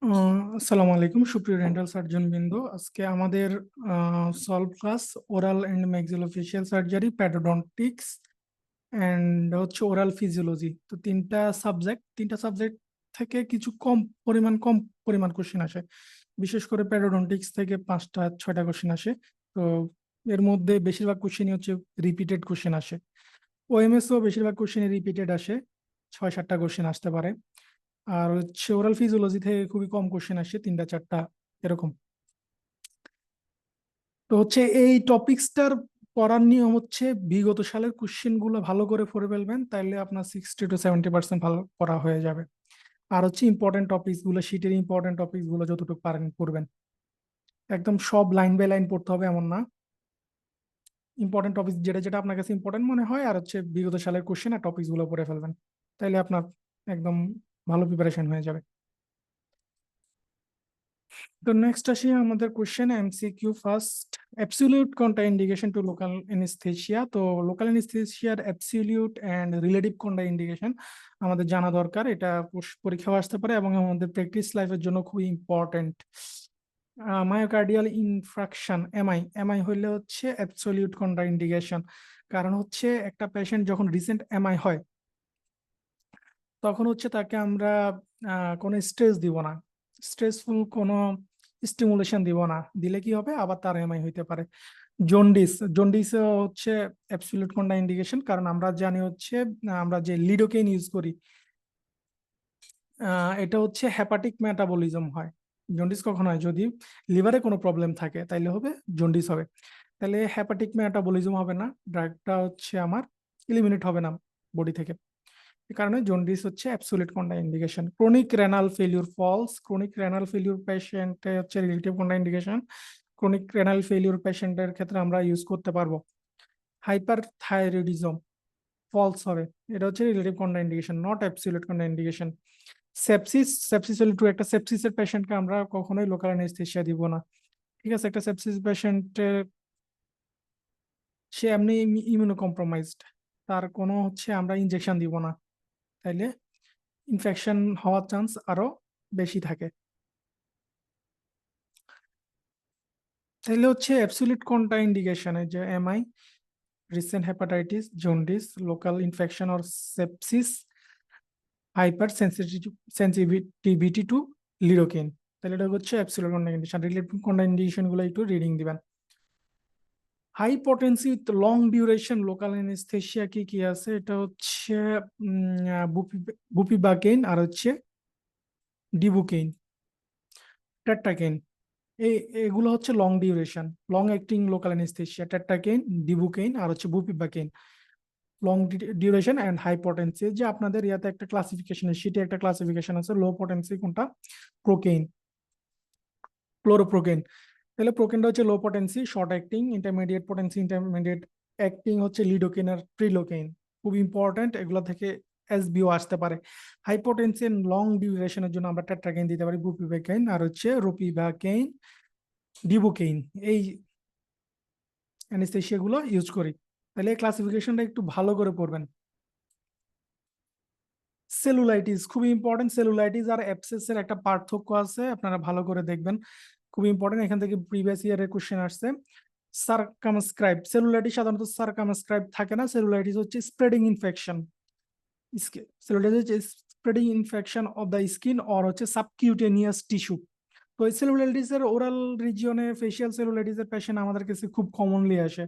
আসসালামু আলাইকুম সুপ্রিয় ডেন্টাল সার্জন বৃন্দ। আজকে আমাদের solve class oral and maxillofacial surgery, pedodontics and হচ্ছে ওরাল ফিজিওলজি। তো তিনটা সাবজেক্ট থেকে কিছু কম পরিমাণ কোশ্চেন আসে। বিশেষ করে প্যাডোডন্টিক্স থেকে 5টা 6টা কোশ্চেন আসে। তো এর মধ্যে বেশিরভাগ কোশ্চেনই হচ্ছে রিপিটেড কোশ্চেন আসে। ওএমএসও বেশিরভাগ কোশ্চেনই রিপিটেড আসে, 6-7টা কোশ্চেন আসতে পারে। আর হচ্ছে ওরাল ফিজিওলজি থেকে খুবই কম কোশ্চেন আসে, 3টা 4টা এরকম। তো হচ্ছে এই টপিক্সটার পড়ার নিয়ম হচ্ছে বিগত সালের কোশ্চেন গুলো ভালো করে পড়ে ফেলবেন, তাইলে আপনার 60-70% ভালো পড়া হয়ে যাবে। আর হচ্ছে ইম্পর্টেন্ট টপিকস গুলো, শীটের ইম্পর্টেন্ট টপিকস গুলো যতটুকু পারেন পড়বেন। একদম সব লাইন বাই লাইন পড়তে হবে এমন না। ইম্পর্টেন্ট টপিক যেটা যেটা আপনার কাছে ইম্পর্টেন্ট মনে হয় আর হচ্ছে বিগত সালের কোশ্চেন আর টপিকস গুলো পড়ে ফেলবেন, তাইলে আপনার একদম ভালো প্রিপারেশন হয়ে যাবে। তো নেক্সট আসি আমাদের question MCQ first. Absolute contraindication to local anaesthesia. তো লোকাল অ্যানেস্থেসিয়ার অ্যাবসলিউট এন্ড রিলেটিভ কন্ট্রাইন্ডিকেশন আমাদের জানা দরকার। এটা পরীক্ষাও আসতে পারে এবং আমাদের প্র্যাকটিস লাইফের জন্য খুব ইম্পর্টেন্ট। মায়োকার্ডিয়াল ইনফ্রাকশন, এমআই হইলে হচ্ছে অ্যাবসলিউট কন্ট্রাইন্ডিকেশন। কারণ হচ্ছে একটা পেশেন্ট যখন রিসেন্ট এমআই হয় তখন হচ্ছে তাকে আমরা কোনো স্ট্রেস দিব না, স্ট্রেসফুল কোনো স্টিমুলেশন দিব না। দিলে কি হবে, আবার তার এমআই হইতে পারে। জন্ডিস হচ্ছে অ্যাবসলিউট কন্ট্রা ইন্ডিকেশন, কারণ আমরা জানি হচ্ছে আমরা যে লিডোকেইন ইউজ করি, এটা হচ্ছে হেপাটিক মেটাবলিজম হয়। জন্ডিস কখন হয়, যদি লিভারে কোনো প্রবলেম থাকে তাইলে হবে জন্ডিস হবে। তাহলে হেপাটিক মেটাবলিজম হবে না, ড্রাগটা হচ্ছে আমার এলিমিনেট হবে না বডি থেকে। এই কারণে জন্ডিস হচ্ছে absolute contraindication. Chronic renal failure falls, chronic renal failure পেশেন্টে হচ্ছে relative contraindication. Chronic renal failure পেশেন্টের ক্ষেত্রে আমরা ইউজ করতে পারবো। হাইপার থাইরয়েডিজম ফলস হবে, এটা হচ্ছে relative contra indication, not absolute contra indication. Sepsis হলে টু, একটা সেপসিসের পেশেন্টকে আমরা কখনোই লোকাল অ্যানেস্থেসিয়া দিব না। ঠিক আছে, একটা সেপসিস পেশেন্টের সে এমনি ইমিউনো কম্প্রোমাইজড, তার কোনো হচ্ছে আমরা ইনজেকশন দিব না, তাইলে ইনফেকশন হওয়ার চান্স আরো বেশি থাকে। তাইলে হচ্ছে অ্যাবসলিউট কোনটা ইন্ডিকেশনে, যে MI, recent hepatitis, jaundice, local infection or sepsis, hyper sensitivity to lidocaine. তাহলে এটা হচ্ছে অ্যাবসলিউট কোনটা ইন্ডিকেশন। রিলেটিভ কোনটা ইন্ডিকেশন গুলো একটু রিডিং দিবেন। High potency with long duration local anaesthesia কি কি আছে, এটা হচ্ছে বুপিবাকেইন আর হচ্ছে ডিবুকেইন, টেট্রাকেইন। এই এগুলো হচ্ছে long duration, long acting local anaesthesia, tetracaine, dibucaine আর হচ্ছে bupivacaine. Long duration and high potency, যে আপনাদের ইয়াতে একটা ক্লাসিফিকেশন শীটে একটা ক্লাসিফিকেশন আছে, লো পটেন্সি কোনটা, প্রোকেইন, ক্লোরোপ্রোকেইন। তাহলে প্রোকেনটা হচ্ছে low potency short acting, intermediate potency intermediate acting হচ্ছে লিডোকেইন আর প্রিলোকেইন। খুব ইম্পর্টেন্ট, এগুলো থেকে এসবিও আসতে পারে। হাই পটেন্সি এন্ড লং ডিউরেশনের জন্য আমরা টেট্রাকেইন দিতে পারি, বুপিবাকেইন আর হচ্ছে রোপিবাকেইন, ডিবুকেইন। এই অ্যানেস্থেসিয়া গুলো ইউজ করি। তাহলে এই ক্লাসিফিকেশনটা একটু ভালো করে পড়বেন। সেলুলাইটিস খুবই ইম্পর্টেন্ট, সেলুলাইটিস আর অ্যাবসেস এর একটা পার্থক্য আছে, আপনারা ভালো করে দেখবেন, খুব ইম্পর্টেন্ট। এখান থেকে প্রিভিয়াস ইয়ারের কোশ্চেন আসছে। সার্কামস্ক্রাইব, সেলুলাইটিস সাধারণত সার্কামস্ক্রাইব থাকে না, সেলুলাইটিস হচ্ছে স্প্রেডিং ইনফেকশন। সেলুলাইটিস হচ্ছে spreading infection of the skin or হচ্ছে সাবকিউটেনিয়াস টিস্যু। তো এই সেলুলাইটিস এর ওরাল রিজিয়নে ফেশিয়াল সেলুলাইটিস এর পেশেন্ট আমাদের কাছে খুব কমনলি আসে।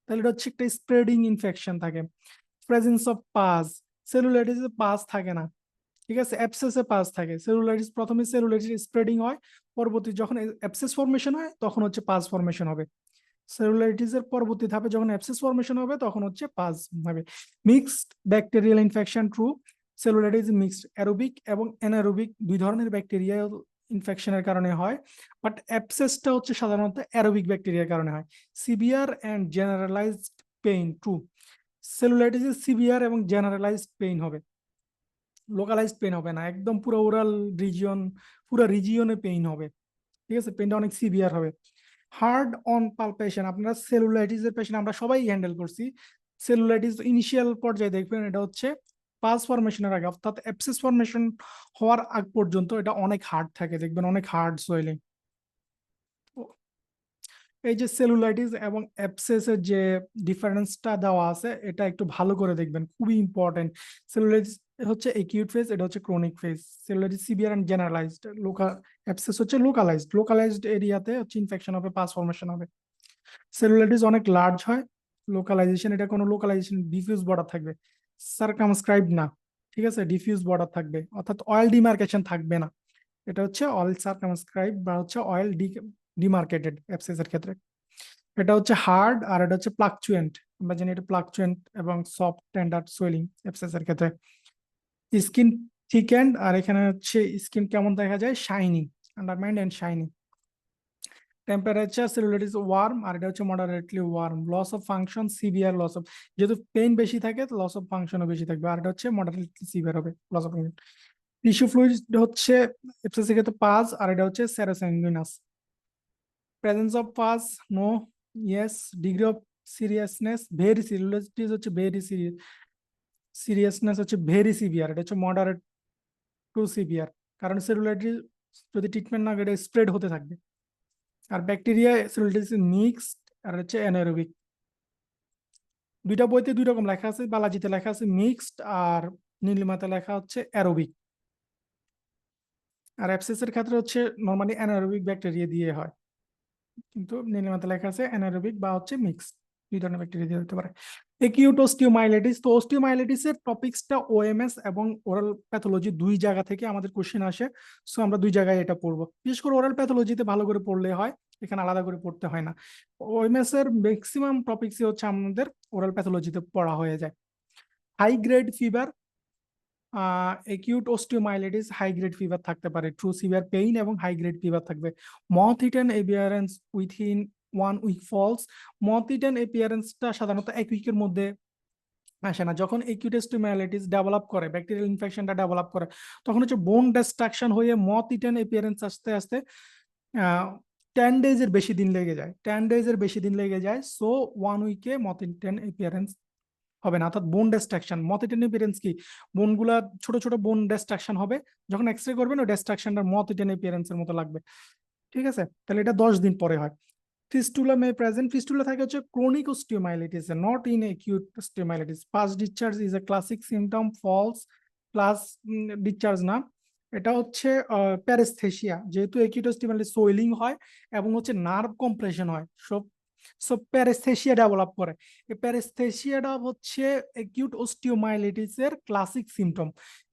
তাহলে এটা হচ্ছে একটা স্প্রেডিং ইনফেকশন থাকে। Presence of pass, cellulitis A pass থাকে না, ঠিক আছে, অ্যাবসেসে পাস থাকে। সেলুলাইটিস প্রথমে সেলুলাইটিস স্প্রেডিং হয়, পরবর্তী যখন অ্যাবসেস ফর্মেশন হয় তখন হচ্ছে পাস ফর্মেশন হবে। সেলুলাইটিস এর পরবর্তী ধাপে যখন অ্যাবসেস ফর্মেশন হবে তখন হচ্ছে পাস হবে। Mixed bacterial infection true, cellulitis mixed aerobic এবং অ্যানারোবিক দুই ধরনের ব্যাকটেরিয়াল ইনফেকশনের কারণে হয়, বাট অ্যাবসেসটা হচ্ছে সাধারণত অ্যারোবিক ব্যাকটেরিয়ার কারণে হয়। Severe and generalised pain true, সেলুলাইটিসে সিভিয়ার এবং জেনারেলাইজড পেইন হবে, লোকালাইজড পেইন হবে না, একদম পুরো ওরাল রিজিয়ন, পুরো রিজিয়নে পেইন হবে। ঠিক আছে, পেইনটা অনেক সিভিয়ার হবে। হার্ড অন পালপেশন, আপনারা সেলুলাইটিস এর পেশেন্ট আমরা সবাই হ্যান্ডেল করছি। সেলুলাইটিস ইনিশিয়াল পর্যায়ে দেখবেন এটা হচ্ছে পাস ফরমেশনের আগে, অর্থাৎ অ্যাবসেস ফরমেশন হওয়ার আগ পর্যন্ত এটা অনেক হার্ড থাকে, দেখবেন অনেক হার্ড সোয়েলিং। এই যে সেলুলাইটিস এবং অ্যাবসেসের যে ডিফারেন্সটা দেওয়া আছে এটা একটু ভালো করে দেখবেন, খুবই ইম্পর্টেন্ট। সেলুলাইটিস হচ্ছে একিউট ফেজ, এটা হচ্ছে chronic phase. Cellulitis severe and generalised, abscess হচ্ছে লোকালাইজড এরিয়াতে হচ্ছে ইনফেকশন হবে, পাস ফরমেশন হবে। সেলুলাইটিস অনেক লার্জ হয়, লোকালাইজেশন, এটা কোনো লোকালাইজেশন ডিফিউজ বর্ডার থাকবে, সারকামস্ক্রাইব না, ঠিক আছে, ডিফিউজ বর্ডার থাকবে, অর্থাৎ অয়েল ডিমার্কেশন থাকবে না। এটা হচ্ছে অয়েল সারকামস্ক্রাইব বা হচ্ছে অয়েল ডিমার্কেটেড অ্যাবসেসের ক্ষেত্রে। এটা হচ্ছে হার্ড আর এটা হচ্ছে প্লাকচুয়েন্ট, আমরা জানি এটা প্লাকচুয়েন্ট এবং সফট টেন্ডার সোয়েলিং অ্যাবসেসের ক্ষেত্রে। স্কিন থিকেন্ড, আর এখানে হচ্ছে স্কিন কেমন দেখা যায়, shiny, undermined and shiny. Temperature cellulitis warm, আর এটা হচ্ছে moderately warm. Loss of function severe loss of, যেহেতু পেইন বেশি থাকে লস অফ ফাংশনও বেশি থাকবে, আর এটা হচ্ছে মডারেটলি সিভিয়ার হবে loss of function. Tissue fluid হচ্ছে এপসিসের ক্ষেত্রে পাজ, আর এটা হচ্ছে serosanguinous. Presence of pus no, yes. Degree of seriousness very, cellulitis হচ্ছে ভেরি সিরিয়াস, সিরিয়াসনেস হচ্ছে ভেরি সিভিয়ার, এটা হচ্ছে মডারেট টু সিভিয়ার, কারণ সেলুলাইটিস যদি ট্রিটমেন্ট না করে স্প্রেড হতে থাকবে। আর ব্যাকটেরিয়া সেলুলাইটিস মিক্সড, আর হচ্ছে অ্যানারোবিক। দুইটা বইতে দুই রকম লেখা আছে, বালাজিতে লেখা আছে মিক্সড আর নীলিমাতে লেখা হচ্ছে অ্যারোবিক। আর অ্যাবসেসের ক্ষেত্রে হচ্ছে নর্মালি অ্যানারোবিক ব্যাকটেরিয়া দিয়ে হয়, কিন্তু নীলিমাতে লেখা আছে অ্যানারোবিক বা হচ্ছে মিক্সড, দুই ধরনের ব্যাকটেরিয়া দিয়ে হতে পারে। একিউট অস্টিওমাইলাইটিস, তো অস্টিওমাইলাইটিসের টপিকসটা ওএমএস এবং ওরাল প্যাথোলজি দুই জায়গা থেকে আমাদের কোশ্চেন আসে, সো আমরা দুই জায়গায় এটা পড়বো। বিশেষ করে ওরাল প্যাথোলজিতে ভালো করে পড়লে হয়, এখানে আলাদা করে পড়তে হয় না। ওএমএস এর ম্যাক্সিমাম টপিকসই হচ্ছে আমাদের ওরাল প্যাথোলজিতে পড়া হয়ে যায়। High grade fever, acute osteomyelitis high grade fever থাকতে পারে, ট্রু সিভিয়ার পেইন এবং হাই গ্রেড ফিভার থাকবে। Moth eaten appearance within 1 week falls, moth eaten এপিয়ারেন্সটা সাধারণত 1 উইকের মধ্যে আসে না। যখন একিউট অস্টিওমাইলাইটিস ডেভেলপ করে, ব্যাকটেরিয়াল ইনফেকশনটা ডেভেলপ করে, তখন হচ্ছে বোন ডিস্ট্রাকশন হয়ে মথ ইটেন এপিয়ারেন্স আস্তে আস্তে 10 days এর বেশি দিন লেগে যায়, 10 days এর বেশি দিন লেগে যায়। সো 1 উইকে মথ ইটেন এপিয়ারেন্স হবে না, অর্থাৎ বোন ডিস্ট্রাকশন। মথ-ইটেন এপিয়ারেন্স কি, বোনগুলা ছোট ছোট বোন ডিস্ট্রাকশন হবে, যখন এক্সরে করবেন ওই ডিস্ট্রাকশনটা মথ-ইটেন এপিয়ারেন্সের মতো লাগবে, ঠিক আছে, তাহলে এটা 10 দিন পরে হয়। ফিস্টুলা মে প্রেজেন্ট, ফিস্টুলা থাকে হচ্ছে chronic osteomyelitis, not in acute osteomyelitis. Pus discharge is a classic symptom, false pus discharge না, এটা হচ্ছে প্যারেস্থেসিয়া, যেহেতু একিউট অস্টিওমাইলাইটিস সোয়েলিং হয় এবং হচ্ছে নার্ভ কম্প্রেশন হয়, সব সব প্যারেস্থেসিয়া ডেভেলপ করে। এই প্যারেস্থেসিয়াটা হচ্ছে একিউট অস্টিওমাইলাইটিস এর ক্লাসিক সিমটম।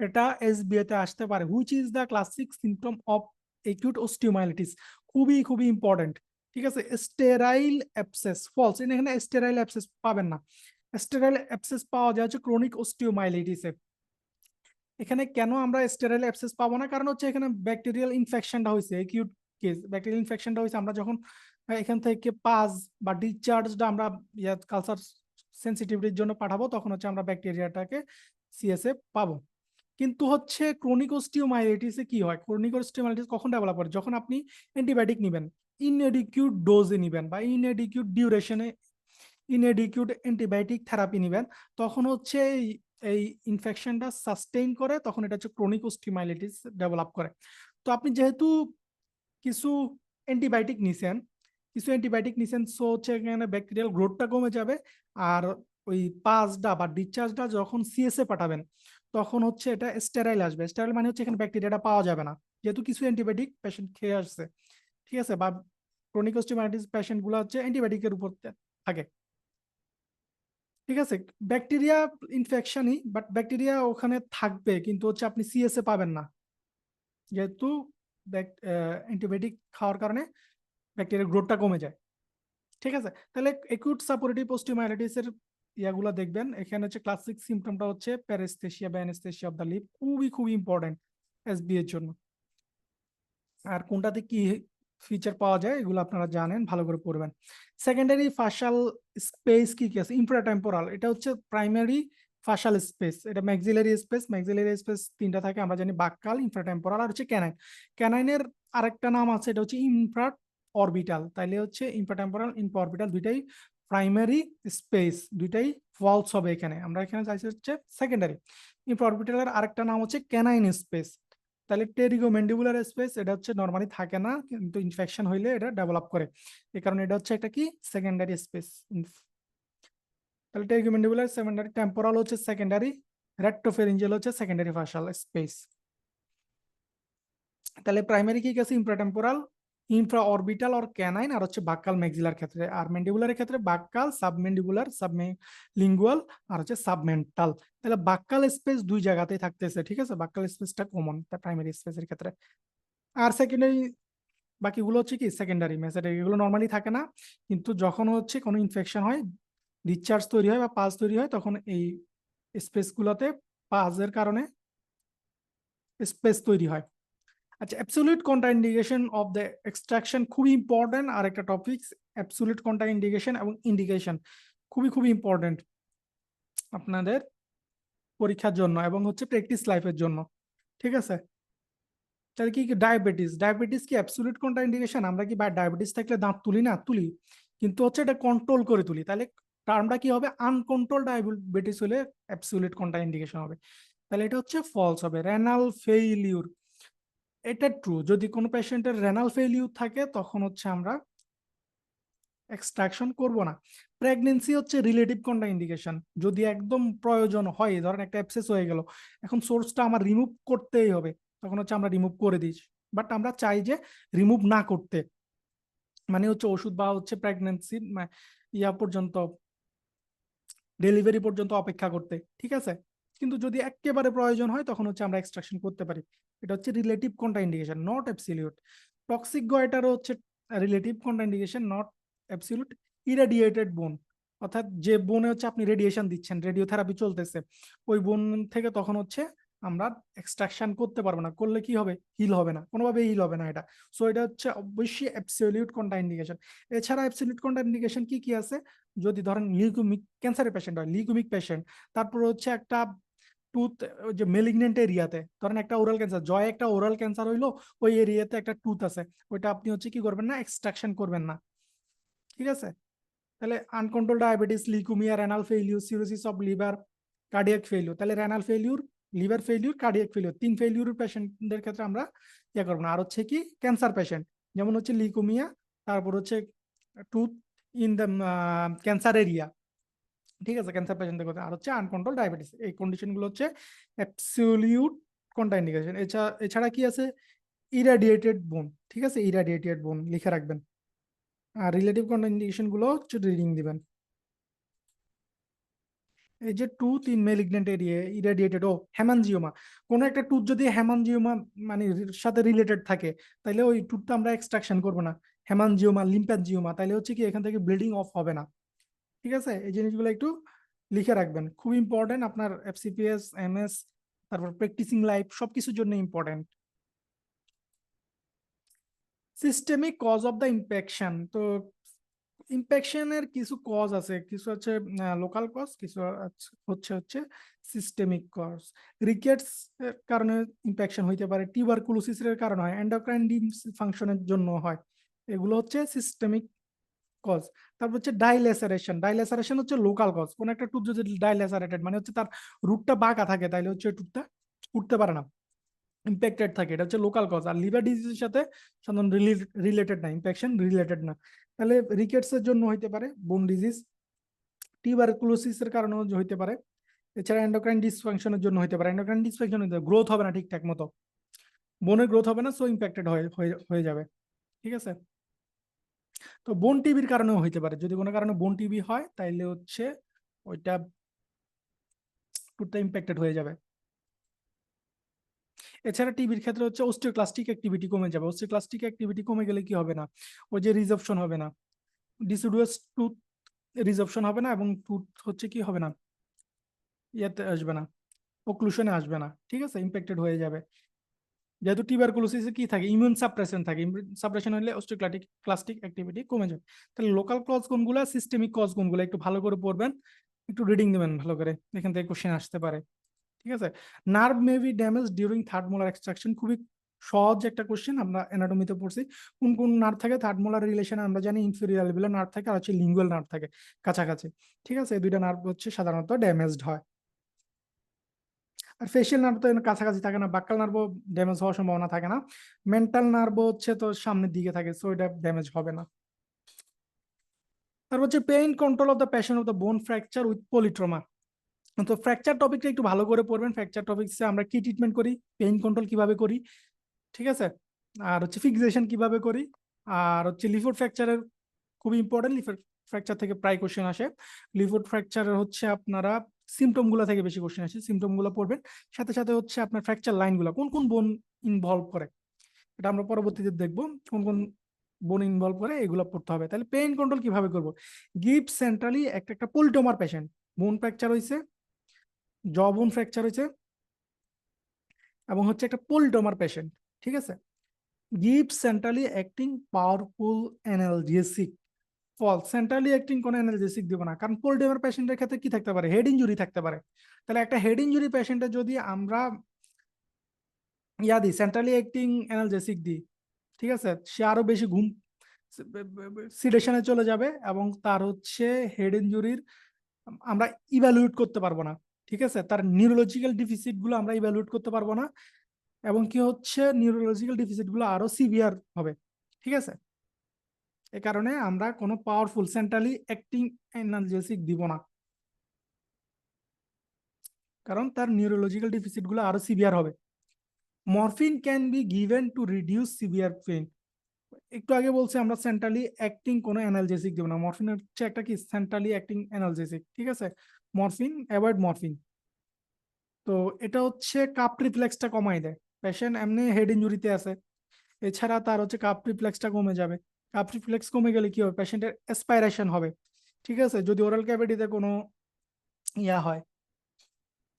এটা এসবিএ তে আসতে পারে, which is the classic symptom of acute osteomyelitis, খুবই খুবই ইম্পর্টেন্ট, ঠিক আছে। স্টেরাইল অ্যাবসেস ফলস, এখানে স্টেরাইল অ্যাবসেস পাবেন না, স্টেরাইল অ্যাবসেস পাওয়া যায় হচ্ছে ক্রনিক অস্টিওমাইলাইটিসে। এখানে কেন আমরা স্টেরাইল অ্যাবসেস পাবো না, কারণ হচ্ছে এখানে ব্যাকটেরিয়াল ইনফেকশনটা হয়েছে, একিউট কেস ব্যাকটেরিয়াল ইনফেকশনটা হয়েছে, আমরা যখন এখান থেকে পাস বা ডিসচার্জটা আমরা কালচার সেন্সিটিভিটির জন্য পাঠাবো, তখন হচ্ছে আমরা ব্যাকটেরিয়াটাকে সিএসএ পাবো। কিন্তু হচ্ছে ক্রনিক অস্টিওমাইলাইটিসে কি হয়, ক্রনিক অস্টিওমাইলাইটিস কখন ডেভেলপ করে, যখন আপনি অ্যান্টিবায়োটিক নেবেন, ইনএডিকিউট ডোজে নেবেন বা ইনএডিকিউট ডিউরেশনে ইনএডিকিউট অ্যান্টিবায়োটিক থেরাপি নেবেন, তখন হচ্ছে এই ইনফেকশনটা সাস্টেইন করে, তখন এটা হচ্ছে ক্রনিক অস্টিওমাইলাইটিস ডেভেলপ করে। তো আপনি যেহেতু কিছু অ্যান্টিবায়োটিক নিছেন, সো হচ্ছে এখানে ব্যাকটেরিয়াল গ্রোথটা কমে যাবে, আর ওই পাসটা বা ডিসচার্জটা যখন সিএসএ পাঠাবেন, তখন হচ্ছে এটা স্টেরাইল আসবে। স্টেরাইল মানে হচ্ছে এখানে ব্যাকটেরিয়াটা পাওয়া যাবে না, যেহেতু কিছু অ্যান্টিবায়োটিক পেশেন্ট খেয়ে আসছে, ঠিক আছে, বা ক্রনিক অস্টিওমাইলাইটিস পেশেন্ট গুলো হচ্ছে অ্যান্টিবায়োটিকের উপর থাকে, ঠিক আছে। ব্যাকটেরিয়া ইনফেকশনই, বাট ব্যাকটেরিয়া ওখানে থাকবে, কিন্তু হচ্ছে আপনি সিএসএ পাবেন না, যেহেতু অ্যান্টিবায়োটিক খাওয়ার কারণে ব্যাকটেরিয়ার গ্রোথটা কমে যায়, ঠিক আছে। তাহলে একুট সাপোরেটিভ অস্টিওমাইলাইটিস এর ইয়াগুলা দেখবেন, এখানে হচ্ছে ক্লাসিক সিমটমটা হচ্ছে প্যারেস্থেসিয়া বা অ্যানেস্থেসিয়া অফ দ্য লিপ, খুবই খুবই ইম্পর্টেন্ট এসবি এর জন্য। আর কোনটাতে কি ফিচার পাওয়া যায় এগুলো আপনারা জানেন, ভালো করে পড়বেন। সেকেন্ডারি ফাশাল স্পেস কি কি আছে, ইনফ্রাটেম্পোরাল, এটা হচ্ছে প্রাইমারি ফাশাল স্পেস, এটা ম্যাক্সিলারি স্পেস তিনটা থাকে আমরা জানি, বাক্কাল, ইনফ্রাটেম্পোরাল আর হচ্ছে ক্যানাইন। ক্যানাইনের আরেকটা নাম আছে, এটা হচ্ছে ইনফ্রা অরবিটাল, তাইলে হচ্ছে ইনফ্রাটেম্পোরাল ইনফ্রা অরবিটাল দুইটাই প্রাইমারি স্পেস, দুইটাই ফলস হবে, এখানে আমরা এখানে চাইছি হচ্ছে সেকেন্ডারি। ইনফ্রাঅরবিটালের আরেকটা নাম হচ্ছে ক্যানাইন স্পেস। তাহলে টেরিগোম্যান্ডিবুলার স্পেস এটা হচ্ছে নর্মালি থাকে না, কিন্তু ইনফেকশন হইলে এটা ডেভেলপ করে, এই কারণে এটা হচ্ছে একটা কি সেকেন্ডারি স্পেস। তাহলে টেরিগোম্যান্ডিবুলার সেকেন্ডারি, টেম্পোরাল হচ্ছে সেকেন্ডারি, রেক্টোফেরিঞ্জিয়াল হচ্ছে সেকেন্ডারি ফাশাল স্পেস। তাহলে প্রাইমারি কি আছে, infratemporal, infra orbital or canine, আর হচ্ছে বাক্কাল ম্যাক্সিলার ক্ষেত্রে, আর ম্যান্ডিবুলারের ক্ষেত্রে বাক্কাল, সাবম্যান্ডিবুলার, লিঙ্গুয়াল, আর হচ্ছে সাবমেন্টাল। তাহলে বাক্কাল স্পেস দুই জায়গাতেই থাকতেছে, ঠিক আছে, বাক্কাল স্পেসটা কমন প্রাইমারি স্পেসের ক্ষেত্রে। আর সেকেন্ডারি বাকিগুলো হচ্ছে কি সেকেন্ডারি মেসেডারি, এগুলো নর্মালি থাকে না, কিন্তু যখন হচ্ছে কোনো ইনফেকশন হয়, ডিসচার্জ তৈরি হয় বা পাস তৈরি হয়, তখন এই স্পেসগুলোতে পাসের কারণে স্পেস তৈরি হয়। আচ্ছা, absolute contraindication of the extraction খুবই ইম্পর্টেন্ট আর একটা টপিক। অ্যাবসলিউট কন্ট্রাইন্ডিকেশন এবং ইন্ডিকেশন খুবই খুবই ইম্পর্টেন্ট আপনাদের পরীক্ষার জন্য এবং হচ্ছে প্র্যাকটিস লাইফের জন্য, ঠিক আছে। তাহলে কি ডায়াবেটিস, ডায়াবেটিস কি অ্যাবসলিউট কন্ট্রাইন্ডিকেশন? আমরা কি ডায়াবেটিস থাকলে দাঁত তুলি না? তুলি, কিন্তু হচ্ছে এটা কন্ট্রোল করে তুলি। তাহলে টার্মটা কি হবে, আনকন্ট্রোল ডায়াবেটিস হলে অ্যাবসলিউট কন্ট্রাইন্ডিকেশন হবে। তাহলে এটা হচ্ছে ফলস হবে। রেনাল ফেইলিউর, এটা ট্রু, যদি কোনো পেশেন্টের রেনাল ফেইলিউর থাকে তখন হচ্ছে আমরা এক্সট্রাকশন করব না। প্রেগনেন্সি হচ্ছে রিলেটিভ কন্ট্রাইন্ডিকেশন, যদি একদম প্রয়োজন হয়, ধরেন একটা অ্যাবসেস হয়ে গেল, এখন সোর্সটা আমার রিমুভ করতেই হবে, তখন হচ্ছে আমরা রিমুভ করে দিই। বাট আমরা চাই যে রিমুভ না করতে, মানে হচ্ছে ওষুধ বা হচ্ছে প্রেগনেন্সি ইয়া পর্যন্ত, ডেলিভারি পর্যন্ত অপেক্ষা করতে, ঠিক আছে। কিন্তু যদি একেবারে প্রয়োজন হয় তখন হচ্ছে আমরা এক্সট্রাকশন করতে পারি। এটা হচ্ছে relative contraindication, not absolute. Toxic গয়টারও হচ্ছে relative contraindication, not absolute. Irradiated bone, অর্থাৎ যে বোনে হচ্ছে আপনি রেডিয়েশন দিচ্ছেন, রেডিওথেরাপি চলতেছে, ওই বোন থেকে তখন হচ্ছে আমরা এক্সট্রাকশন করতে পারবো না, করলে কি হবে, হিল হবে না, কোনোভাবে হিল হবে না এটা। সো এটা হচ্ছে অবশ্যই অ্যাবসলিউট কন্ট্রাইন্ডিকেশন। এছাড়া অ্যাবসলিউট কন্ট্রাইন্ডিকেশন কি কি আছে, যদি ধরেন লিউকেমিক ক্যান্সারের পেশেন্ট হয়, লিউকেমিক পেশেন্ট, তারপর হচ্ছে একটা টুথ, যে মেলিগনেন্ট এরিয়াতে, ধরেন একটা ওরাল ক্যান্সার, জয় একটা ওরাল ক্যান্সার হইলো, ওই এরিয়াতে একটা টুথ আছে, ওইটা আপনি হচ্ছে কি করবেন না, এক্সট্রাকশন করবেন না, ঠিক আছে। তাহলে uncontrol diabetes, leukaemia, renal failure, cirrhosis of liver, cardiac failure. তাহলে renal failure, liver failure, cardiac failure, তিন ফেইলিউর পেশেন্টদের ক্ষেত্রে আমরা ইয়ে করবো না। আর হচ্ছে কি ক্যান্সার পেশেন্ট, যেমন হচ্ছে লিকুমিয়া, তারপর হচ্ছে tooth in the cancer area, ঠিক আছে, ক্যান্সার পেশেন্টদের কথা। আর হচ্ছে আনকন্ট্রোল ডায়াবেটিস, এই কন্ডিশনগুলো হচ্ছে অ্যাবসলিউট কন্ট্রাইন্ডিকেশন। এছাড়া কি আছে, ইরাডিয়েটেড বোন, ঠিক আছে, ইরাডিয়েটেড বোন লিখে রাখবেন। আর রিলেটিভ কন্ট্রাইন্ডিকেশন গুলো হচ্ছে রিডিং দিবেন। এই যে tooth in malignant area, irradiated, ও হেমানজিওমা, কোন একটা টুথ যদি হেমানজিওমা মানে সাথে রিলেটেড থাকে, তাহলে ওই টুথটা আমরা এক্সট্রাকশন করবো না। হেমানজিওমা, লিম্ফ্যানজিওমা, তাহলে হচ্ছে কি এখান থেকে ব্লিডিং অফ হবে না, ঠিক আছে। এই জিনিসগুলো একটু লিখে রাখবেন, খুব ইম্পর্টেন্ট আপনার এফসিপিএস, এমএস, তারপর প্র্যাকটিসিং লাইফ সবকিছুর জন্য important. Systemic cause of the infection, তো ইনফেকশনের কিছু কজ আছে, কিছু হচ্ছে লোকাল কজ, কিছু হচ্ছে হচ্ছে সিস্টেমিক কজ। রিকেটস এর কারণে ইনফেকশন হইতে পারে, টিউবারকুলোসিস এর কারণে হয়, এন্ডোক্রাইন ডিসফাংশনের জন্য হয়, এগুলো হচ্ছে সিস্টেমিক কজ। তারপর হচ্ছে ডাইলেসারেশন, ডাইলেসারেশন হচ্ছে লোকাল কজ। কোন একটা টুথ যদি ডাইলেসারেটেড মানে হচ্ছে তার রুটটা বাঁকা থাকে, তাইলে হচ্ছে টুথটা উঠতে পারে না, ইম্প্যাক্টেড থাকে, এটা হচ্ছে লোকাল কজ। আর লিভার ডিজিজের সাথে সাধারণ রিলেটেড না, ইনফেকশন রিলেটেড না। তাহলে রিকেটস এর জন্য হইতে পারে, বোন ডিজিজ, টিউবারকুলোসিস এর কারণে হইতে পারে, এছাড়া এন্ডোক্রাইন ডিসফাংশনের জন্য হইতে পারে। এন্ডোক্রাইন ডিসফাংশন হইতে গ্রোথ হবে না ঠিকঠাক মতো, বোনের গ্রোথ হবে না, সো ইম্প্যাক্টেড হয়ে যাবে, ঠিক আছে। তো বোন টিবির কারণেও হইতে পারে, যদি কোনো কারণে বোন টিবি হয় তাইলে হচ্ছে ওইটা টুথটা ইম্প্যাক্টেড হয়ে যাবে। এছাড়া টিবির ক্ষেত্রে হচ্ছে অস্টিওক্লাস্টিক অ্যাক্টিভিটি কমে যাবে। অস্টিওক্লাস্টিক অ্যাক্টিভিটি কমে গেলে কি হবে না, ওই যে রিজপশন হবে না, ডিসিডুয়াস টুথ রিজপশন হবে না, এবং টুথ হচ্ছে কি হবে না, ইয়াতে আসবে না, ওক্লুশনে আসবে না, ঠিক আছে, ইম্প্যাক্টেড হয়ে যাবে। যেহেতু টিউবারকুলোসিসে কি থাকে, ইমিউন সাপ্রেশন থাকে, ইমিউন সাপ্রেশন হলে অস্টিওক্লাস্টিক ক্লাস্টিক অ্যাক্টিভিটি কমে যাবে। তাহলে লোকাল কজ কোনগুলো, সিস্টেমিক কজ কোনগুলো, একটু ভালো করে পড়বেন, একটু রিডিং দেবেন ভালো করে, এখান থেকে কোশ্চেন আসতে পারে, ঠিক আছে। Nerve may be damage during third molar extraction, খুবই সহজ একটা কোশ্চেন, আমরা অ্যানাটমিতে পড়ছি। কোন কোন নার্ভ থাকে থার্ড মোলার রিলেশনে, আমরা জানি ইনফেরিয়র অ্যালভিওলার নার্ভ থাকে আর হচ্ছে লিঙ্গুয়াল নার্ভ থাকে কাছাকাছি, ঠিক আছে। এই দুইটা নার্ভ হচ্ছে সাধারণত ড্যামেজড হয়। আর ফেশিয়াল নার্ভ তো এর কাছাকাছি থাকে না, বাক্কাল নার্ভও ড্যামেজ হওয়ার সম্ভাবনা থাকে না। মেন্টাল নার্ভ হচ্ছে তো সামনের দিকে থাকে, সো এটা ড্যামেজ হবে না। তারপর হচ্ছে pain control of the patient of the bone fracture with polytrauma. তো ফ্র্যাকচার টপিকটা একটু ভালো করে পড়বেন। ফ্র্যাকচার টপিকসে আমরা কি ট্রিটমেন্ট করি, পেইন কন্ট্রোল কিভাবে করি, ঠিক আছে, আর হচ্ছে ফিক্সেশন কিভাবে করি, আর হচ্ছে লিফোর্ড ফ্র্যাকচারের খুবই ইম্পর্টেন্ট। লিফোর্ড ফ্র্যাকচার থেকে প্রায় কোশ্চেন আসে। লিফোর্ড ফ্র্যাকচারের হচ্ছে আপনারা সিমটম গুলো থেকে বেশি কোশ্চেন আসে, সিমটম গুলো পড়বেন। সাথে সাথে হচ্ছে আপনার ফ্র্যাকচার লাইন গুলো কোন কোন বোন ইনভলভ করে, এটা আমরা পরবর্তীতে দেখবো কোন কোন বোন ইনভলভ করে, এগুলো পড়তে হবে। তাহলে পেইন কন্ট্রোল কিভাবে করবো, গিভ সেন্ট্রালি একটা একটা পলিটোমার পেশেন্ট, বোন ফ্র্যাকচার হয়েছে, জ বোন ফ্র্যাকচার হয়েছে, এবং হচ্ছে একটা পলিটোমার পেশেন্ট, ঠিক আছে, give centrally acting powerful analgesic. False, centrally acting কোনো অ্যানালজেসিক দিব না, কারণ পোলডেমার পেশেন্টের ক্ষেত্রে কি থাকতে পারে, হেড ইনজুরি থাকতে পারে। তাহলে একটা হেড ইনজুরি পেশেন্টের যদি আমরা দিই, সেন্ট্রালি অ্যাক্টিং অ্যানালজেসিক দিই, ঠিক আছে, সে আরো বেশি ঘুম সিডেশনে চলে যাবে, এবং তার হচ্ছে হেড ইনজুরির আমরা ইভ্যালুয়েট করতে পারবো না, ঠিক আছে, তার নিউরোলজিক্যাল ডিফিসিট গুলো আমরা ইভ্যালুয়েট করতে পারবো না, এবং কি হচ্ছে নিউরোলজিক্যাল ডিফিসিট গুলো আরো সিভিয়ার হবে, ঠিক আছে। এ কারণে আমরা কোনো পাওয়ারফুল সেন্ট্রালি অ্যাক্টিং অ্যানালজেসিক দিব না, কারণ তার নিউরোলজিক্যাল ডিফিসিট গুলো আরো সিভিয়ার হবে। Morphine can be given to reduce severe pain. একটু আগে বলছি আমরা সেন্ট্রালি অ্যাক্টিং কোনো অ্যানালজেসিক দেব না, মরফিন হচ্ছে একটা কি সেন্ট্রালি অ্যাক্টিং অ্যানালজেসিক, ঠিক আছে, মরফিন অ্যাভয়েড মরফিন। তো এটা হচ্ছে কাপ রিফ্লেক্সটা কমাই দেয়, পেশেন্ট এমনি হেড ইনজুরিতে আছে, এছাড়া তার হচ্ছে কাপ রিফ্লেক্সটা কমে যাবে। কাপ রিফ্লেক্স কমে গেলে কি হবে, পেশেন্টের অ্যাসপাইরেশন হবে, ঠিক আছে, যদি ওরাল ক্যাভিটিতে কোনো হয়,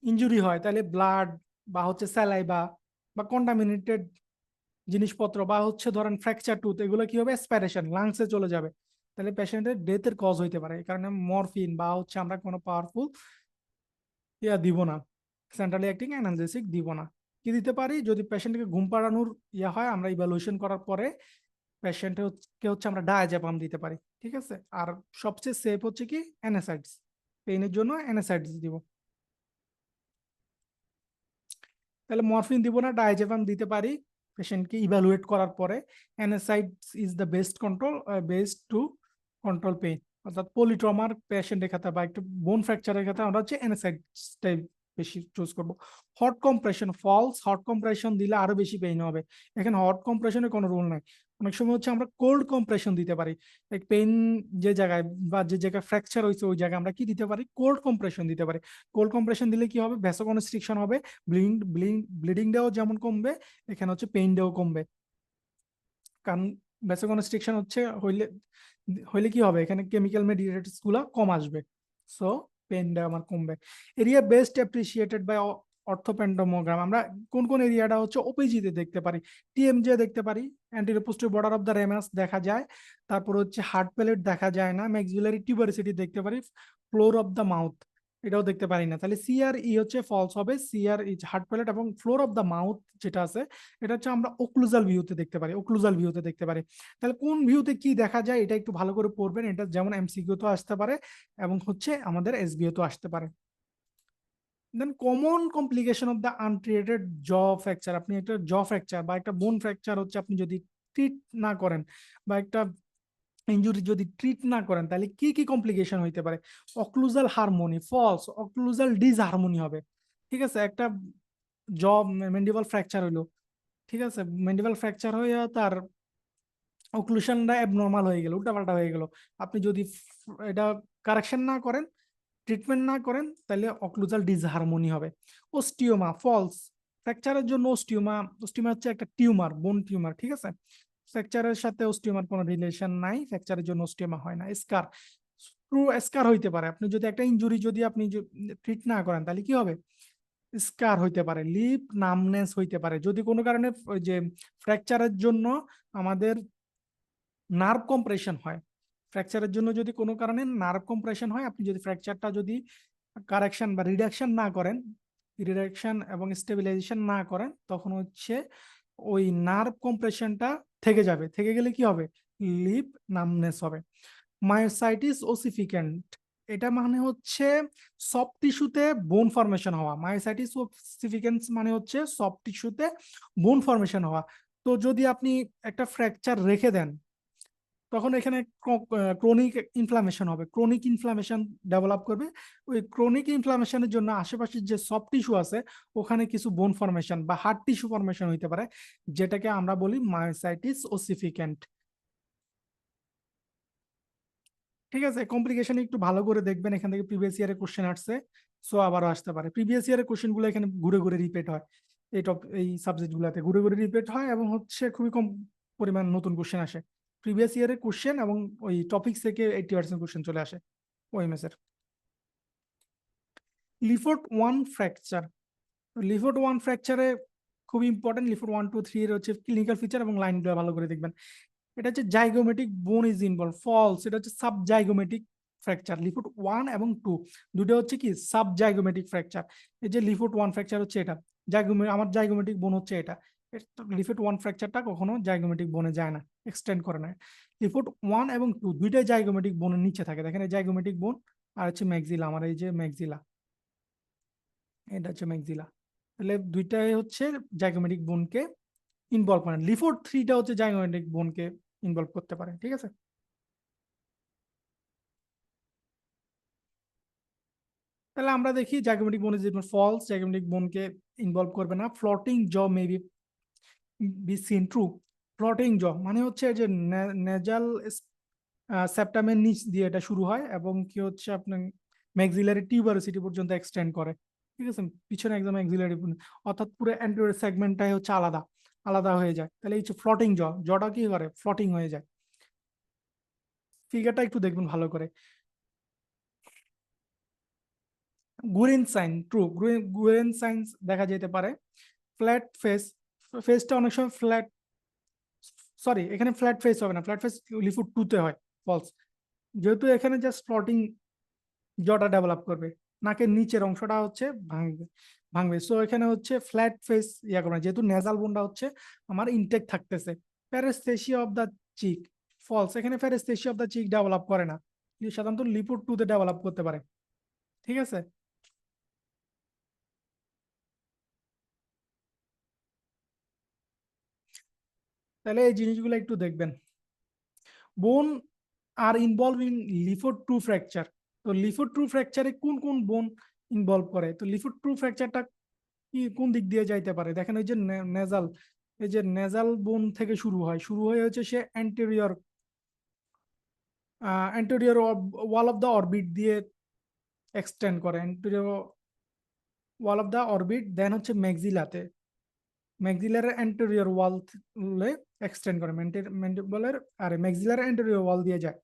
ইনজুরি হয়, তাহলে ব্লাড বা হচ্ছে স্যালাইভা বা কন্টামিনেটেড জিনিসপত্র বা হচ্ছে ধরেন ফ্র্যাকচার টুথ, এগুলো কি হবে, অ্যাসপাইরেশন লাংসে চলে যাবে, তাহলে পেশেন্টের ডেথের কজ হইতে পারে। এই কারণে মরফিন বা হচ্ছে আমরা কোনো পাওয়ারফুল দিব না, সেন্ট্রালি অ্যাক্টিং অ্যানালজেসিক দিব না। কি দিতে পারি, যদি পেশেন্টকে ঘুম পাড়ানোর হয়, আমরা ইভ্যালুয়েশন করার পরে পেশেন্টকে হচ্ছে আমরা ডায়াজেপাম দিতে পারি, ঠিক আছে। আর সবচেয়ে সেফ হচ্ছে কি অ্যানাসাইডস, পেইনের জন্য অ্যানাসাইডস দিব। তাহলে মরফিন দিব না, ডায়াজেপাম দিতে পারি পেশেন্টকে ইভ্যালুয়েট করার পরে। NSAIDs is the best control, best to control pain. অর্থাৎ পলিট্রমার পেশেন্টের ক্ষেত্রে বা একটু বোন ফ্র্যাকচারের ক্ষেত্রে আমরা হচ্ছে অ্যানাসাইডসটাই বেশি চুজ করব। Hot compression, false hot compression দিলে আরো বেশি পেইন হবে। এখানে হট কম্প্রেশনের কোনো রুল নাই, অনেক সময় হচ্ছে আমরা কোল্ড কম্প্রেশন দিতে পারি। পেইন যে জায়গায় বা যে জায়গায় ফ্র্যাকচার হয়েছে ওই জায়গায় আমরা কি দিতে পারি, কোল্ড কম্প্রেশন দিতে পারি। কোল্ড কম্প্রেশন দিলে কি হবে, ভ্যাসোকনস্ট্রিকশন হবে, ব্লিডিংটাও যেমন কমবে, এখানে হচ্ছে পেইনটাও কমবে। কারণ ভ্যাসোকনস্ট্রিকশন হচ্ছে হইলে হইলে কি হবে, এখানে কেমিক্যাল মেডিয়েটরস গুলা কম আসবে, সো পেইনটা আমার কমবে। এরিয়া বেস্ট অ্যাপ্রিসিয়েটেড বাই অর্থোপেন্ডোমোগ্রাম, আমরা কোন কোন এরিয়াটা হচ্ছে ওপিজি তে দেখতে পারি, টিএমজে দেখতে পারি, anterior posterior border of the ramus দেখা যায়, তারপর হচ্ছে হার্ট প্যালেট দেখা যায় না, ম্যাক্সিলারি টিউবারসিটি দেখতে পারি, ফ্লোর অফ দ্য মাউথ এটাও দেখতে পারি না। তাহলে সিআরই হচ্ছে ফলস হবে, সিআরই হার্ট প্যালেট এবং ফ্লোর অফ দ্য মাউথ যেটা আছে এটা হচ্ছে আমরা ওক্লুজাল ভিউতে দেখতে পারি, ওক্লুজাল ভিউতে দেখতে পারি। তাহলে কোন ভিউতে কি দেখা যায় এটা একটু ভালো করে পড়বেন, এটা যেমন এমসিকিউ তো আসতে পারে এবং হচ্ছে আমাদের এসবিও তো আসতে পারে। Then common complication of the untreated jaw fracture, আপনি একটা জ ফ্র্যাকচার বা একটা বোন ফ্র্যাকচার হচ্ছে আপনি যদি ট্রিট না করেন বা একটা ইনজুরি যদি ট্রিট না করেন, তাহলে কি কি কমপ্লিকেশন হইতে পারে। অক্লুজাল হারমোনি ফলস, অক্লুজাল ডিসহারমোনি হবে, ঠিক আছে। একটা জ ম্যান্ডিবল ফ্র্যাকচার হইলো, ঠিক আছে, ম্যান্ডিবল ফ্র্যাকচার হয়ে তার অক্লুশনটা অ্যাবনর্মাল হয়ে গেল, উল্টাপাল্টা হয়ে গেল, আপনি যদি এটা কারেকশন না করেন, ট্রিটমেন্ট না করেন, তাহলে অক্লুজাল ডিসহারমোনি হবে। ওস্টিওমা ফলস, ফ্র্যাকচারের জন্য ওস্টিওমা, ওস্টিওমা হচ্ছে একটা টিউমার, বোন টিউমার, ঠিক আছে, ফ্র্যাকচারের সাথে ওস্টিওমার কোনো রিলেশন নাই, ফ্র্যাকচারের জন্য ওস্টিওমা হয় না। স্কার, ট্রু স্কার হইতে পারে, আপনি যদি একটা ইনজুরি যদি আপনি ট্রিট না করেন তাহলে কি হবে, স্কার হইতে পারে। লিপ নামনেস হইতে পারে যদি কোনো কারণে ওই যে ফ্র্যাকচারের জন্য আমাদের নার্ভ কম্প্রেশন হয়, ফ্র্যাকচারের জন্য যদি কোনো কারণে নার্ভ কম্প্রেশন হয়, আপনি যদি ফ্র্যাকচারটা যদি কারেকশন বা রিডাকশন না করেন, রিডাকশন এবং স্টেবিলাইজেশন না করেন, তখন হচ্ছে ওই নার্ভ কম্প্রেশনটা থেকে যাবে, থেকে গেলে কি হবে, লিপ নামনেস হবে। মায়োসাইটিস ওসিফিক্যান্ট, এটা মানে হচ্ছে সফট টিস্যুতে বোন ফর্মেশন হওয়া। মায়োসাইটিস ওসিফিকেন্স মানে হচ্ছে সফট টিস্যুতে বোন ফর্মেশন হওয়া। তো যদি আপনি একটা ফ্র্যাকচার রেখে দেন, তখন এখানে ক্রনিক ইনফ্লামেশন হবে, ক্রনিক ইনফ্লামেশন ডেভেলপ করবে। ওই ক্রনিক ইনফ্লামেশনের জন্য আশেপাশে যে সফট টিস্যু আছে ওখানে কিছু বোন ফর্মেশন বা হার্ড টিস্যু ফর্মেশন হইতে পারে, যেটাকে আমরা বলি মায়োসাইটিস ওসিফিকেন্ট। ঠিক আছে, কমপ্লিকেশন একটু ভালো করে দেখবেন, এখান থেকে প্রিভিয়াস ইয়ারের কোশ্চেন আসছে, সো আবারও আসতে পারে। প্রিভিয়াস ইয়ারের কোশ্চেন গুলো এখানে ঘুরে ঘুরে রিপিট হয়, এই সাবজেক্ট গুলাতে ঘুরে ঘুরে রিপিট হয় এবং হচ্ছে খুবই কম পরিমাণ নতুন কোশ্চেন আসে। প্রিভিয়াস ইয়ারের কোশ্চেন এবং ওই টপিক থেকে 80% কোশ্চেন চলে আসে ওএমএস এর। লিফোর্ট ওয়ান ফ্র্যাকচার, লিফোর্ট ওয়ান ফ্র্যাকচারে খুব ইম্পর্টেন্ট, লিফোর্ট 1 2 3 এর হচ্ছে ক্লিনিক্যাল ফিচার এবং লাইনগুলো ভালো করে দেখবেন। এটা হচ্ছে zygomatic bone is involve, false, এটা হচ্ছে সাব জাইগোমেটিক ফ্র্যাকচার। লিফোর্ট 1 এবং 2 দুটো হচ্ছে কি সাব জাইগোমেটিক ফ্র্যাকচার। এই যে লিফোর্ট 1 ফ্র্যাকচার হচ্ছে এটা, আমার জাইগোমেটিক বোন হচ্ছে এটা। লিফোর্ট 1 ফ্র্যাকচারটা কখনো জাইগোমেটিক বোনে যায় না, এক্সটেন্ড করে না। লিফোর্ট 1 এবং 2 দুইটাই জাইগোমেটিক বোনের নিচে থাকে, দেখেন এই জাইগোমেটিক বোন আর হচ্ছে ম্যাক্সিলা, আমার এই যে ম্যাক্সিলা, এটা হচ্ছে ম্যাক্সিলা। তাহলে দুইটাই হচ্ছে জাইগোমেটিক বোনকে ইনভলভ করে। লিফোর্ট 3টা হচ্ছে জাইগোমেটিক বোনকে ইনভলভ করতে পারে। ঠিক আছে, তাহলে আমরা দেখি zygomatic bone is false, zygomatic বোনকে ইনভলভ করবে না। Floating jaw may be seen true. Floating jaw মানে হচ্ছে যে নেজাল সেপ্টামের নিচ দিয়ে এটা শুরু হয় এবং কি হচ্ছে আপনার ম্যাক্সিলারি টিউবারোসিটি পর্যন্ত এক্সটেন্ড করে। ঠিক আছে, পিছনে একদম ম্যাক্সিলারি, অর্থাৎ পুরো অ্যান্টেরিয়র সেগমেন্টটাই হচ্ছে আলাদা আলাদা হয়ে যায়। তাহলে এই হচ্ছে ফ্লোটিং জ, জটা কি করে ফ্লোটিং হয়ে যায়। ফিগারটা একটু দেখবেন ভালো করে। গুরেন সাইন ট্রু, গুরেন সাইন্স দেখা যেতে পারে। ফ্ল্যাট ফেস, ফেসটা অনেক সময় ফ্ল্যাট, সরি এখানে ফ্ল্যাট ফেস হবে না, ফ্ল্যাট ফেস লিফুট 2 তে হয়, ফলস। যেহেতু এখানে জাস্ট ফ্লটিং জটা ডেভেলপ করবে, নাকের নিচের অংশটা হচ্ছে ভাঙবে ভাঙবে, সো এখানে হচ্ছে ফ্ল্যাট ফেস ইয়া করবে না, যেহেতু নেজাল বোনটা হচ্ছে আমার ইনটেক থাকতেছে। Paraesthesia of the cheek, falls, এখানে paraesthesia of the cheek develop করে না, সাধারণত লিপুট 2 তে ডেভেলপ করতে পারে। ঠিক আছে, তাহলে এই জিনিসগুলো একটু দেখবেন। বোন আর ইনভলভ ইন লিফোর্ট 2 ফ্র্যাকচার। তো লিফোর্ট 2 ফ্র্যাকচারে কোন কোন বোন ইনভলভ করে? তো লিফোর্ট 2 ফ্র্যাকচারটা কি কোন দিক দিয়ে যাইতে পারে? দেখেন ওই যে নেজাল, এই যে নেজাল বোন থেকে শুরু হয়ে হচ্ছে সে anterior wall of the orbit দিয়ে এক্সটেন্ড করে, anterior wall of the orbit, then হচ্ছে ম্যাক্সিলাতে, ম্যাক্সিলার অ্যান্টেরিয়র ওয়ালে এক্সটেন্ড করে, ম্যান্ডিবলের আরে ম্যাক্সিলার অ্যান্টেরিয়র ওয়াল দিয়ে যায়।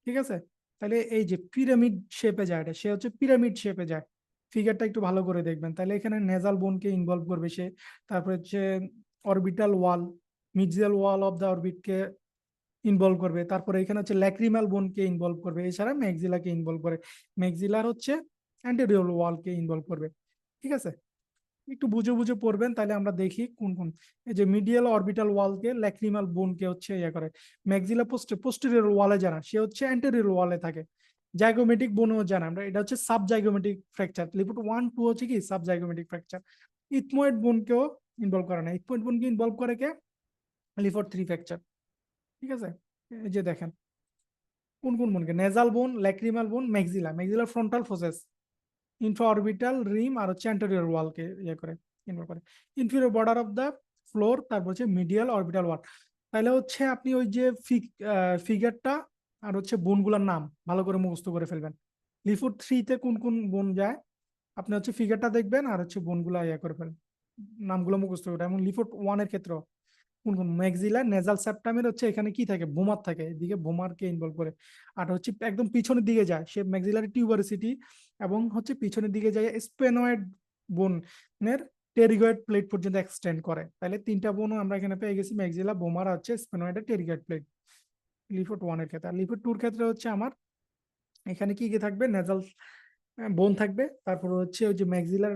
ঠিক আছে, তাহলে এই যে পিরামিড শেপে যায়, এটা সে হচ্ছে পিরামিড শেপে যায়। ফিগারটা একটু ভালো করে দেখবেন, তাহলে এখানে নেজাল বোনকে ইনভলভ করবে সে, তারপর হচ্ছে orbital wall, medial wall of the অরবিটকে ইনভলভ করবে, তারপরে এখানে হচ্ছে ল্যাক্রিমাল বোনকে ইনভলভ করবে, এছাড়া ম্যাক্সিলাকে ইনভলভ করে, ম্যাক্সিলার হচ্ছে অ্যান্টেরিয়র ওয়ালকে ইনভলভ করবে। ঠিক আছে, একটু বুঝে বুঝে পড়বেন, তাহলে আমরা দেখি কোন কোন। এই যে মিডিয়াল অরবিটাল ওয়ালকে, ল্যাক্রিমাল বোনকে হচ্ছে ইয়ে করে, ম্যাক্সিলা পোস্টেরিয়র ওয়ালে জানা, সে হচ্ছে অ্যান্টেরিয়র ওয়ালে থাকে। জাইগোমেটিক বোনও জানা আমরা, এটা হচ্ছে সাব জাইগোমেটিক ফ্র্যাকচার। লিপুট 1 2 হচ্ছে কি সাব জাইগোমেটিক ফ্র্যাকচার। ইথময়েড বোনকেও ইনভলভ করে না, ইথময়েড বোনকে ইনভলভ করে কে? লিফোর্ট 3 ফ্র্যাকচার। ঠিক আছে, এই যে দেখেন কোন কোন বোনকে, নেজাল বোন, ল্যাক্রিমাল বোন, ম্যাক্সিলা, ম্যাক্সিলার ফ্রন্টাল ফোসেস, ইনফ্রাঅরবিটাল রিম আর হচ্ছে অ্যান্টেরিয়র ওয়ালকে ইয়ে করে, ইনভলভ করে। Inferior border of the floor, তারপর হচ্ছে মিডিয়াল অরবিটাল ওয়াল। তাহলে হচ্ছে আপনি ওই যে ফিগারটা আর হচ্ছে বোনগুলোর নাম ভালো করে মুখস্থ করে ফেলবেন। লিফুট 3 তে কোন কোন বোন যায় আপনি হচ্ছে ফিগারটা দেখবেন আর হচ্ছে বোনগুলো ইয়ে করে ফেলবেন, নামগুলো মুখস্থ করে। এবং লিফুট 1 এর ক্ষেত্রে কোন কোন ম্যাক্সিলা নেজাল সেপ্টামের হচ্ছে এখানে কি থাকে, বোমার থাকে, এদিকে বোমারকে ইনভলভ করে। আর হচ্ছে একদম পিছনের দিকে যায় সে ম্যাক্সিলারি টিউবারসিটি, এবং হচ্ছে পিছনের দিকে যায় স্পেনয়েড বোনের টেরিগয়েড প্লেট পর্যন্ত এক্সটেন্ড করে। তাহলে 3টা বোনও আমরা এখানে পেয়ে গেছি, ম্যাক্সিলা, বোমার, হচ্ছে স্পেনয়েড, টেরিগয়েড প্লেট, লিফোর্ট 1 এর ক্ষেত্রে। আর লিফোর্ট 2 এর ক্ষেত্রে হচ্ছে আমার এখানে কি কি থাকবে, নেজাল বোন থাকবে, তারপর হচ্ছে ওই যে ম্যাক্সিলার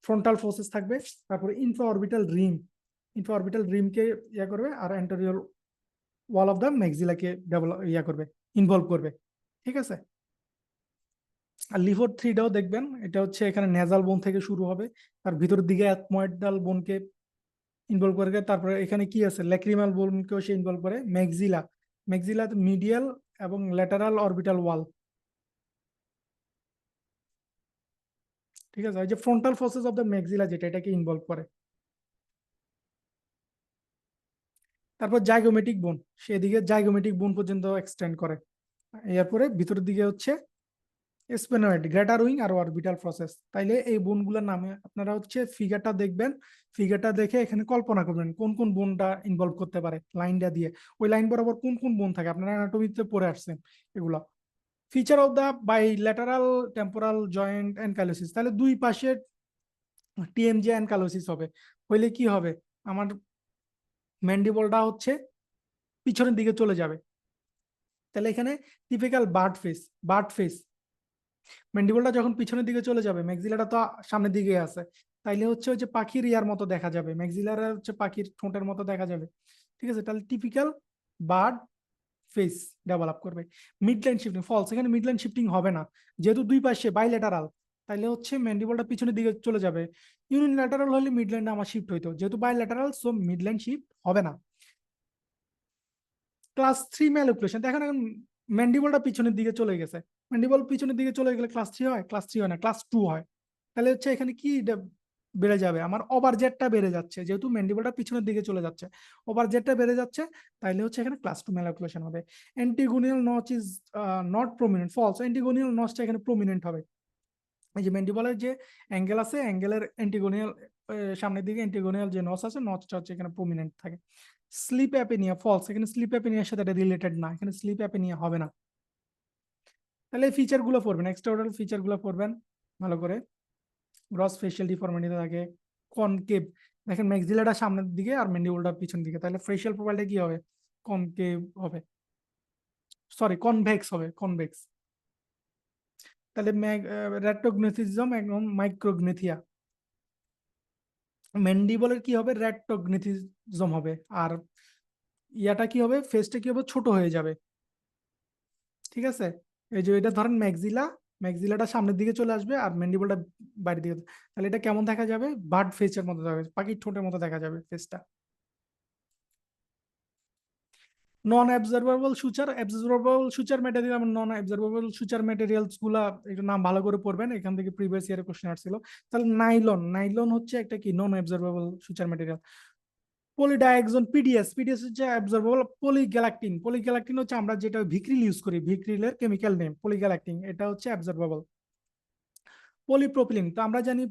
ফ্রন্টাল ফোর্সেস থাকবে, তারপরে infra orbital rim, infra orbital রিমকে ইয়া করবে, আর অ্যান্টেরিয়র ওয়াল অফ দ্য ম্যাক্সিলাকে ডেভেলপ ইয়া করবে, ইনভলভ করবে। ঠিক আছে। আর লিফোর থ্রিটাও দেখবেন, এটা হচ্ছে এখানে নেজাল বোন থেকে শুরু হবে, তার ভিতরের দিকে অ্যাথময়েডাল বোনকে ইনভলভ করে, তারপরে এখানে কি আছে ল্যাক্রিমাল বোনকেও সে ইনভলভ করে, ম্যাক্সিলা, ম্যাক্সিলা মিডিয়াল এবং ল্যাটারাল অরবিটাল ওয়াল। ঠিক আছে, এই যে ফ্রন্টাল ফসেস অফ দ্য ম্যাক্সিলা যেটা, এটাকে ইনভলভ করে। তারপর জাইগোমেটিক বোন, সেদিকে জাইগোমেটিক বোন পর্যন্ত এক্সটেন্ড করে। এরপরে ভিতরের দিকে হচ্ছে স্পেনয়েড, গ্রেটার উইং আর অরবিটাল প্রসেস। তাইলে এই বোনগুলোর নামে আপনারা হচ্ছে ফিগারটা দেখবেন, ফিগারটা দেখে এখানে কল্পনা করবেন কোন কোন বোনটা ইনভলভ করতে পারে, লাইনটা দিয়ে ওই লাইন বরাবর কোন কোন বোন থাকে, আপনারা অ্যানাটমিতে পড়ে আসছেন এগুলো। Feature of the bilateral temporal joint ankylosis, তাহলে দুই পাশে টিএমজি অ্যানকাইলোসিস হবে, হইলে কি হবে, আমার ম্যান্ডিবলটা হচ্ছে পিছনের দিকে চলে যাবে। তাহলে এখানে টিপিক্যাল বার্ড ফেস ম্যান্ডিবলটা যখন পিছনের দিকে চলে যাবে, ম্যাক্সিলাটা তো সামনের দিকে আছে, তাইলে হচ্ছে ওই যে পাখির ইয়ার মতো দেখা যাবে, ম্যাক্সিলারা হচ্ছে পাখির ঠোঁটের মতো দেখা যাবে। ঠিক আছে, তাহলে টিপিক্যাল বার্ড ফেস ডেভেলপ করবে। মিডলাইন শিফটিং ফলস, এখানে মিডলাইন শিফটিং হবে না, যেহেতু দুই পাশে বাইলেটারাল, তাইলে হচ্ছে ম্যান্ডিবলটা পিছনের দিকে চলে যাবে। ইউনিল্যাটারাল হলে মিডলাইনটা আমার শিফট হইতো, যেহেতু বাইলেটারাল সো মিডলাইন শিফট হবে না। ক্লাস 3 ম্যালিকুলেশন, দেখেন এখন ম্যান্ডিবলটা পিছনের দিকে চলে গেছে, ম্যান্ডিবল পিছনের দিকে চলে গেলে ক্লাস 3 হয়, ক্লাস 3 হয় না, ক্লাস 2 হয়। তাহলে হচ্ছে এখানে কি বেড়ে যাবে, আমার ওভারজেটটা বেড়ে যাচ্ছে, যেহেতু ম্যান্ডিবলটা পিছনের দিকে চলে যাচ্ছে, ওভারজেটটা বেড়ে যাচ্ছে, তাইলে হচ্ছে এখানে ক্লাস 2 ম্যালিকুলেশন হবে। Antegonial notch is not prominent, falls, antegonial নচটা এখানে প্রমিনেন্ট হবে। এই যে ম্যান্ডিবলের যে অ্যাঙ্গেল আছে, অ্যাঙ্গেলের অ্যান্টিগোনিয়াল সামনের দিকে অ্যান্টিগোনিয়াল যে নচ আছে, নচটা হচ্ছে এখানে প্রমিনেন্ট থাকে। স্লিপ অ্যাপেনিয়া ফলস, এখানে স্লিপ অ্যাপেনিয়ার সাথে এটা রিলেটেড না, এখানে স্লিপ অ্যাপেনিয়া হবে না। তাহলে এই ফিচার গুলো পড়বেন, এক্সট্রাঅর্ডিনারি ফিচার গুলো পড়বেন ভালো করে। গ্রস ফেশিয়াল ডিফর্মিটি থাকে, কনকেভ, দেখেন ম্যাক্সিলাটা সামনের দিকে আর ম্যান্ডিবলটা পিছন দিকে, তাহলে ফেশিয়াল প্রোফাইলটা কি হবে, কনকেভ হবে, সরি কনভেক্স হবে, কনভেক্স। তাহলে রেট্রোগনেথিজম এবং মাইক্রোগনেথিয়া, ম্যান্ডিবলের কি হবে, রেট্রোগনেথিজম হবে, আর ইয়াটা কি হবে, ফেসটা কি হবে, ছোট হয়ে যাবে। ঠিক আছে, এই যে এটা ধরেন ম্যাক্সিলা, ম্যাক্সিলাটা সামনের দিকে চলে আসবে আর ম্যান্ডিবলটা বাইরের দিকে, তাহলে এটা কেমন দেখা যাবে, বার্ড ফেসের মতো দেখা যাবে, পাখির ঠোঁটের মতো দেখা যাবে ফেসটা। Non absorbable suture, absorbable suture material এবং নন অ্যাবজর্বেবল সুচার ম্যাটেরিয়ালস গুলা একটু নাম ভালো করে পড়বেন, এখান থেকে প্রিভিয়াস ইয়ারে কোশ্চেন আসছিল। তাহলে নাইলন, নাইলন হচ্ছে একটা কি non absorbable suture material. Polydioxanone, PDS, PDS হচ্ছে অ্যাবজর্বেবল। পলিগ্যালাক্টিন, পলিগ্যালাক্টিন হচ্ছে আমরা যেটা ভিক্রিল ইউজ করি, ভিক্রিলের কেমিক্যাল নেম পলিগ্যালাক্টিন, এটা হচ্ছে অ্যাবজর্বেবল। পলিপ্রোপিলিন, তো আমরা জানি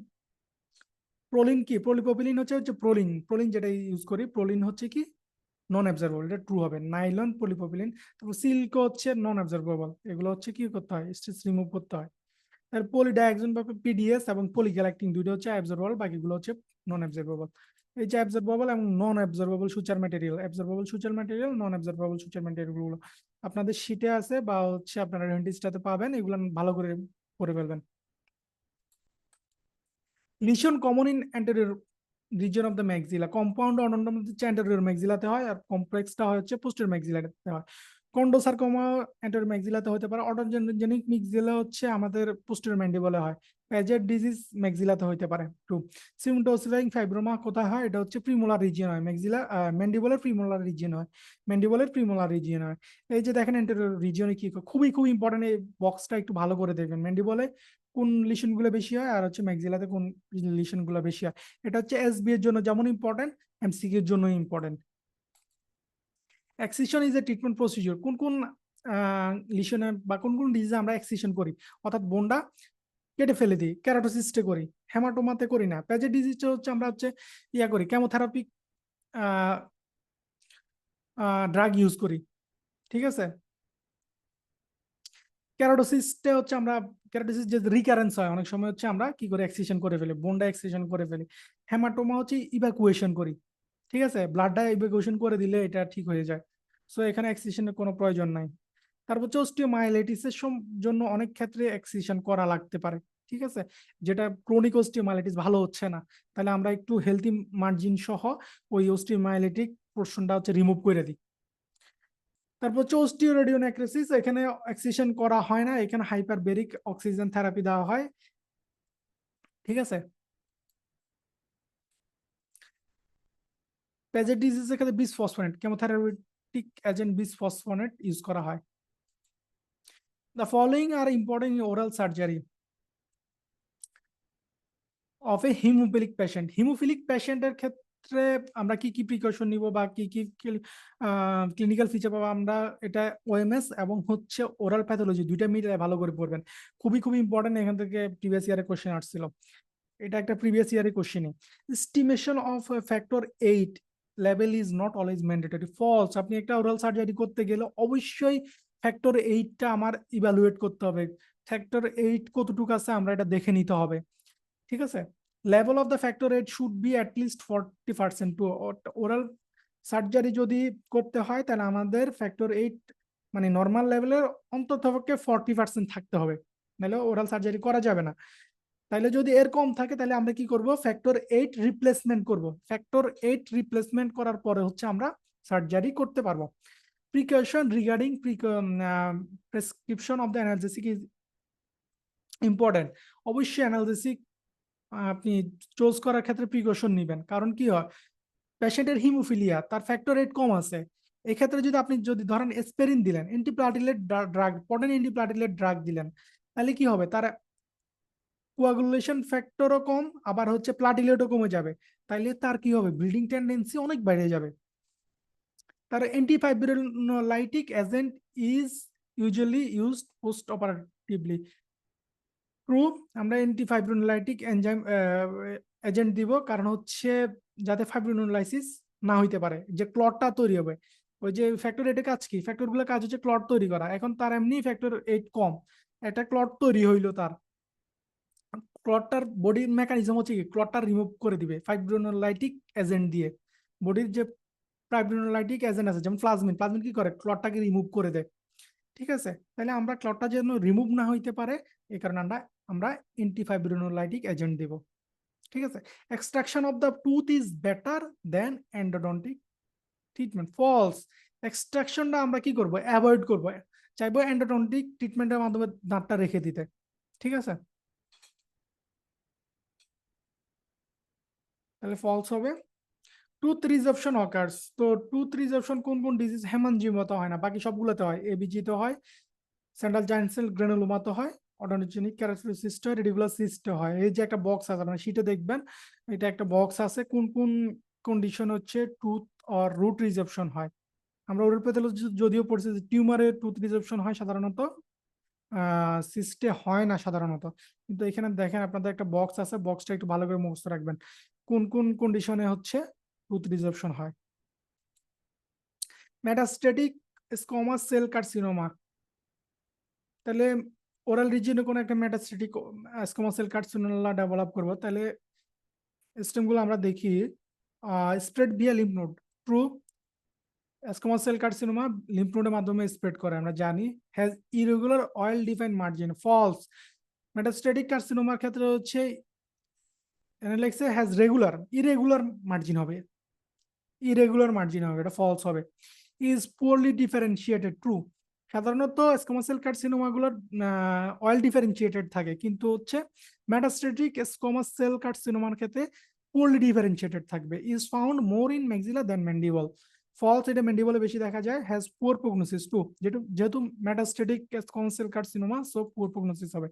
প্রোলিন কি, পলিপ্রোপিলিন হচ্ছে হচ্ছে প্রোলিন, প্রোলিন যেটা ইউজ করি, প্রোলিন হচ্ছে কি নন অ্যাবজর্বেবল, এটা ট্রু হবে। নাইলন, পলিপ্রোপিলিন, তারপর সিল্ক হচ্ছে নন অ্যাবজর্বেবল, এগুলো হচ্ছে কি করতে হয়, স্ট্রেস রিমুভ করতে হয়। আর পলিডায়াক্সন বা পিডিএস এবং পলিগ্যালাক্টিন দুইটা হচ্ছে অ্যাবজর্বেবল, বাকিগুলো হচ্ছে নন অ্যাবজর্বেবল। এই যে অ্যাবজর্বেবল এবং non absorbable suture material, absorbable suture material, non absorbable suture material গুলো আপনাদের শীটে আছে বা হচ্ছে আপনারা ডেন্টিস্টটাতে পাবেন, এগুলো ভালো করে পড়ে ফেলবেন। Lesion common in anterior region of the maxilla, compound odontome হচ্ছে অ্যান্টেরিয়র ম্যাক্সিলাতে হয়, আর কমপ্লেক্সটা হচ্ছে পোস্টেরিয়র ম্যাক্সিলাতে হয়। কন্ডোসার্কোমা অ্যান্টেরিয়র ম্যাক্সিলাতে হতে পারে, অটোজেনিক ম্যাক্সিলা হচ্ছে আমাদের পোস্টেরিয়র ম্যান্ডিবলে হয়। প্যাজেট ডিজিজ ম্যাক্সিলাতে হতে পারে। টু, সিমটোসিফাইং ফাইব্রোমা কোথায় হয়, এটা হচ্ছে প্রিমোলার রিজিয়ন হয়, ম্যাক্সিলা ম্যান্ডিবলের প্রিমোলার রিজিয়ন হয়, ম্যান্ডিবলের প্রিমোলার রিজিয়ন হয়। এই যে দেখেন অ্যান্টেরিয়র রিজিয়নে কি, খুবই খুবই ইম্পর্টেন্ট, এই বক্সটা একটু ভালো করে দেখবেন, ম্যান্ডিবলে কোন লিশন গুলো বেশি হয় আর হচ্ছে ম্যাক্সিলাতে কোন লিশন গুলো বেশি হয়। এটা হচ্ছে এসবি এর জন্য যেমন ইম্পর্টেন্ট, এমসিকিউ এর জন্য important. Excision is a treatment procedure, কোন কোন লিশনে বা কোন কোন ডিজিজে আমরা এক্সিশন করি, অর্থাৎ বোনটা কেটে ফেলে দিই, ক্যারাটোসিস্টে করি, হেমাটোমাতে করি না। প্যাজের ডিজিজটা হচ্ছে আমরা হচ্ছে ইয়া করি, কেমোথেরাপি ড্রাগ ইউজ করি। ঠিক আছে, ক্যারাটোসিস্টে হচ্ছে আমরা, ক্যারাটোসিস যে রিকারেন্স হয় অনেক সময় হচ্ছে আমরা কি করে এক্সিশন করে ফেলি, বোনটা এক্সিশন করে ফেলি। হেমাটোমা হচ্ছে ইভাকুয়েশন করি। ঠিক আছে, ব্লাডটা ইভাকুয়েশন করে দিলে এটা ঠিক হয়ে যায়, সো এখানে এক্সিশনের কোনো প্রয়োজন নাই। তারপর হচ্ছে অস্টিওমাইলাইটিসের জন্য অনেক ক্ষেত্রে এক্সিশন করা লাগতে পারে। ঠিক আছে, যেটা ক্রনিক অস্টিওমাইলাইটিস ভালো হচ্ছে না, তাহলে আমরা একটু হেলদি মার্জিন সহ ওই অস্টিওমাইলাইটিক পোর্শনটা হচ্ছে রিমুভ করে দিই। তারপর হচ্ছে অস্টিওরেডিও নেক্রোসিস, এখানে এক্সিশন করা হয় না, এখানে হাইপারবেরিক অক্সিজেন থেরাপি দেওয়া হয়। ঠিক আছে। পেজের ডিজিজের ক্ষেত্রে bisphosphonate chemotherapeutic agent bisphosphonate use করা হয়। The following R important in oral surgery of A haemophilic patient. Haemophilic পেশেন্টের ক্ষেত্রে আমরা কি কি প্রিকশন নিব বা কি কি ক্লিনিক্যাল ফিচার পাবো আমরা, এটা ওএমএস এবং হচ্ছে ওরাল প্যাথোলজি দুইটা মিলে ভালো করে পড়বেন। খুবই খুবই ইম্পর্টেন্ট, এখান থেকে প্রিভিয়াস ইয়ারে কোশ্চেন আসছিল, এটা একটা প্রিভিয়াস ইয়ারে কোশ্চেনই। Estimation of factor 8 level is not always mandatory, falls. আপনি একটা ওরাল সার্জারি করতে গেলে অবশ্যই ফ্যাক্টর 8টা আমার ইভালুয়েট করতে হবে, ফ্যাক্টর 8 কতটুকু আছে আমরা এটা দেখে নিতে হবে। ঠিক আছে। Level of the factor 8 should be at least 40%। To oral surgery যদি করতে হয় তাহলে আমাদের ফ্যাক্টর 8 মানে নর্মাল লেভেলের অন্ততপক্ষে 40% থাকতে হবে, নাহলে ওরাল সার্জারি করা যাবে না। তাহলে যদি এর কম থাকে তাহলে আমরা কি করব, ফ্যাক্টর 8 রিপ্লেসমেন্ট করব। ফ্যাক্টর 8 রিপ্লেসমেন্ট করার পরে হচ্ছে আমরা সার্জারি করতে পারবো। Precaution regarding prescription of the analgesic is important. অবশ্যই অ্যানালজেসিক আপনি চুজ করার ক্ষেত্রে প্রিকশন নেবেন, কারণ কি হয়, পেশেন্টের হিমোফিলিয়া, তার ফ্যাক্টর 8 কম আছে, এক্ষেত্রে যদি আপনি যদি ধরেন এসপেরিন দিলেন, antiplatelet drug, potent antiplatelet drug দিলেন, তাহলে কি হবে, তার কোয়াগুলেশন ফ্যাক্টরও কম, আবার হচ্ছে প্লাটিলেটও কমে যাবে, তাইলে তার কি হবে, ব্লিডিং টেন্ডেন্সি অনেক বেড়ে যাবে। তার antifibrinolytic agent is usually used post operatively. True, আমরা অ্যান্টিফাইব্রিনোলাইটিক এনজাইম এজেন্ট দিব, কারণ হচ্ছে যাতে ফাইব্রিনোলাইসিস না হইতে পারে, যে ক্লটটা তৈরি হবে। ওই যে ফ্যাক্টর 8 কাজ কি, ফ্যাক্টর গুলো কাজ হচ্ছে ক্লট তৈরি করা, এখন তার এমনি ফ্যাক্টর 8 কম, একটা ক্লট তৈরি হইলো, তার ক্লটটার বডির মেকানিজম হচ্ছে কি, ক্লটটা রিমুভ করে দিবে ফাইব্রিনোলাইটিক এজেন্ট দিয়ে। বডির যে ফাইব্রিনোলাইটিক এজেন্ট আছে যেমন প্লাজমিন, প্লাজমিন কি করে, ক্লটটাকে রিমুভ করে দেয়। ঠিক আছে, তাহলে আমরা ক্লটটা যেন রিমুভ না হইতে পারে এই কারণে আমরা আমরা অ্যান্টিফাইব্রিনোলাইটিক এজেন্ট দিব। ঠিক আছে। Extraction of the tooth is better than endodontic treatment, falls. এক্সট্রাকশনটা আমরা কি করব, অ্যাভয়েড করব, চাইবো এন্ডোডন্টিক ট্রিটমেন্টের মাধ্যমে দাঁতটা রেখে দিতে। ঠিক আছে, তাহলে ফলস হবে। টুথ রিজেপশন অকার্স, তো টুথ রিজেপশন কোন কোন ডিজিজ, হেমানজিওমাতে হয় না, বাকি সবগুলোতে হয়, এবিজিতে হয়, সেন্ট্রাল জায়েন্ট সেল গ্রানুলোমাতে হয়, অটোনজেনিক ক্যারাক্টারিস্টিক হয়, রেডিকুলার সিস্টে হয়। এই যে একটা বক্স আছে মানে শীটে দেখবেন, এটা একটা বক্স আছে কোন কোন কন্ডিশন হচ্ছে টুথ অর রুট রিজেপশন হয়। আমরা ওরাল প্যাথোলজি যদিও পড়ছি যে টিউমারে টুথ রিজেপশন হয় সাধারণত, সিস্টে হয় না সাধারণত, কিন্তু এখানে দেখেন আপনাদের একটা বক্স আছে, বক্সটা একটু ভালো করে মুখস্থ রাখবেন কোন কোন কন্ডিশনে হচ্ছে টুথ রিজেপশন হয়। মেটাস্ট্যাটিক স্কোমাস সেল কার্সিনোমা, তাহলে ওরাল রিজিয়নে কোনো একটা metastatic squamous cell carcinoma develop করবো, তাহলে স্টেমগুলো আমরা দেখি। Spread via lymph node, true. Squamous cell carcinoma lymph নোডের মাধ্যমে স্প্রেড করে আমরা জানি। Has irregular well defined margin, falls. Metastatic কার্সিনোমার ক্ষেত্রে হচ্ছে অ্যানালাইসে হ্যাজ রেগুলার, ইরেগুলার মার্জিন হবে, ইরেগুলার মার্জিন হবে, এটা ফলস হবে। Is poorly differentiated, true. সাধারণত স্কোমাস সেল কার্সিনোমা গুলোর অয়েল ডিফারেন্সিয়েটেড থাকে, কিন্তু হচ্ছে মেটাস্ট্যাটিক স্কোমাস সেল কার্সিনোমার ক্ষেত্রে পোরলি ডিফারেন্সিয়েটেড থাকবে। Is found more in maxilla than mandible, false, এটা ম্যান্ডিবলে বেশি দেখা যায়। হ্যাজ পুয়ার প্রগনোসিস, টু, যেহেতু metastatic squamous cell carcinoma, so poor prognosis হবে।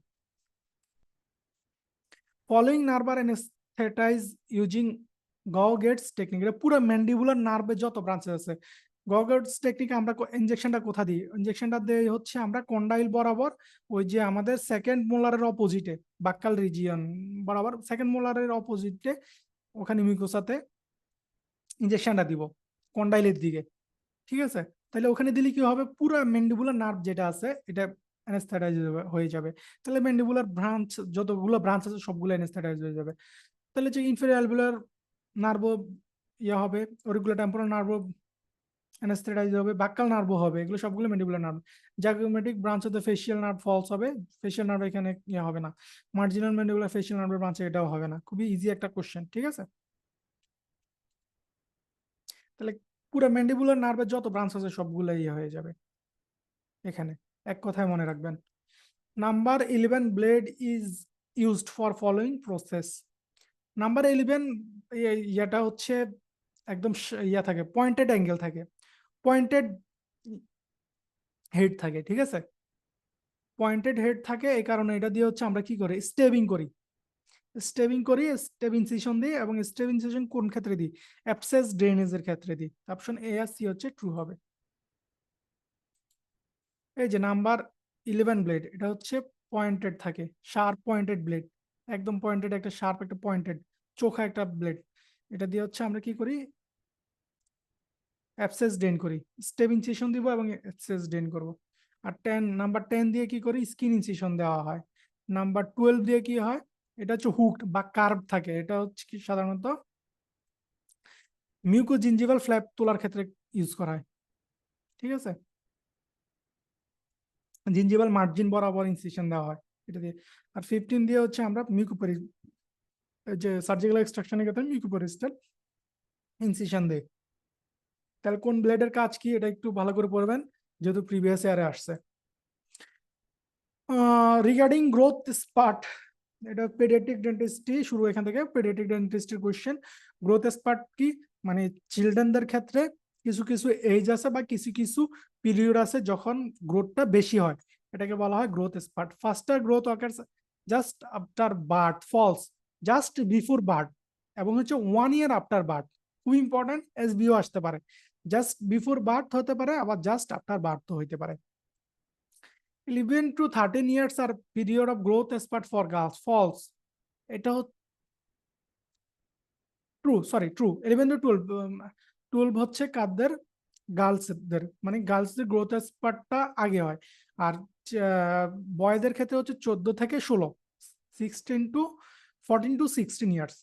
Following nerve are anaesthetise using Gow Gates technique, এটা পুরো ম্যান্ডিবুলার নার্ভে যত ব্রাঞ্চেস আছে, গগেটস টেকনিক আমরা ইনজেকশনটা কোথা দিই, ইনজেকশনটা দেই হচ্ছে আমরা কন্ডাইল বরাবর, ওই যে আমাদের সেকেন্ড মোলারের অপোজিটে, বাক্কাল রিজিয়ন বরাবর সেকেন্ড মোলারের অপোজিটে, ওখানে মিউকোসাতে ইনজেকশনটা দিব কন্ডাইলের দিকে। ঠিক আছে, তাহলে ওখানে দিলে কি হবে, পুরো ম্যান্ডিবুলার নার্ভ যেটা আছে এটা অ্যানেস্থেটাইজ হয়ে যাবে। তাহলে ম্যান্ডিবুলার ব্রাঞ্চ যতগুলো ব্রাঞ্চ আছে সবগুলো অ্যানেস্থেটাইজ হয়ে যাবে। তাহলে যে ইনফেরিয়র অ্যালভিওলার নার্ভও ইয়ে হবে, অরিকুলার টেম্পোরাল নার্ভও অ্যানেস্থেটাইজ হবে, বাক্কাল নার্ভও হবে, এগুলো সবগুলো mandibular nerve. Zygomatic branch of the facial nerve, false হবে, ফেশিয়াল নার্ভ এখানে ইয়ে হবে না, মার্জিনাল ম্যান্ডিবুলার ফেশিয়াল নার্ভের ব্রাঞ্চে এটাও হবে না। খুবই ইজি একটা কোশ্চেন। ঠিক আছে, তাহলে পুরো ম্যান্ডিবুলার নার্ভের যত ব্রাঞ্চ আছে সবগুলো ইয়ে হয়ে যাবে এখানে, এক কথায় মনে রাখবেন। Number 11 blade is used for following process. Number 11 ইয়েটা হচ্ছে একদম ইয়া থাকে, পয়েন্টেড অ্যাঙ্গেল থাকে, পয়েন্টেড হেড থাকে, ঠিক আছে, পয়েন্টেড হেড থাকে। এই কারণে এটা দিয়ে হচ্ছে আমরা কি করি, স্টেবিং করি, স্টেবিং করি, স্টেব ইনসিশন দিই। এবং স্টেব ইনসিশন কোন ক্ষেত্রে দিই, অ্যাবসেস ড্রেনেজের ক্ষেত্রে দিই। অপশন এ আর সি হচ্ছে ট্রু হবে। এই যে নাম্বার 11 ব্লেড, এটা হচ্ছে পয়েন্টেড থাকে, শার্প পয়েন্টেড ব্লেড, একদম পয়েন্টেড, একটা শার্প একটা পয়েন্টেড চোখা একটা ব্লেড। এটা দিয়ে হচ্ছে আমরা কি করি, অ্যাবসেস ড্রেন করি, স্টেপ ইনসিশন দিব এবং অ্যাবসেস ড্রেন করব। আর নাম্বার 10 দিয়ে কি করি, স্কিন ইনসিশন দেওয়া হয়। নাম্বার 12 দিয়ে কি হয়, এটা হচ্ছে হুকড বা কার্ভ থাকে, এটা হচ্ছে কি সাধারণত মিউকোজিঞ্জিভাল ফ্ল্যাপ তোলার ক্ষেত্রে ইউজ করা হয়, ঠিক আছে, জিঞ্জিভাল মার্জিন বরাবর ইনসিশন দেওয়া হয় এটা দিয়ে। আর 15 দিয়ে হচ্ছে আমরা মিউকোপেরি, যে সার্জিক্যাল এক্সট্রাকশনের ক্ষেত্রে মিউকোপেরিস্টাল ইনসিশন দেয়। তাহলে কোন ব্লেডের কাজ কি এটা একটু ভালো করে পড়বেন, যেহেতু প্রিভিয়াস ইয়ারে আসছে। রিগার্ডিং গ্রোথ স্পার্ট, এটা পেডিয়াট্রিক ডেন্টিস্ট্রি শুরু, এখান থেকে পেডিয়াট্রিক ডেন্টিস্ট্রির কোশ্চেন। গ্রোথ স্পার্ট কি, মানে চিলড্রেনদের ক্ষেত্রে কিছু কিছু এজ আছে বা কিছু কিছু পিরিয়ড আছে যখন গ্রোথটা বেশি হয়, এটাকে বলা হয় growth spurt. Faster growth occurs just after birth, falls just before birth, এবং হচ্ছে 1 year আফটার বার্থ। খুব ইম্পর্টেন্ট, এসবিও আসতে পারে, জাস্ট বিফোর বার্থ হতে পারে, আবার জাস্ট আফটার বার্থ হইতে পারে। 11 to 13 years আর period of growth spurt for girls, falls, এটা ট্রু, সরি ট্রু। 11 to 12, 12 হচ্ছে কাদের, গার্লসদের, মানে গার্লসদের গ্রোথ স্পার্টটা আগে হয়। আর বয়দের ক্ষেত্রে হচ্ছে 14 থেকে 16, 16 to 14 to 16 years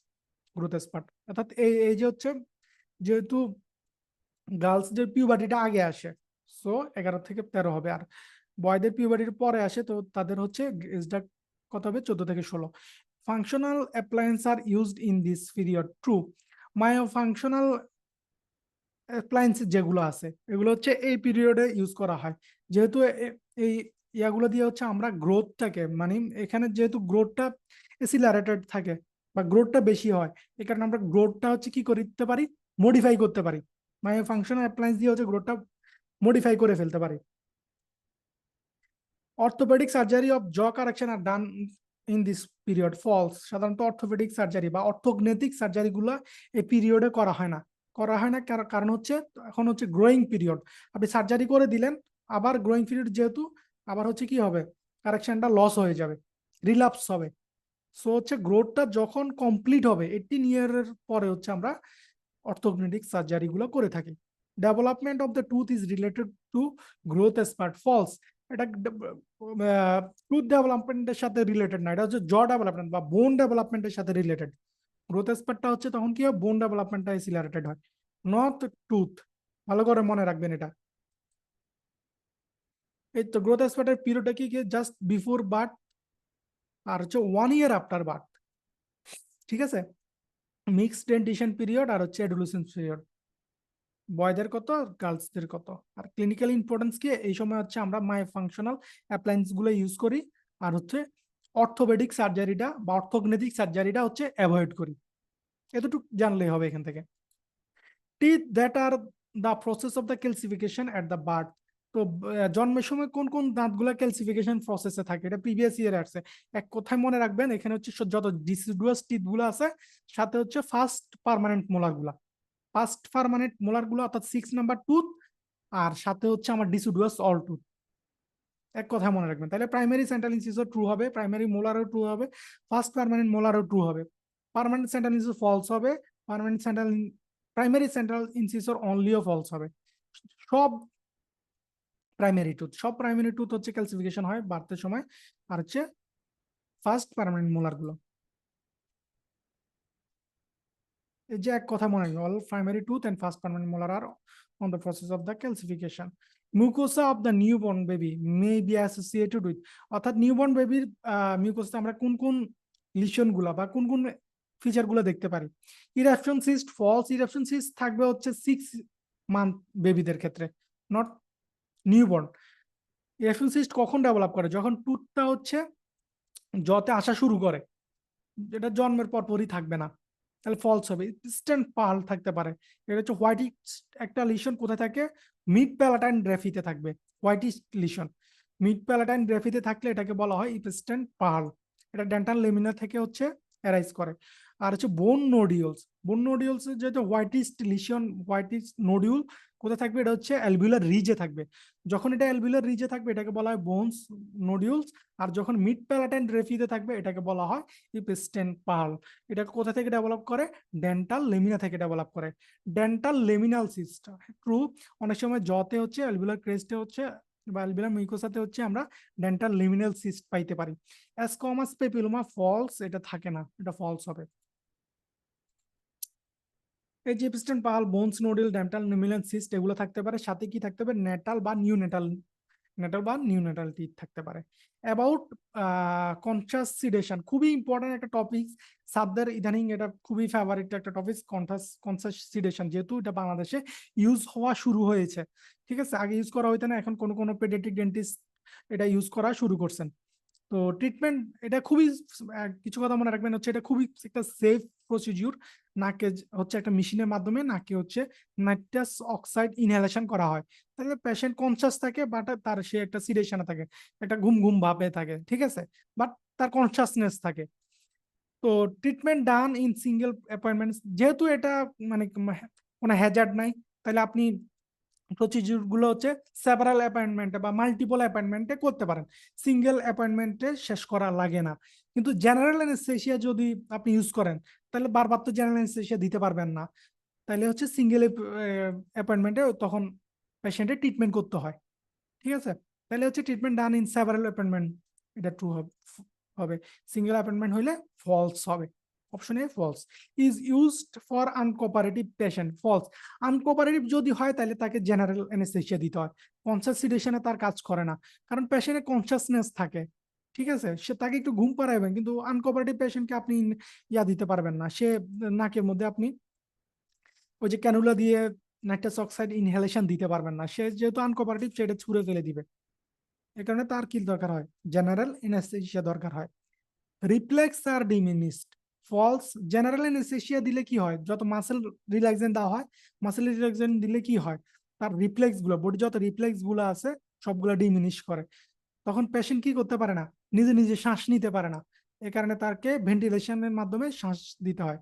growth spurt. অর্থাৎ এই যে হচ্ছে, যেহেতু গার্লসদের পিউবার্টিটা আগে আসে, সো 11 থেকে 13 হবে। আর বয়দের পিউবার্টির পরে আসে, তো তাদের হচ্ছে এজটা কত হবে, 14 থেকে 16। Functional appliance are used in this period, true. Myofunctional appliance যেগুলো আছে এগুলো হচ্ছে এই পিরিয়ডে ইউজ করা হয়, যেহেতু এই ইয়াগুলো দিয়ে হচ্ছে আমরা গ্রোথটাকে, মানে এখানে যেহেতু গ্রোথটা এসিলারেটেড থাকে বা গ্রোথটা বেশি হয়, এই কারণে আমরা গ্রোথটা হচ্ছে কি করতে পারি, মডিফাই করতে পারি। মাই ফাংশনাল অ্যাপ্লায়েন্স দিয়ে হচ্ছে গ্রোথটা মডিফাই করে ফেলতে পারি। Orthopaedic surgery of jaw correction are done in this period, false. সাধারণত অর্থোপেডিক সার্জারি বা অর্থোগনেটিক সার্জারি গুলো এই পিরিয়ডে করা হয় না, করা হয় না কারণ হচ্ছে এখন হচ্ছে গ্রোয়িং পিরিয়ড, আপনি সার্জারি করে দিলেন, আবার গ্রোয়িং পিরিয়ড যেহেতু, আবার হচ্ছে কি হবে, কারেকশনটা লস হয়ে যাবে, রিল্যাপস হবে। সো হচ্ছে গ্রোথটা যখন কমপ্লিট হবে 18 ইয়ারের পরে হচ্ছে আমরা অর্থোগনেটিক সার্জারি গুলো করে থাকি। Development of the tooth is related to growth spurt, false. এটা টুথ ডেভেলপমেন্টের সাথে রিলেটেড না, এটা হচ্ছে জ ডেভেলপমেন্ট বা বোন ডেভেলপমেন্টের সাথে রিলেটেড। গ্রোথ স্পার্টটা হচ্ছে তখন কি হয়, বোন ডেভেলপমেন্টটা এসিলারেটেড হয়, নট টুথ। ভালো করে মনে রাখবেন এটা। এই তো গ্রোথ স্পার্টের পিরিয়ডটা কি, জাস্ট বিফোর বার্থ আর হচ্ছে 1 year আফটার বার্থ, ঠিক আছে। মিক্সড ডেন্টিশন পিরিয়ড আর হচ্ছে অ্যাডোলেসেন্স পিরিয়ড, বয়দের কত, গার্লসদের কত। আর ক্লিনিক্যাল ইম্পর্টেন্স কি, এই সময় হচ্ছে আমরা মাই ফাংশনাল অ্যাপ্লায়েন্স গুলো ইউজ করি, আর হচ্ছে অর্থোপেডিক সার্জারিটা বা অর্থোগনেটিক সার্জারিটা হচ্ছে অ্যাভয়েড করি। এতটুকু জানলেই হবে এখান থেকে। Teeth that are the process of the calcification at the birth, তো জন্মের সময় কোন কোন দাঁতগুলো ক্যালসিফিকেশন প্রসেসে থাকে, এটা প্রিভিয়াস ইয়ারে আসছে। এক কথায় মনে রাখবেন, এখানে হচ্ছে যত ডিসিডুয়াস টিথ গুলো আছে, সাথে হচ্ছে ফার্স্ট পার্মানেন্ট মোলার গুলা, ফার্স্ট পার্মানেন্ট মোলার গুলো অর্থাৎ 6 নাম্বার টুথ, আর সাথে হচ্ছে আমার ডিসিডুয়াস অল টুথ। এক কথা মনে রাখবেন, তাহলে প্রাইমারি সেন্ট্রাল ইনসিসর ট্রু হবে, প্রাইমারি মোলারও ট্রু হবে, ফার্স্ট পার্মানেন্ট মোলারও ট্রু হবে। পার্মানেন্ট সেন্ট্রাল ইনসিসর ফলস হবে, permanent central, primary central incisor অনলিও ফলস হবে। সব প্রাইমারি টুথ হচ্ছে ক্যালসিফিকেশন হয় বার্থের সময়, আর হচ্ছে ফার্স্ট পার্মানেন্ট মোলার গুলো। এই যে এক কথা মনে রাখবেন, all primary tooth and first permanent molar are on the process of the calcification. Mucosa of the newborn baby may be associated with, অর্থাৎ নিউবর্ন বেবির মিউকোসা আমরা কোন কোন লিশন গুলা বা কোন কোন ফিচার গুলো দেখতে পারি। Eruption cyst, false. Eruption cyst থাকবে হচ্ছে মান্থ বেবিদের ক্ষেত্রে, নট নিউবর্ন। রেফিউজ সিস্ট কখন ডেভেলপ করে? যখন টুথটা হচ্ছে জতে আসা শুরু করে, যেটা জন্মের পর পরই থাকবে না, তাহলে ফলস হবে। ইনস্ট্যান্ট পার্ল থাকতে পারে। এটা হচ্ছে হোয়াইটিশ একটা লিশন, কোথায় থাকে? মিড প্যালাটাইন গ্রাফিতে থাকবে হোয়াইটিশ লিশন। মিড প্যালাটাইন গ্রাফিতে থাকলে এটাকে বলা হয় ইনস্ট্যান্ট পার্ল। এটা ডেন্টাল লেমিনা থেকে হচ্ছে অ্যারাইজ করে। আর হচ্ছে বোন নোডিউলস। বোন নোডিউলস যেহেতু হোয়াইটিশ লিশন, হোয়াইটিশ নোডিউল কোথায় থাকবে? এটা হচ্ছে অ্যালভিউলার রিজে থাকবে। যখন এটা অ্যালভিউলার রিজে থাকবে এটাকে বলা হয় বোনস নোডিউলস। আর যখন মিড প্যালাটাইন গ্রাফিতে থাকবে এটাকে বলা হয় ইপস্টেন পার্ল। এটা কোথা থেকে ডেভেলপ করে? ডেন্টাল লেমিনা থেকে ডেভেলপ করে। Dental laminal cyst true. অনেক সময় জতে হচ্ছে অ্যালভিউলার ক্রেস্টে হচ্ছে বা অ্যালভিউলার মিউকোসাতে হচ্ছে আমরা ডেন্টাল লেমিনাল সিস্ট পাইতে পারি। অ্যাসকমাস পেপিলোমা ফলস, এটা থাকে না, এটা ফলস হবে। এই যে Epstein pearl, Bohn's nodule, dental laminal cyst এগুলো থাকতে পারে। সাথে কি থাকতে পারে? নেটাল বা নিউনেটাল, নেটাল বা নিউনেটাল টিথ থাকতে পারে। অ্যাবাউট কনসাস সিডেশন, খুবই ইম্পর্টেন্ট একটা টপিক। সাবদের ইদানিং এটা খুবই ফেভারিট একটা টপিক, কনসাস সিডেশন, যেহেতু এটা বাংলাদেশে ইউজ হওয়া শুরু হয়েছে। ঠিক আছে, আগে ইউজ করা হইতো না, এখন কোন কোন পেডিয়াট্রিক ডেন্টিস্ট এটা ইউজ করা শুরু করছেন। তো ট্রিটমেন্ট এটা খুবই কিছু কথা মনে রাখবেন, হচ্ছে এটা খুবই একটা সেফ প্রসিডিউর। নাকে হচ্ছে একটা মেশিনের মাধ্যমে নাকে হচ্ছে নাইট্রাস অক্সাইড ইনহেলেশন করা হয়। তাহলে পেশেন্ট কনসাস থাকে, বাট তার সে একটা সিডেশনে থাকে, একটা ঘুম ঘুম ভাবে থাকে, ঠিক আছে, বাট তার কনসাসনেস থাকে। তো treatment done in single appointment, যেহেতু এটা মানে কোনো হ্যাজার্ড নাই, তাহলে আপনি প্রসিডিউর গুলো হচ্ছে সেভারাল অ্যাপয়েন্টমেন্টে বা মাল্টিপল অ্যাপয়েন্টমেন্টে করতে পারেন। সিঙ্গেল অ্যাপয়েন্টমেন্টে শেষ করা লাগে না। কিন্তু জেনারেল অ্যানেস্থেসিয়া যদি আপনি ইউজ করেন, তাহলে বারবার তো জেনারেল অ্যানেস্থেসিয়া দিতে পারবেন না। তাহলে হচ্ছে সিঙ্গেল অ্যাপয়েন্টমেন্টে তখন পেশেন্টের ট্রিটমেন্ট করতে হয়। ঠিক আছে, তাহলে হচ্ছে treatment done in several appointment, এটা ট্রু হবে। সিঙ্গেল অ্যাপয়েন্টমেন্ট হইলে ফলস হবে। Option A false. Is used for uncooperative patient, false. Uncooperative যদি হয় তাহলে তাকে জেনারেল অ্যানেস্থেসিয়া দিতে হয়। কনসাস সিডেশনে তার কাজ করে না, কারণ পেশেন্টের কনসাসনেস থাকে। ঠিক আছে, সে তাকে একটু ঘুম পাড়াবেন, কিন্তু আনকোপারেটিভ পেশেন্টকে আপনি ইয়া দিতে পারবেন না। সে নাকের মধ্যে আপনি ওই যে ক্যানুলা দিয়ে নাইট্রাস অক্সাইড ইনহেলেশন দিতে পারবেন না, সে যেহেতু আনকোপারেটিভ সেটা ছুঁড়ে ফেলে দিবে। এই কারণে তার কি দরকার হয়? জেনারেল অ্যানেস্থেসিয়া দরকার হয়। রিফ্লেক্স আর ডিমিনিস্ট, ফলস। জেনারেল অ্যানেস্থেসিয়া দিলে কি হয়? যত মাসেল রিল্যাক্সেন্ট দেওয়া হয়, মাসেল রিল্যাক্সেন্ট দিলে কি হয়? তার রিফ্লেক্স গুলো, বডি যত রিফ্লেক্স গুলো আছে সবগুলো ডিমিনিশ করে। তখন পেশেন্ট কি করতে পারে না? নিজে নিজে শ্বাস নিতে পারে না। এ কারণে তাকে ভেন্টিলেশনের মাধ্যমে শ্বাস দিতে হয়,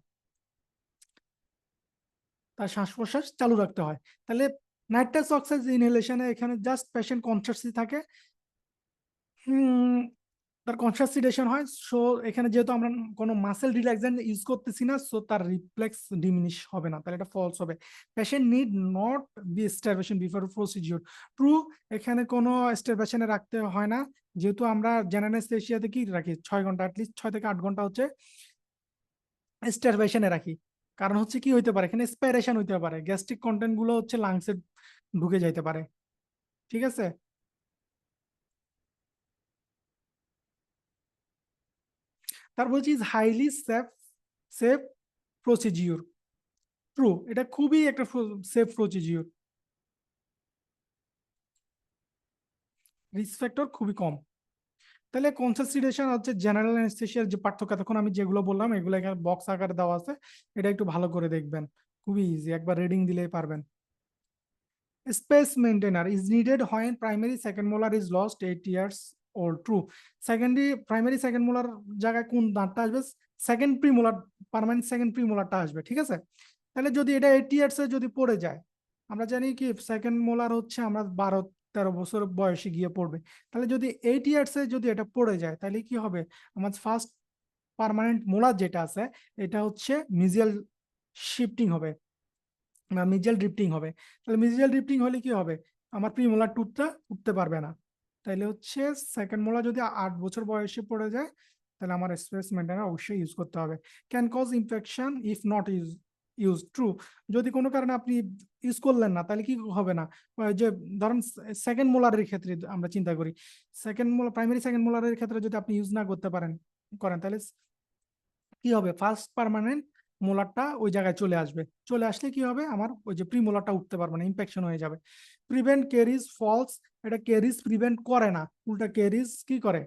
তার শ্বাস প্রশ্বাস চালু রাখতে হয়। তাহলে নাইট্রাস অক্সাইড ইনহেলেশনে এখানে জাস্ট পেশেন্ট কনসাসই থাকে, তার কনসাসিডেশন হয়। সো এখানে যেহেতু আমরা কোনো মাসেল রিল্যাক্সেন্ট ইউজ করতেছি না, সো তার রিফ্লেক্স ডিমিনিশ হবে না, তাহলে এটা ফলস হবে। Patient need not be starvation before procedure, true. এখানে কোনো স্টারভেশনে রাখতে হয় না, যেহেতু আমরা জেনারেল অ্যানেস্থেসিয়াতে কি রাখি, 6 ঘন্টা, অ্যাটলিস্ট 6 থেকে 8 ঘন্টা হচ্ছে স্টারভেশনে রাখি। কারণ হচ্ছে কি হইতে পারে, এখানে স্পাইরেশন হইতে পারে, গ্যাস্ট্রিক কন্টেন্ট গুলো হচ্ছে লাংসে ঢুকে যাইতে পারে। ঠিক আছে, তারপর হচ্ছে is highly safe, safe procedure, true. এটা খুবই একটা সেফ প্রসিডিউর, রিস্ক ফ্যাক্টর খুবই কম। তাহলে কনসাসিডেশন হচ্ছে জেনারেল অ্যানেস্থেসিয়ার যে পার্থক্য, তখন আমি যেগুলো বললাম এগুলো এখানে বক্স আকারে দেওয়া আছে, এটা একটু ভালো করে দেখবেন। খুবই ইজি, একবার রিডিং দিলেই পারবেন। Space maintainer is needed when primary second molar is lost 8 years old, true. Secondary primary second molar জায়গায় কোন দাঁতটা আসবে? সেকেন্ড প্রিমোলার, পার্মানেন্ট সেকেন্ড প্রিমোলারটা আসবে। ঠিক আছে, তাহলে যদি এটা 8 years এ যদি পড়ে যায়, আমরা জানি কি সেকেন্ড মোলার হচ্ছে আমরা 12-13 বছর বয়সে গিয়ে পড়বে। তাহলে যদি 8 years এ যদি এটা পড়ে যায়, তাহলে কি হবে? আমার ফার্স্ট পার্মানেন্ট মোলার যেটা আছে এটা হচ্ছে মিজিয়াল শিফটিং হবে না মিজিয়াল ড্রিফটিং হবে। তাহলে মিজিয়াল ড্রিফটিং হলে কি হবে? আমার প্রিমোলার টুথটা উঠতে পারবে না। তাইলে হচ্ছে সেকেন্ড মোলার যদি 8 বছর বয়সে পড়ে যায়, তাহলে আমার স্পেস মেনটেনার অবশ্যই ইউজ করতে হবে। Can cause infection if not use, true. যদি কোনো কারণে আপনি ইউজ করলেন না, তাহলে কি হবে না? ওই যে ধরেন সেকেন্ড মোলারের ক্ষেত্রে আমরা চিন্তা করি, সেকেন্ড মোলার প্রাইমারি সেকেন্ড মোলারের ক্ষেত্রে যদি আপনি ইউজ না করতে পারেন করেন, তাহলে কি হবে? ফার্স্ট পার্মানেন্ট মোলারটা ওই জায়গায় চলে আসবে, চলে আসলে কি হবে, আমার ওই যে প্রিমোলারটা উঠতে পারবে না, ইনফেকশন হয়ে যাবে। প্রিভেন্ট কেরিজ ফলস, এটা কেরিজ প্রিভেন্ট করে না, উল্টা কেরিজ কি করে,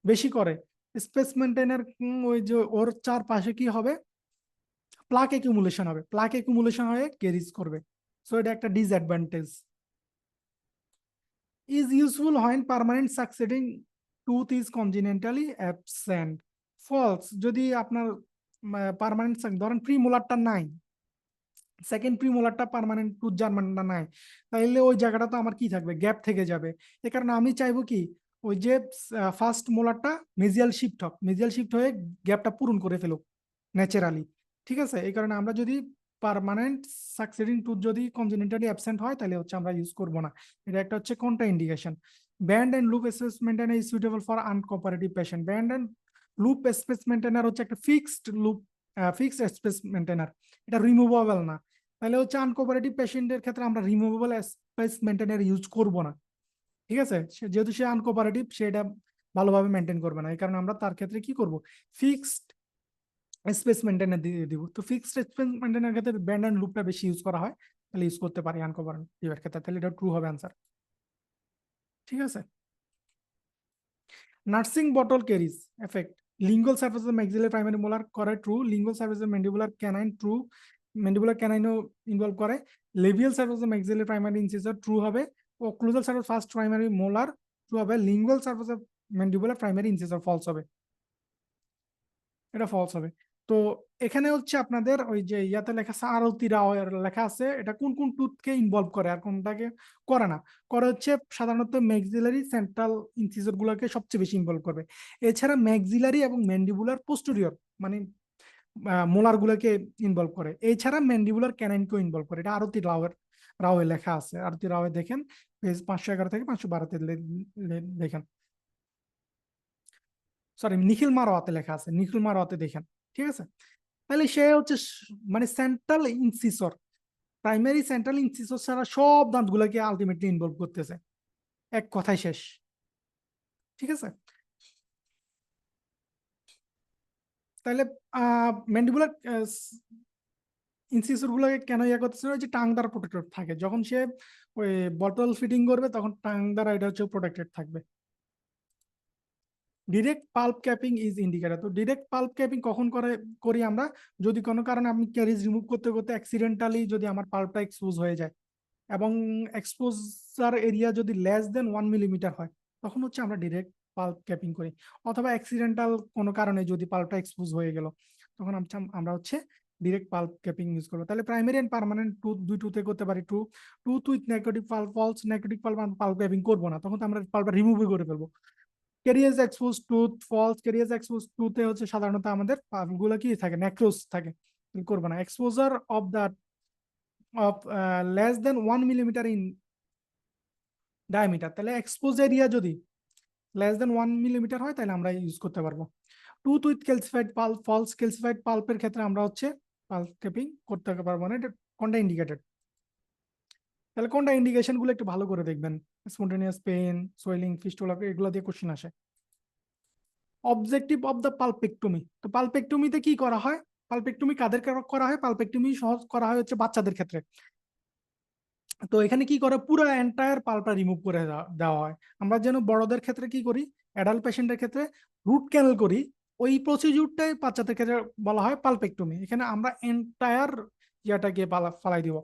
বেশি করে। স্পেস মেনটেনের ওই যে ওর চারপাশে কি হবে, প্লাক একুমুলেশন হবে, প্লাক একুমুলেশন হয়ে কেরিজ করবে। সো এটা একটা disadvantage. is useful when permanent succeeding tooth is congenitally absent. False, যদি আপনার পার্মানেন্ট ধরেন প্রিমোলারটা নাই, সেকেন্ড প্রিমোলারটা পার্মানেন্ট টুথ জার্মানটা নাই, তাইলে ওই জায়গাটা তো আমার কি থাকবে, গ্যাপ থেকে যাবে। এ কারণে আমি চাইবো কি, ওই যে ফার্স্ট মোলারটা মেজিয়াল শিফট হোক, মেজিয়াল শিফট হয়ে গ্যাপটা পূরণ করে ফেলুক ন্যাচারালি। ঠিক আছে, এই কারণে আমরা যদি পার্মানেন্ট সাকসিডিং টুথ যদি কনজেনিটালি অ্যাবসেন্ট হয় তাহলে হচ্ছে আমরা ইউজ করব না। এটা একটা হচ্ছে contraindication. Band and loop space maintainer is suitable for uncooperative patient. Band and loop space maintainer হচ্ছে একটা fixed loop, fixed space maintainer, এটা রিমুভেবল না। তাহলে হচ্ছে আনকোঅপারেটিভ পেশেন্টের ক্ষেত্রে আমরা রিমুভেবল স্পেস মেইনটেইনার ইউজ করব না। ঠিক আছে, যেহেতু সে আনকোঅপারেটিভ, সেটা ভালোভাবে মেনটেন করবে না, এই কারণে আমরা তার ক্ষেত্রে কি করব, ফিক্সড স্পেস মেনটেনার দিয়ে দিব। তো ফিক্সড স্পেস মেনটেনার ক্ষেত্রে ব্যান্ড এন্ড লুপটা বেশি ইউজ করা হয়, তাহলে ইউজ করতে পারি আনকভারেটিভের ক্ষেত্রে, তাহলে এটা ট্রু হবে অ্যান্সার। ঠিক আছে, nursing bottle caries effect, lingual surface of maxillary primary molar করে true, lingual surface of mandibular canine true, mandibular ক্যানাইনও ইনভলভ করে, labial surface of maxillary primary incisor true হবে, occlusal surface first primary molar true হবে, lingual surface of mandibular primary incisor false হবে, এটা false হবে। তো এখানে হচ্ছে আপনাদের ওই যে ইয়াতে লেখা আছে আরতি রাও লেখা আছে, এটা কোন কোন টুথকে ইনভলভ করে আর কোনটাকে করে না, করে হচ্ছে সাধারণত ম্যাক্সিলারি সেন্ট্রাল ইনসিসর গুলোকে সবচেয়ে বেশি ইনভলভ করবে। এছাড়া ম্যাক্সিলারি এবং ম্যান্ডিবুলার পোস্টেরিয়র মানে মোলার গুলোকে ইনভলভ করে, এছাড়া ম্যান্ডিবুলার ক্যানাইনকেও ইনভলভ করে। এটা আরতি রাও লেখা আছে, আরতি রাও দেখেন পেজ 511 থেকে 512 দেখেন, সরি নিখিল মারোয়াতে লেখা আছে, নিখিল মারোয়াতে দেখেন। ঠিক আছে, তাহলে সে হচ্ছে মানে central incisor, primary central incisor ছাড়া সব দাঁতগুলোকে আলটিমেটলি ইনভলভ করতেছে, এক কথায় শেষ। ঠিক আছে, তাহলে ম্যান্ডিবুলার ইনসিসর গুলোকে কেন ইয়ে করতেছে, ওই যে টাং দ্বারা প্রোটেক্টেড থাকে, যখন সে ওই বটল ফিটিং করবে তখন টাং দ্বারা এটা হচ্ছে প্রোটেক্টেড থাকবে। Direct pulp capping is indicator, তো ডিরেক্ট পাল্প ক্যাপিং কখন করি আমরা, যদি কোনো কারণে আমি ক্যারিজ রিমুভ করতে করতে অ্যাক্সিডেন্টালি যদি আমার পাল্পটা এক্সপোজ হয়ে যায় এবং এক্সপোজার এরিয়া যদি লেস দেন 1 মিলিমিটার হয়, তখন হচ্ছে আমরা ডিরেক্ট পাল্প ক্যাপিং করি। অথবা অ্যাক্সিডেন্টাল কোনো কারণে যদি পাল্পটা এক্সপোজ হয়ে গেল, তখন আমরা হচ্ছে ডিরেক্ট পাল্প ক্যাপিং ইউজ করবো। তাহলে প্রাইমারি এন্ড পার্মানেন্ট টুথ দুই টুথে করতে পারি true, tooth with negative pulp false, negative pulp pulp capping করবো না, তখন তো আমরা পাল্পটা রিমুভই করে ফেলবো। Carious expose tooth false, carious expose টুথে হচ্ছে সাধারণত আমাদের পাল্পগুলো কি থাকে, নেক্রোস থাকে, করবো না। Exposure of the of less than 1 millimetre in diameter, তাহলে এক্সপোজ এরিয়া যদি লেস দেন 1 মিলিমিটার হয় তাহলে আমরা ইউজ করতে পারবো। Tooth with calcified pulp false, calcified পাল্পের ক্ষেত্রে আমরা হচ্ছে পাল্প ক্যাপিং করতে পারবো না, এটা কোনটা ইন্ডিকেটেড। তাহলে কোনটা ইন্ডিকেশন গুলো একটু ভালো করে দেখবেন, স্পন্টেনিয়াস পেইন, সোয়েলিং, ফিস্টুলা, এগুলো দিয়ে কোশ্চেন আসে। অবজেক্টিভ অফ দ্য পালপেক্টমি, তো পালপেক্টমিতে কি করা হয়, পালপেক্টমি কাদের করা হয়, পালপেক্টমি সহজ করা হয় হচ্ছে বাচ্চাদের ক্ষেত্রে। তো এখানে কি করে, পুরো এন্টায়ার পাল্পটা রিমুভ করে দেওয়া হয়। আমরা যেন বড়দের ক্ষেত্রে কি করি, অ্যাডাল্ট পেশেন্টের ক্ষেত্রে রুট ক্যানেল করি, ওই প্রসিডিউরটাই বাচ্চাদের ক্ষেত্রে বলা হয় পালপেক্টমি। এখানে আমরা এন্টায়ার ইয়াটাকে ফালাই দিব,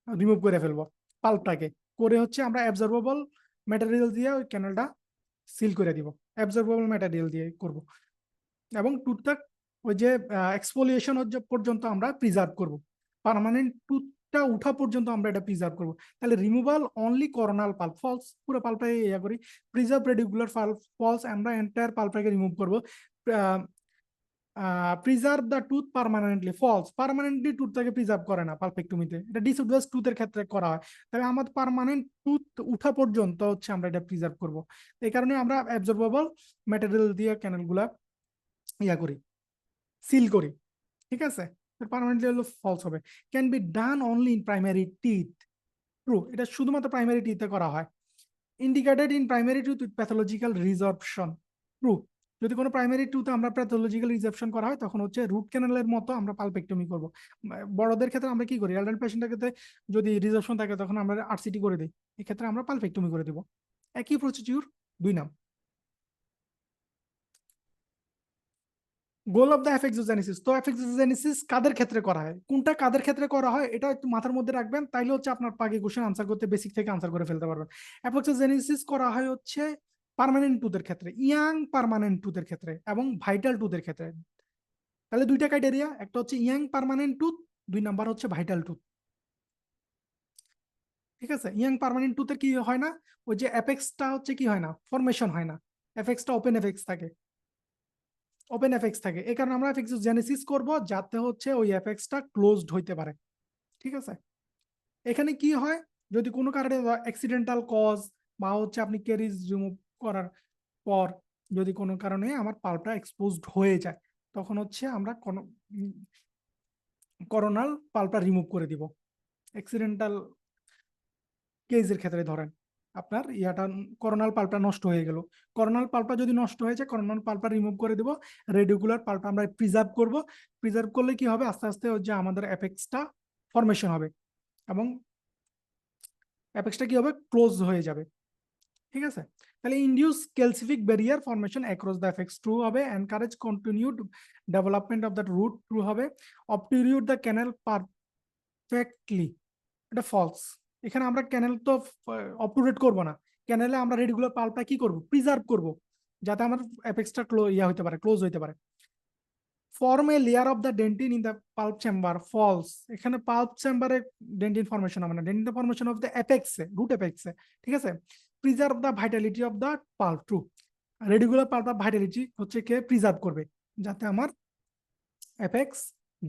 রিমুভ করে ফেলবো পাল্পটাকে, করে হচ্ছে আমরা অ্যাবজর্বেবল ম্যাটেরিয়াল দিয়ে ওই ক্যানেলটা সিল করে দিব, অ্যাবজর্বেবল ম্যাটেরিয়াল দিয়ে করব। এবং টুথটা ওই যে এক্সফোলিয়েশন পর্যন্ত আমরা প্রিজার্ভ করব, পার্মানেন্ট টুথটা উঠা পর্যন্ত আমরা এটা প্রিজার্ভ করব। তাহলে removal only coronal pulp false, পুরো পাল্পটাকে ইয়া করি, প্রিজার্ভ রেডিকুলার ফলস, আমরা এন্টায়ার পাল্পটাকে রিমুভ করব। Preserve the tooth permanently false, permanently টুথটাকে প্রিজার্ভ করে না পালপেক্টমিতে, এটা ডিসঅডিয়াস টুথের ক্ষেত্রে করা হয়। তবে আমাদের পার্মানেন্ট টুথ উঠা পর্যন্ত হচ্ছে আমরা এটা প্রিজার্ভ করব। এই কারণে আমরা অ্যাবজর্বেবল ম্যাটেরিয়াল দিয়ে ক্যানেলগুলা ইয়া করি, সিল করি। ঠিক আছে, পার্মানেন্টলি হলো ফলস হবে। Can be done only in primary teeth, true, এটা শুধুমাত্র প্রাইমারি টিথে করা হয়। Indicated in primary tooth with pathological resorption, true, যদি কোনো প্রাইমারি টুতে আমরা প্যাথোলজিক্যাল রিসেপশন করা হয় তখন হচ্ছে রুট ক্যানালের মতো আমরা পালপেক্টমি করব। বড়দের ক্ষেত্রে আমরা কি করি, এল্ডার পেশেন্টের ক্ষেত্রে যদি রিসেপশন থাকে তখন আমরা আরসিটি করে দিই, এক্ষেত্রে আমরা পালপেক্টমি করে দিব। একই প্রসিডিউর, 2 নাম। গোল অফ দ্য এফেক্সোজেনেসিস, তো এফেক্সোজেনেসিস কাদের ক্ষেত্রে করা হয়, কোনটা কাদের ক্ষেত্রে করা হয় এটা একটু মাথার মধ্যে রাখবেন, তাইলে হচ্ছে আপনার পাগে কোশ্চেন আনসার করতে বেসিক থেকে আনসার করে ফেলতে পারবেন। এফেক্সোজেনেসিস করা হয় হচ্ছে পার্মানেন্ট টুথের ক্ষেত্রে, ইয়াং পার্মানেন্ট টুথের ক্ষেত্রে এবং ভাইটাল টুথের ক্ষেত্রে। তাহলে দুইটা ক্রাইটেরিয়া, একটা হচ্ছে ইয়াং পার্মানেন্ট টুথ, 2 নাম্বার হচ্ছে ভাইটাল টুথ। ঠিক আছে, ইয়াং পার্মানেন্ট টুথের কি হয় না, ওই যে অ্যাপেক্সটা হচ্ছে কি হয় না, ফরমেশন হয় না, অ্যাপেক্সটা ওপেন অ্যাপেক্স থাকে, ওপেন অ্যাপেক্স থাকে। এই কারণে আমরা এফেক্সোজেনেসিস করব যাতে হচ্ছে ওই অ্যাপেক্সটা ক্লোজড হইতে পারে। ঠিক আছে, এখানে কি হয়, যদি কোনো কারণে অ্যাক্সিডেন্টাল কজ বা হচ্ছে আপনি ক্যারিজ রিমুভ করার পর যদি কোনো কারণে আমার পাল্পটা এক্সপোজড হয়ে যায়, তখন হচ্ছে আমরা কোনো করোনাল পাল্পটা রিমুভ করে দিব। অ্যাক্সিডেন্টাল কেজের ক্ষেত্রে ধরেন আপনার ইয়াটা করোনাল পাল্পটা নষ্ট হয়ে গেল, করোনাল পাল্পটা যদি নষ্ট হয়ে যায় করোনাল পাল্পটা রিমুভ করে দিব, রেডিকুলার পাল্পটা আমরা প্রিজার্ভ করব। প্রিজার্ভ করলে কি হবে, আস্তে আস্তে যে আমাদের অ্যাপেক্সটা ফরমেশন হবে এবং অ্যাপেক্সটা কি হবে, ক্লোজ হয়ে যাবে। ঠিক আছে, তাহলে induce calcific barrier formation across the apex true হবে, encourage continued development of the root true হবে, অবটিউট দ্য ক্যানেল পারফেক্টলি, এটা ফলস। এখানে আমরা ক্যানেল তো অপটুরেট করব না, ক্যানেলে আমরা রেডিকুলার পাল্পটা কি করব, প্রিজার্ভ করব যাতে আমার অ্যাপেক্সটা ইয়া হতে পারে, ক্লোজ হতে পারে। Form a layer of the dentin in the pulp chamber, false. এখানে পাল্প চেম্বারে ডেন্টিন ফরমেশন হবে না, ডেন্টিন ফরমেশন অফ দ্য অ্যাপেক্সে, রুট অ্যাপেক্সে। ঠিক আছে, preserve the vitality of the pulp, true. Radicular pulp vitality হচ্ছে কে প্রিজার্ভ করবে যাতে আমার অ্যাপেক্স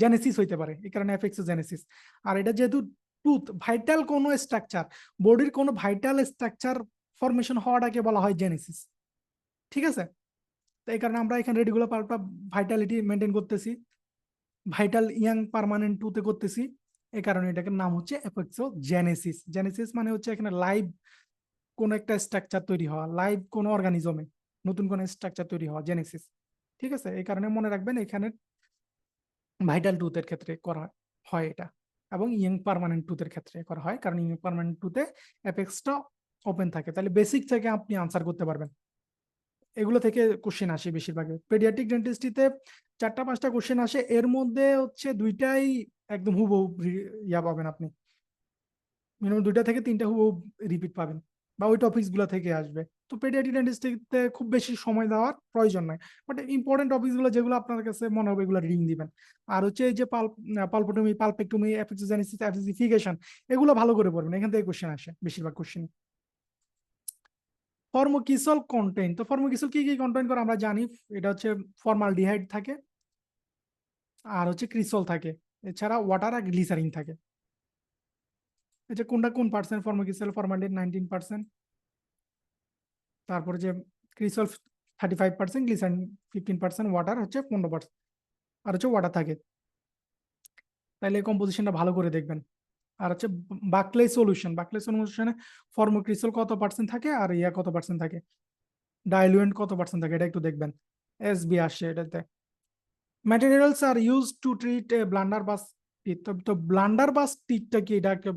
জেনেসিস হইতে পারে, এই কারণে অ্যাপেক্স জেনেসিস। আর এটা যেহেতু টুথ ভাইটাল কোনো স্ট্রাকচার, বডির কোনো ভাইটাল স্ট্রাকচার ফরমেশন হওয়াটাকে বলা হয় জেনেসিস। ঠিক আছে, তো এই কারণে আমরা এখানে রেডিকুলার পাল্পটা ভাইটালিটি মেনটেন করতেছি, ভাইটাল ইয়াং পার্মানেন্ট টুতে করতেছি, এই কারণে এটাকে নাম হচ্ছে অ্যাপেক্সো জেনেসিস। জেনেসিস মানে হচ্ছে এখানে লাইভ কোন একটা স্ট্রাকচার তৈরি হওয়া, লাইভ কোন অর্গানিজমে নতুন কোন স্ট্রাকচার তৈরি হওয়া, জেনেসিস। ঠিক আছে, এই কারণে মনে রাখবেন এখানে ভাইটাল টুথের ক্ষেত্রে করা হয় এটা, এবং ইয়ং পার্মানেন্ট টুথের ক্ষেত্রে করা হয়, কারণ ইয়ং পার্মানেন্ট টুথে অ্যাপেক্সটা ওপেন থাকে। তাহলে বেসিক থেকে আপনি আনসার করতে পারবেন, এগুলো থেকে কোশ্চেন আসে বেশিরভাগ। পেডিয়াট্রিক ডেন্টিস্ট্রিতে 4-5টা কোশ্চেন আসে, এর মধ্যে হচ্ছে 2টাই একদম হুবহু ইয়া পাবেন আপনি, মিনিমাম 2টা থেকে 3টা হুবহু রিপিট পাবেন, বা ওই টপিকস গুলো থেকে আসবে। তো পেডিয়াট্রিক ডেন্টিস্ট্রিতে খুব বেশি সময় দেওয়ার প্রয়োজন নাই, বাট ইম্পর্টেন্ট টপিকস গুলো যেগুলো আপনার কাছে মনে হবে এগুলো রিডিং দিবেন। আর হচ্ছে এই যে পালপোটমি, পালপেক্টমি, অ্যাপেক্সোজেনেসিস, অ্যাপসিফিকেশন, এগুলো ভালো করে পড়বেন, এখান থেকে কোশ্চেন আসে বেশিরভাগ কোশ্চেন। ফর্মোকিসল কন্টেইন, তো ফর্মোকিসল কি কি কন্টেইন করে আমরা জানি, এটা হচ্ছে ফর্মালডিহাইড থাকে আর হচ্ছে ক্রিসল থাকে, এছাড়া ওয়াটার আর গ্লিসারিন থাকে। এটা কোনটা কোন পার্সেন্ট, ফর্মোকিসল ফর্মালডিহাইড 19%, তারপরে যে ক্রিসল 35%, গ্লিসারিন 15%, ওয়াটার হচ্ছে 15%, আর হচ্ছে ওয়াটার থাকে। তাহলে কম্পোজিশনটা ভালো করে দেখবেন। আর হচ্ছে বাকলে সলিউশন, বাকলে সলিউশনে ফর্মোক্রিসল কত পার্সেন্ট থাকে আর ইয়া কত পার্সেন্ট থাকে, ডাইলুয়েন্ট কত পার্সেন্ট থাকে, এটা একটু দেখবেন, এসবি আসছে এটাতে। Materials are use to treat a blunderbuss teeth, তো ব্লান্ডার বাস টিথটা কি এটাকে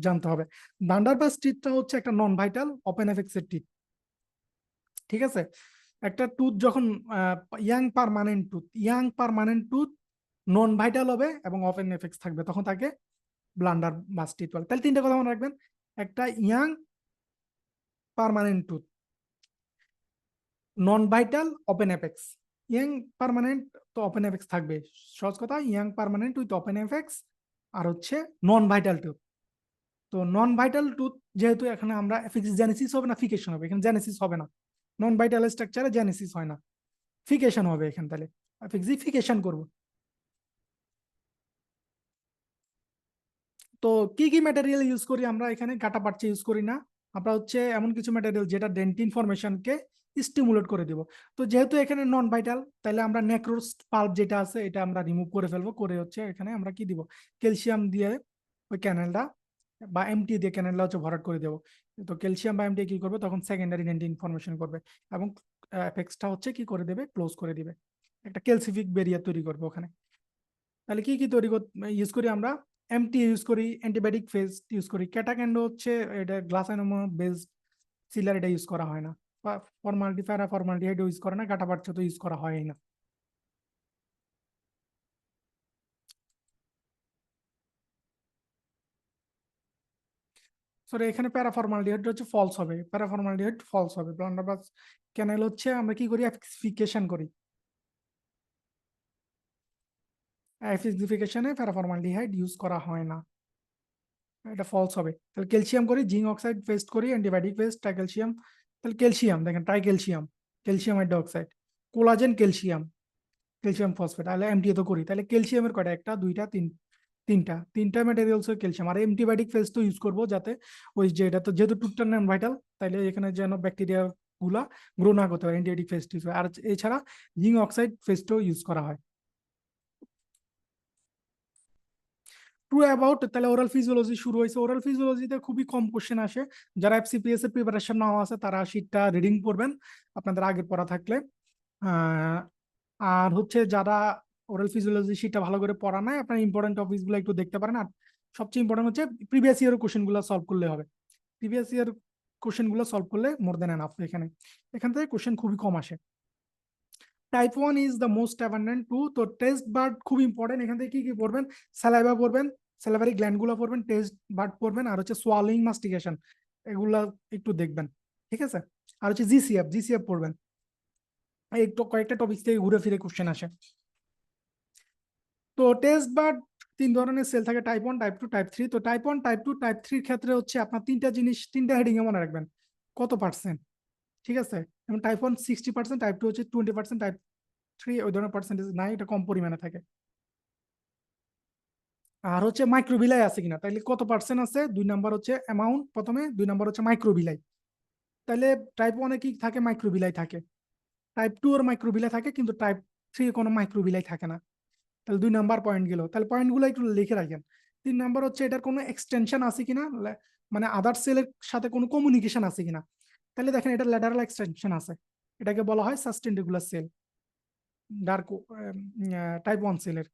জানতে হবে। ব্লান্ডার বাস টিথটা হচ্ছে একটা নন ভাইটাল ওপেন এফেক্সের টিথ। ঠিক আছে, একটা টুথ যখন young permanent tooth non vital হবে এবং ওপেন এফেক্স থাকবে, তখন তাকে ব্লান্ডার বাস টিথ বলে। তাহলে 3টা কথা মনে রাখবেন, একটা young permanent tooth, non vital, open apex. Young permanent তো ওপেন এফেক্স থাকবে, সহজ কথা, young permanent with open apex. আর হচ্ছে নন ভাইটাল টুথ, তো নন ভাইটাল টুথ যেহেতু এখানে আমরা জেনেসিস হবে না ফিকেশন হবে, এখানে জেনেসিস হবে না, নন ভাইটাল স্ট্রাকচারে জেনেসিস হয় না, ফিকেশন হবে এখানে, তাহলে ফিকেশন করবো। তো কি কি ম্যাটেরিয়াল ইউজ করি আমরা এখানে, কাটা পার্চে ইউজ করি না, আমরা হচ্ছে এমন কিছু ম্যাটেরিয়াল যেটা ডেন্টিন ফরমেশনকে স্টিমুলেট করে দিব। তো যেহেতু এখানে নন ভাইটাল, তাহলে আমরা নেক্রোস পাল্প যেটা আছে এটা আমরা রিমুভ করে ফেলবো, করে হচ্ছে এখানে আমরা কি দিব, ক্যালসিয়াম দিয়ে ওই ক্যানেলটা বা এমটি দিয়ে ক্যানেলটা হচ্ছে ভরাট করে দেবো। তো ক্যালসিয়াম বা এমটি কি করবে, তখন সেকেন্ডারি ডেন্টিন ফরমেশন করবে এবং অ্যাপেক্সটা হচ্ছে কি করে দেবে, ক্লোজ করে দিবে, একটা ক্যালসিফিক ব্যারিয়ার তৈরি করবে ওখানে। তাহলে কি কি তৈরি ইউজ করি আমরা? এমটি ইউজ করি, অ্যান্টিবায়োটিক ফেজ ইউজ করি, ক্যাটাক্যান্ডো হচ্ছে এটা গ্লাসাইনোমা বেসড সিলার, এটা ইউজ করা হয় না। ফর্মালিটি প্যারা ফর্মালিটিহাইড ইউজ করে না, গাটাবার্চ তো ইউজ করা হয় না। সরি, এখানে প্যারাফর্মালডিহাইড হচ্ছে ফলস হবে, প্যারাফর্মালডিহাইড ফলস হবে। ব্লান্ডারবাস ক্যানেল হচ্ছে আমরা কি করি, অ্যাসিডিফিকেশন করি, অ্যাসিডিফিকেশনে প্যারাফর্মালডিহাইড ইউজ করা হয় না, এটা ফলস হবে। তাহলে ক্যালসিয়াম করি, জিঙ্ক অক্সাইড পেস্ট করি, অ্যান্টিবায়োটিক পেস্ট, ট্রাইক্যালসিয়াম। তাহলে ক্যালসিয়াম দেখেন, tricalcium, calcium hydroxide, collagen calcium, calcium phosphate. তাহলে এমটিএ তো করি, তাহলে ক্যালসিয়ামের কয়টা, একটা দুইটা তিনটা ম্যাটেরিয়ালস ক্যালসিয়াম। আর অ্যান্টিবায়োটিক ফেজ তো ইউজ করবো যাতে ওই যে এটা তো যেহেতু টুকটার নাম ভাইটাল, তাইলে এখানে যেন ব্যাকটেরিয়া গুলা গ্রো না করতে পারে, অ্যান্টিবায়োটিক ফেজ ইউজ হয়। আর এছাড়া জিঙ্ক অক্সাইড ফেজটাও ইউজ করা হয়। ট্রু অ্যাবাউট, তাহলে ওরাল ফিজিওলজি শুরু হয়েছে। ওরাল ফিজিওলজিতে খুবই কম কোশ্চেন আসে, যারা এফসিপিএস এর প্রিপারেশন নেওয়া আছে তারা শীটটা রিডিং করবেন আপনাদের আগের পড়া থাকলে। আহ, আর হচ্ছে যারা ওরাল ফিজিওলজি শীটটা ভালো করে পড়া নাই, আপনার ইম্পর্টেন্ট টপিক গুলো একটু দেখতে পারেন। আর সবচেয়ে ইম্পর্টেন্ট হচ্ছে প্রিভিয়াস ইয়ার কোশ্চেন গুলো সলভ করলে হবে, প্রিভিয়াস ইয়ার কোশ্চেন গুলো সলভ করলে মোর দেন এনাফ। এখানে এখান থেকে কোশ্চেন খুবই কম আসে। Type 1 is the most abundant true, তো টেস্ট বার্ড খুব ইম্পর্টেন্ট। এখান থেকে কি কি পড়বেন, স্যালাইভা পড়বেন, স্যালাইভারি গ্ল্যান্ড গুলো পড়বেন, টেস্ট বার্ড পড়বেন, আর হচ্ছে সোয়ালিং মাস্টিকেশন, এগুলা একটু দেখবেন, ঠিক আছে। আর হচ্ছে জিসিএফ পড়বেন। এই তো কয়েকটা টপিক থেকে ঘুরে ফিরে কোশ্চেন আসে। তো টেস্ট বার্ড তিন ধরনের সেল থাকে, টাইপ 1, টাইপ 2, টাইপ 3। তো টাইপ 1, টাইপ 2, টাইপ 3 ক্ষেত্রে হচ্ছে আপনার তিনটা জিনিস, তিনটা হেডিং এ মনে রাখবেন, কত পার্সেন্ট, ঠিক আছে। এবং টাইপ 1 60%, টাইপ 2 হচ্ছে 20%, টাইপ 3 ওই ধরনের পার্সেন্টেজ নাই, এটা কম পরিমাণে থাকে। আর হচ্ছে মাইক্রোবিলাই আছে কিনা, তাইলে কত পার্সেন্ট আছে, 2 নাম্বার হচ্ছে অ্যামাউন্ট প্রথমে, 2 নাম্বার হচ্ছে মাইক্রোবিলাই। তাহলে টাইপ 1 কি থাকে, মাইক্রোবিলাই থাকে। টাইপ 2 এর মাইক্রোবিলাই থাকে, কিন্তু টাইপ 3 কোনো মাইক্রোবিলাই থাকে না। তাহলে 2 নাম্বার পয়েন্ট গেল, তাহলে পয়েন্ট গুলো একটু লিখে রাখেন। 3 নাম্বার হচ্ছে এটার কোনো এক্সটেনশন আছে কিনা, মানে আদার সেলের সাথে কোনো কমিউনিকেশন আছে কিনা। তাহলে দেখেন এটা ল্যাটারাল এক্সটেনশন আছে, এটাকে বলা হয় sustain regular sell, dark type 1 সেলের।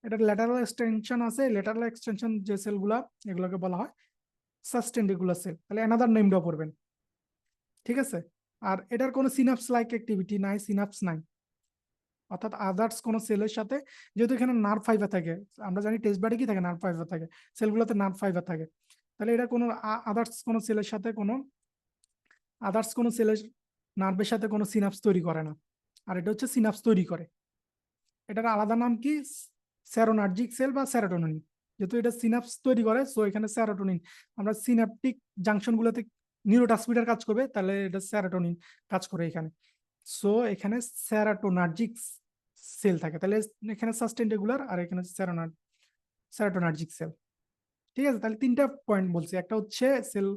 এটার ল্যাটারাল এক্সটেনশন আছে, ল্যাটারাল এক্সটেনশন যে সেলগুলা, এগুলোকে বলা হয় সাস্টেইন রেগুলার সেল। তাহলে অ্যানাদার নেমটাও পড়বেন, ঠিক আছে। আর এটার কোনো সিনাপস লাইক অ্যাক্টিভিটি নাই, সিনাপস নাই, অর্থাৎ আদার্স কোনো সেলের সাথে, যেহেতু এখানে নার্ভ ফাইবার থাকে, আমরা জানি টেস্ট বাডি কি থাকে, নার্ভ ফাইবার থাকে, সেলগুলোতে নার্ভ ফাইবার থাকে। তাহলে এটা কোনো আদার্স কোনো সেলের সাথে কোনো, আদার্স কোনো সেলের নার্ভের সাথে কোনো সিনাপস তৈরি করে না। আর এটা হচ্ছে সিনাপস তৈরি করে, এটার আলাদা নাম কি, সেরোনার্জিক সেল বা সেরোটোনিন। যেহেতু এটা সিনাপস তৈরি করে, সো এখানে সেরোটোনিন, আমরা সিনাপটিক জাংশন গুলোতে নিউরোট্রান্সমিটার কাজ করবে, তাহলে এটা সেরোটোনিন কাজ করে এখানে। সো এখানে সেরাটোনার্জিক সেল থাকে, তাহলে এখানে সাস্টেইন রেগুলার, আর এখানে সেরাটোনার্জিক সেল, ঠিক আছে। তাহলে তিনটা পয়েন্ট বলছি, একটা হচ্ছে সেল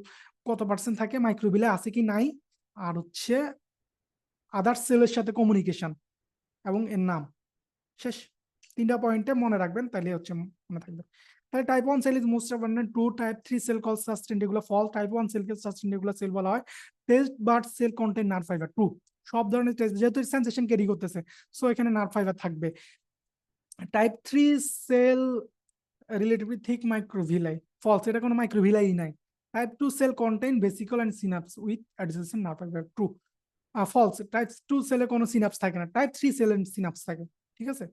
কত পার্সেন্ট থাকে, মাইক্রোবিলে আছে কি নাই, আর হচ্ছে আদার্স সেলের সাথে কমিউনিকেশন, এবং এর নাম, শেষ। তিনটা পয়েন্টে মনে রাখবেন, তাহলে হচ্ছে মনে থাকবে। তাহলে type 1 cell is most abundant true, type 3 cell called sustentacular false, type 1 সেলকে সাস্টেইন রেগুলার সেল বলা হয়। Taste bud cell contain nerve fibre, true. সব ধরনের টেস্ট যেহেতু সেন্সেশন ক্যারি করতেছে, সো এখানে নার্ভ ফাইবার থাকবে। Type 3 cell relatively thick microvilli, false, এটা কোনো মাইক্রোভিলাই নাই। Type 2 cell contain vesicle and synapse with adjacent nerve fibre, true. False, type 2 সেলে কোনো সিনাপস থাকে না, টাইপ 3 সেলে সিনাপস থাকে, ঠিক আছে।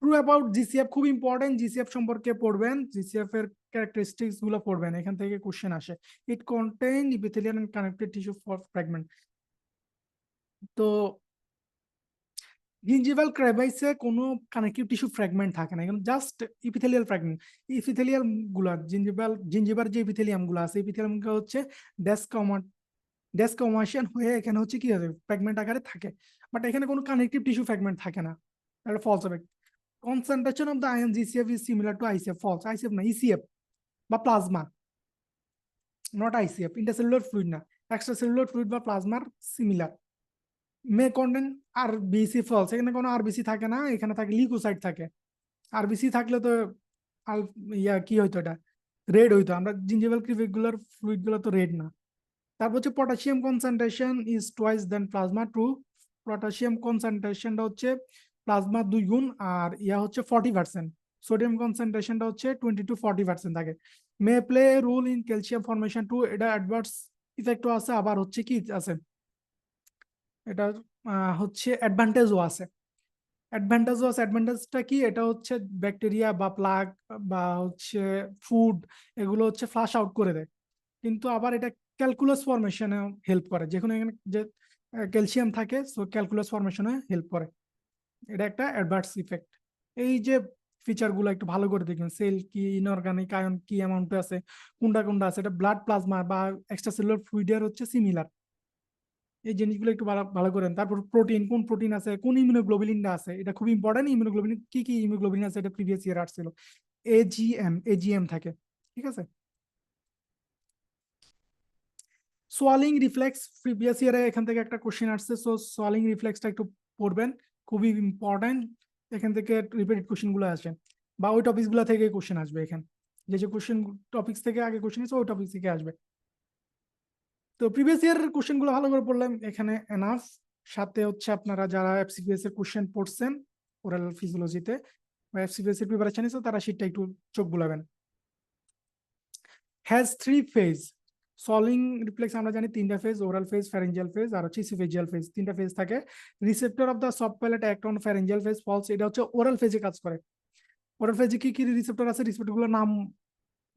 ট্রু অ্যাবাউট জিসিএফ খুব ইম্পর্টেন্ট, জিসিএফ সম্পর্কে পড়বেন, জিসিএফ এর ক্যারেক্টারিস্টিক্স গুলো পড়বেন, এখান থেকে কোশ্চেন আসে। It contain epithelial and connected tissue for fragment. তো গিঞ্জিভাল ক্রেভাইসে কোনো কানেক্টিভ টিস্যু ফ্র্যাগমেন্ট থাকে না, এখানে জাস্ট ইপিথেলিয়াল ফ্র্যাগমেন্ট। ইপিথেলিয়াল গুলা জিঞ্জিভার যে ইপিথেলিয়াম গুলো আছে, ইপিথেলিয়াম গুলো হচ্ছে ডেসকমাশিয়ান হয়ে এখানে হচ্ছে কি হবে, ফ্র্যাগমেন্ট আকারে থাকে। বাট এখানে কোনো কানেক্টিভ টিস্যু ফ্র্যাগমেন্ট থাকে না, এটা ফলস হবে। Concentration of the ion GCF is similar to ICF, false, ICF না, ইসিএফ বা plasma, not ICF, intercellular fluid না, এক্সট্রাসেলুলার ফ্লুইড বা প্লাজমার similar. May contain RBC, false, এখানে কোনো আরবিসি থাকে না, এখানে থাকে লিউকোসাইট থাকে। আরবিসি থাকলে তো কি হইতো, এটা রেড হইতো, আমরা জিঞ্জিভাল ক্রিভিকুলার ফ্লুইড গুলো তো রেড না। তারপর হচ্ছে potassium concentration is twice than plasma, true. Potassium কনসেন্ট্রেশনটা হচ্ছে প্লাজমা 2 গুণ, আর ইয়া হচ্ছে 40%। সোডিয়াম কনসেন্ট্রেশনটা হচ্ছে 20 to 40% থাকে। May play role in calcium formation true, এটা অ্যাডভার্স ইফেক্টও আছে, আবার হচ্ছে কি আছে, এটা হচ্ছে অ্যাডভান্টেজও আছে। অ্যাডভান্টেজটা কি, এটা হচ্ছে ব্যাকটেরিয়া বা প্লাগ বা হচ্ছে ফুড, এগুলো হচ্ছে ফ্লাশ আউট করে দেয়। কিন্তু আবার এটা ক্যালকুলাস ফরমেশনে হেল্প করে, যেখানে এখানে যে ক্যালসিয়াম থাকে, সো ক্যালকুলাস ফরমেশনে হেল্প করে। এটা একটা অ্যাডভার্স ইফেক্ট। এই যে ফিচার গুলো একটু ভালো করে দেখবেন, সেল কি, ইনঅর্গানিক আয়ন কি অ্যামাউন্টে আছে, কোনটা কোনটা আছে, এটা ব্লাড প্লাজমা বা এক্সট্রা সেলুলার ফ্লুইডের হচ্ছে সিমিলার। এই জিনিসগুলো একটু ভালো ভালো করেন। তারপর প্রোটিন, কোন প্রোটিন আছে, কোন ইমিউনোগ্লোবিলিনটা আছে, এটা খুব ইম্পর্টেন্ট। ইমিউনোগ্লোবিলিন কি কি ইমিউনোগ্লোবিলিন আছে, এটা প্রিভিয়াস ইয়ার আসছিল। এজিএম থাকে, ঠিক আছে। সোয়ালিং রিফ্লেক্স প্রিভিয়াস ইয়ারে এখান থেকে একটা কোশ্চেন আসছে, সো সোয়ালিং রিফ্লেক্সটা একটু পড়বেন, খুবই ইম্পর্টেন্ট। এখান থেকে রিপিটেড কোশ্চেন গুলো আসে, বা ওই টপিক গুলো থেকে কোশ্চেন আসবে। এখানে যে যে কোশ্চেন টপিক্স থেকে আগে কোশ্চেন আছে, ওই টপিক থেকে আসবে। তো প্রিভিয়াস ইয়ারের কোশ্চেন গুলো ভালো করে পড়লাম এখানে এনাফ। সাথে হচ্ছে আপনারা যারা এফসিপিএস এর কোশ্চেন পড়ছেন ওরাল ফিজিওলজিতে বা এফসিপিএস এর প্রিপারেশন নিচ্ছে, তারা শীটটা একটু চোখ বুলাবেন। Has 3 phase. সলিং রিফ্লেক্স আমরা জানি 3টা phase, oral phase, pharyngeal phase আর হচ্ছে ইসোফেজিয়াল ফেজ, 3টা ফেজ থাকে। Receptor of the soft palate act on pharyngeal phase, false. এটা হচ্ছে ওরাল ফেজে কাজ করে। ওরাল ফেজে কি কি রিসেপ্টর আছে, রিসেপ্টর গুলোর নাম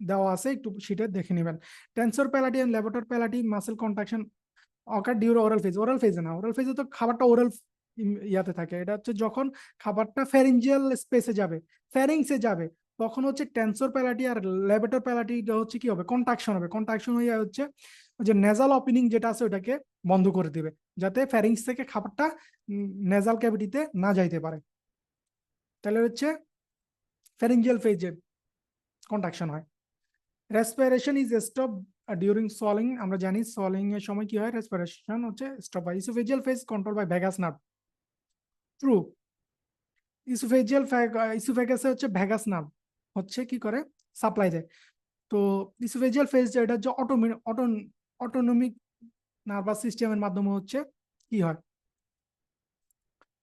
দেওয়া আছে, একটু সেটা দেখে নেবেন। Tensor palati and levator palati muscle contraction occur during oral phase. Oral ফেজে না, ওরাল ফেজে তো খাবারটা ওরাল ইয়াতে থাকে। এটা হচ্ছে যখন খাবারটা ফ্যারিঞ্জিয়াল স্পেসে যাবে, ফ্যারিংসে যাবে, তখন হচ্ছে টেন্সর প্যালাটি আর লেভেটর প্যালাটি হচ্ছে কি হবে, কন্ট্রাকশন হবে। কন্ট্রাকশন হয়ে হচ্ছে যে নেজাল ওপেনিং যেটা আছে ওটাকে বন্ধ করে দিবে, যাতে ফ্যারিংস থেকে খাবারটা নেজাল ক্যাভিটিতে না যাইতে পারে। তাহলে হচ্ছে ফ্যারিঞ্জিয়াল ফেজে কন্ট্রাকশন হয়। Respiration is stop during swallowing. আমরা জানি সোয়ালিং এর সময় কি হয়, রেসপিরেশন হচ্ছে স্টপ হয়। Oesophageal phase control by vagus nerve, true. ইসোফেগাসে হচ্ছে ভ্যাগাস নার্ভ হচ্ছে কি করে, সাপ্লাই দেয়। তো ইসোফেজিয়াল ফেজ এটা হচ্ছে অটোনমিক নার্ভাস সিস্টেমের মাধ্যমে হচ্ছে কি হয়,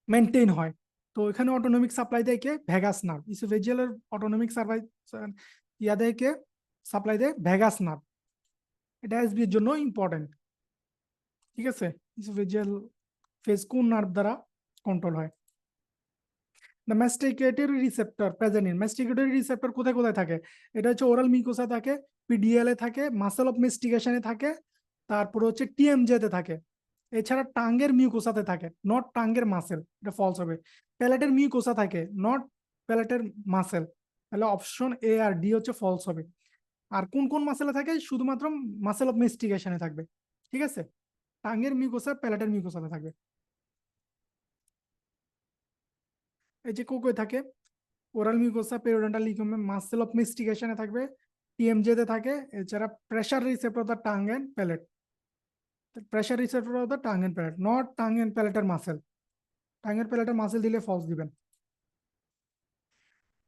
মেনটেন হয়। তো এখানে অটোনমিক সাপ্লাই দেয় কে, ভ্যাগাস নার্ভ। ইসোফেজিয়ালের অটোনমিক সাপ্লাই ইয়া দেয় কে, সাপ্লাই দেয় ভ্যাগাস নার্ভ। এটা এসবি এর জন্য ইম্পর্টেন্ট, ঠিক আছে। ইসোফেজিয়াল ফেজ কোন নার্ভ দ্বারা কন্ট্রোল হয়। The masticatory receptor present in, masticatory receptor কোথায় কোথায় থাকে, এটা হচ্ছে ওরাল মিউকোসা থাকে, পিডিএল এ থাকে, মাসেল অফ মেস্টিকেশনে থাকে, তারপর হচ্ছে টিএমজে তে থাকে। এছাড়া টাঙ্গের মিউকোসাতে থাকে, নট টাঙ্গের মাসেল, এটা ফলস হবে। প্যালেটের মিউকোসা থাকে, নট প্যালেটের মাসেল, তাহলে অপশন এ আর ডি হচ্ছে ফলস হবে। আর কোন কোন মাসেলে থাকে, শুধুমাত্র মাসেল অফ মেস্টিকেশনে থাকবে, ঠিক আছে। টাঙ্গের মিউকোসা প্যালেটের মিউকোসাতে থাকবে। এই যে কোকোয় থাকে, oral mucosa, periodontal ligament, muscle of মেস্টিকেশনে থাকবে, টিএমজে তে থাকে। এছাড়া pressure receptor of the tongue and palate, pressure receptor of the tongue and palate, not tongue and প্যালেটের মাসেল। টাং এন্ড প্যালেটের মাসেল দিলে ফলস দিবেন।